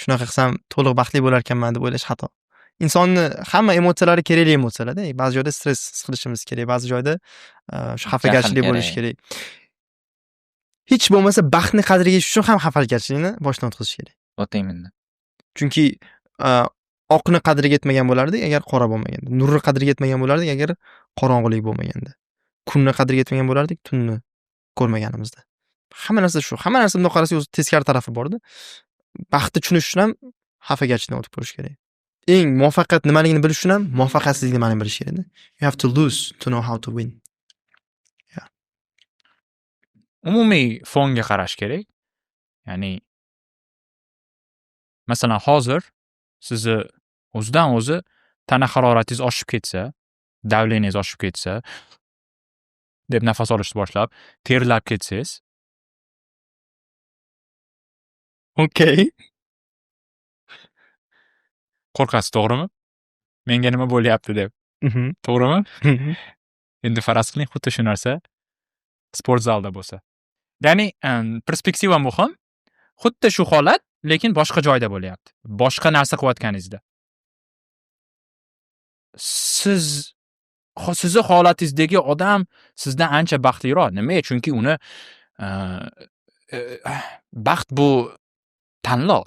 shunaqa qilsam to'liq baxtli bo'lar ekanman deb o'ylash xato. Insonni hamma emotsiyalari kerakli emotsiyalar-da. Ba'zi joyda stress his qilishimiz kerak, ba'zi joyda shu xafagarchilik bo'lishi kerak. Hech bo'lmasa baxtni qadriga yetish uchun ham xafagarchilikni boshdan o'tkazish kerak. O'tayman. Chunki oqni qadriga yetmagan bo'lardik agar qora bo'lmaganda. Nurni qadriga yetmagan bo'lardik agar qorong'ulik bo'lmaganda. Kunni qadriga yetmagan bo'lardik tunni ko'rmaganimizda. Hamma narsa shu. Hamma narsa bunday qarasak o'zi teskari tarafi bor-da. Baxtni tushunish uchun ham xafagarchilikdan o'tib ko'rish kerak. Eng muvaffaqiyat nimaligini bilish uchun ham muvaffaqiyatsizlik nimaligini bilish kerak. You have to lose to know how to win. Umumiy fonga qarash kerak. Ya'ni masalan hozir sizni o'zidan o'zi tana haroratingiz oshib ketsa, davleningiz oshib ketsa, deb nafas olishni boshlab, terlab ketsangiz, okay. Qo'rqasiz, to'g'rimi? Menga nima bo'lyapti deb. To'g'rimi? Endi faraz qiling, xuddi shu narsa sport zalda bo'lsa. Ya'ni perspektiva muhim. Xuddi shu holat, lekin boshqa joyda bo'lyapti. Boshqa narsa qilayotganingizda. Sizni holatingizdagi odam sizdan ancha baxtliroq. Nimaga? Chunki uni baxt bu tanlov.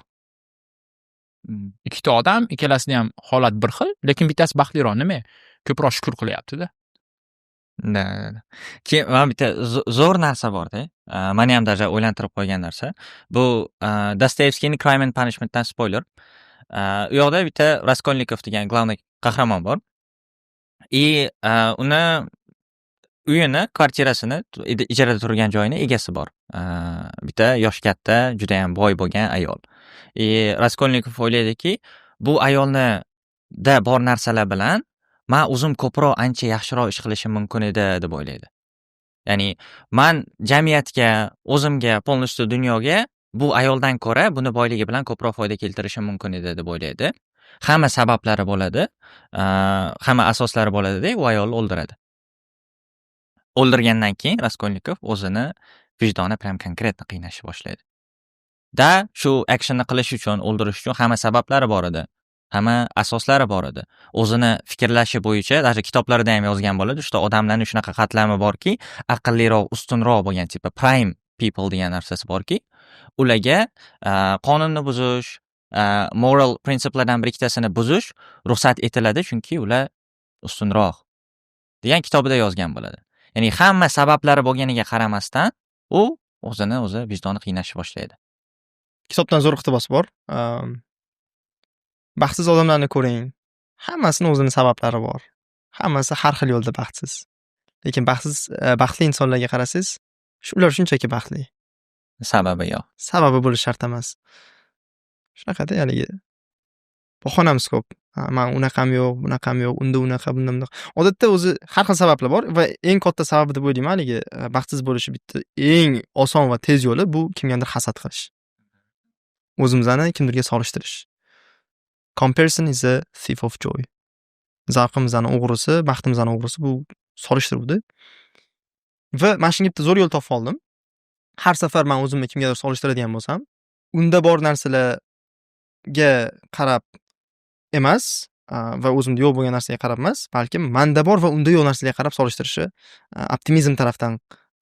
Ikkita odam, ikkalasida ham holat bir xil, lekin bittasi baxtliroq. Nima? Ko'proq shukr qilyapti-da. Keyin mana bitta zo'r narsa bor-da. Meni ham даже o'ylantirib qo'ygan narsa. Bu Dostoyevskiyning Crime and Punishment'dan spoiler. U yoqda bitta Raskolnikov degan главный qahramon bor. Uni uyini, kvartirasini, ijarada turgan joyini egasi bor. Bitta yosh katta, juda ham boy bo'lgan ayol. Raskolnikov o'ylaydiki, bu ayolni da bor narsalar bilan men o'zim ko'proq ancha yaxshiroq ish qilishim mumkin edi deb o'ylaydi. Ya'ni men jamiyatga, o'zimga, полностью dunyoga bu ayoldan ko'ra buni boyligi bilan ko'proq foyda keltirishim mumkin edi deb o'ylaydi. Hamma sabablari bo'ladi, hamma asoslari bo'ladi-da, u ayolni o'ldiradi. O'ldirgandan keyin Raskolnikov o'zini vijdoni prям konkretno qiynashni boshlaydi. Shu actionni qilish uchun, o'ldirish uchun hamma sabablari bor edi. Hamma asoslari bor edi. O'zini fikrlashi bo'yicha, даже kitoblarida ham yozgan bo'ladi, shunaqa odamlarning shunaqa qatlami borki, aqlliroq, ustunroq bo'lgan tipi prime people degan narsasi borki, ularga qonunni buzish, moral prinsiplardan bir ikkitasini buzish ruxsat etiladi, chunki ular ustunroq degan kitobida yozgan bo'ladi. Ya'ni hamma sabablari bo'lganiga qaramasdan, u o'zini o'zi vijdoni qiynashni boshlaydi. Kitobdan zo'r iqtibos bor. Baxtsiz odamlarni ko'ring. Hammasini o'zini sabablari bor. Hammasi har xil yo'lda baxtsiz. Lekin baxtli insonlarga qarasangiz, ular shunchaki baxtli. Sababi yo'q. Sababi bo'lish shart emas. Shunaqada, haligi bahonamiz ko'p. Men unaqam yo'q, bunaqam yo'q, unda unaqa, bunda bunaqa. Odatda o'zi har xil sabablar bor va eng katta sababi deb o'ylayman, haligi baxtsiz bo'lishi bitta eng oson va tez yo'li bu kimgadir hasad qilish. O'zimizni kimdirga solishtirish. Comparison is a thief of joy. Zavqimizning o'g'risi, baxtimizning o'g'risi bu solishtiruvdi. Va men shunga bitta zo'r yo'l topib oldim. Har safar men o'zimni kimgadir solishtiradigan bo'lsam, unda bor narsalarga qarab emas va o'zimda yo'q bo'lgan narsaga qarab emas, balki menda bor va unda yo'q narsalarga qarab solishtirishni optimizm tarafdan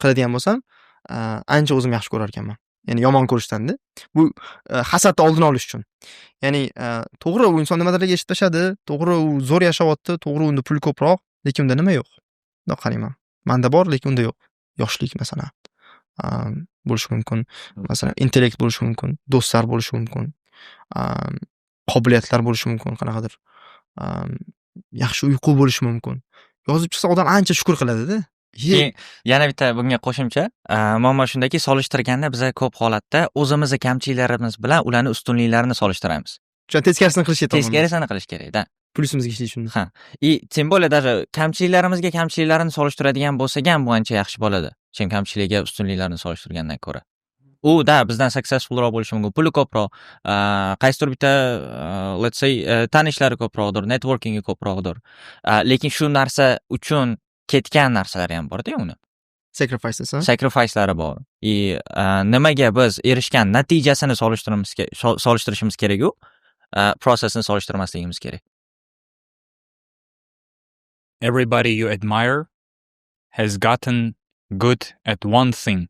qiladigan bo'lsam, ancha o'zim yaxshi ko'rar ekanman. Ya'ni yomon ko'rishdan-da. Bu hasadni oldini olish uchun. Ya'ni to'g'ri u inson nimalarga eshitib tashadi, to'g'ri u zo'r yashayapti, to'g'ri unda pul ko'proq, lekin unda nima yo'q? Bundoq qarayman. Menda bor, lekin unda yo'q. Yoshlik masalan. Bo'lishi mumkin. Masalan, intellekt bo'lishi mumkin, do'stlar bo'lishi mumkin. Qobiliyatlar bo'lishi mumkin, qanaqadir. Yaxshi uyqu bo'lishi mumkin. Yozib chiqsa odam ancha shukr qiladi-da. Yana bitta bunga qo'shimcha, muammo shundaki, solishtirganda biz ko'p holatda o'zimizni kamchiliklarimiz bilan ularning ustunliklarini solishtiramiz. Teskarisini qilish kerak. Teskarisini qilish kerak-da. Plyusimizga ishlash uchun. Ha. Tем более даже kamchiliklarini solishtiradigan bo'lsak ham bu ancha yaxshi bo'ladi. Chem kamchiligiga ustunliklarini solishtirgandan ko'ra. U bizdan successfulroq bo'lishi mumkin, puli ko'proq, qaysidir bitta let's say tanishlari ko'proqdir, networkingi ko'proqdir. Lekin shu narsa uchun ketgan narsalari ham bor-da uni. Sacrifice'lari bor. Nimaga biz erishgan natijasini solishtirishimiz kerak-ku, processni solishtirmasligimiz kerak. Everybody you admire has gotten good at one thing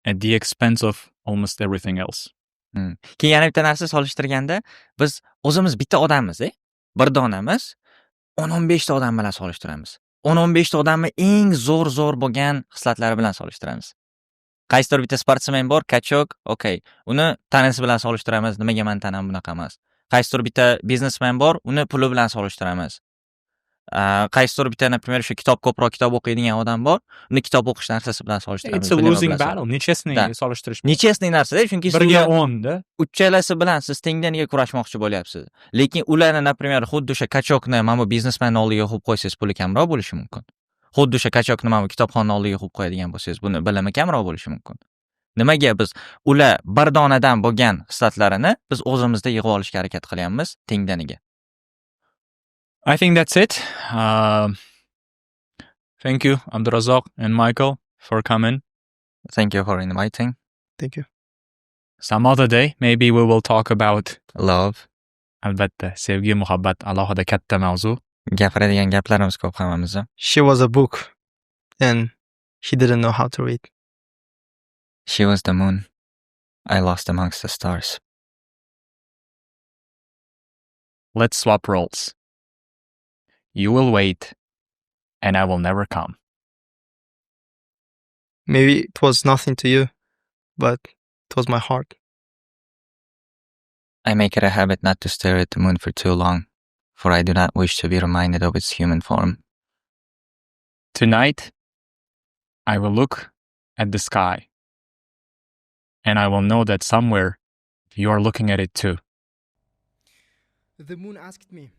at the expense of almost everything else. Keyin yana bitta narsa solishtirganda, biz o'zimiz bitta odammiz, bir donamiz, 10-15 ta odam bilan solishtiramiz. 10-15 ta odamni eng zo'r bo'lgan xislatlari bilan solishtiramiz. Qaysidir bitta sportsmen bor, kachok, okay. Uni tanasi bilan solishtiramiz, nimaga men tanam bunaqa emas. Qaysidir bitta biznesmen bor, uni puli bilan solishtiramiz. Qaysidir bitta, например, shu ko'proq kitob o'qiydigan odam bor, uni kitob o'qish narsasi bilan solishtiramiz. It's a losing battle. Nechesni solishtirish. Nechesni narsa-da, chunki 1-10 da. Uchalasi bilan siz tengdaniga kurashmoqchi bo'lyapsiz. Lekin ularni, например, xuddi o'sha kachokni mana bu biznesmenning oldiga qo'yib qo'ysangiz, puli kamroq bo'lishi mumkin. Xuddi o'sha kachokni mana bu kitobxonning oldiga qo'yib qo'yadigan bo'lsangiz, buni bilimi kamroq bo'lishi mumkin. Nimaga biz ular bir donadan bo'lgan xislatlarini biz o'zimizda yig'ib olishga harakat qilyapmiz tengdaniga? I think that's it. Thank you, Abdurazzoq and Michael, for coming. Thank you for inviting. Thank you. Some other day, maybe we will talk about love. Albatta, sevgi, muhabbat alohida katta mavzu. Gapiradigan gaplarimiz ko'p hammamizda. She was a book and she didn't know how to read. She was the moon. I lost amongst the stars. Let's swap roles. You will wait, and I will never come. Maybe it was nothing to you, but it was my heart. I make it a habit not to stare at the moon for too long, for I do not wish to be reminded of its human form. Tonight, I will look at the sky, and I will know that somewhere you are looking at it too. The moon asked me,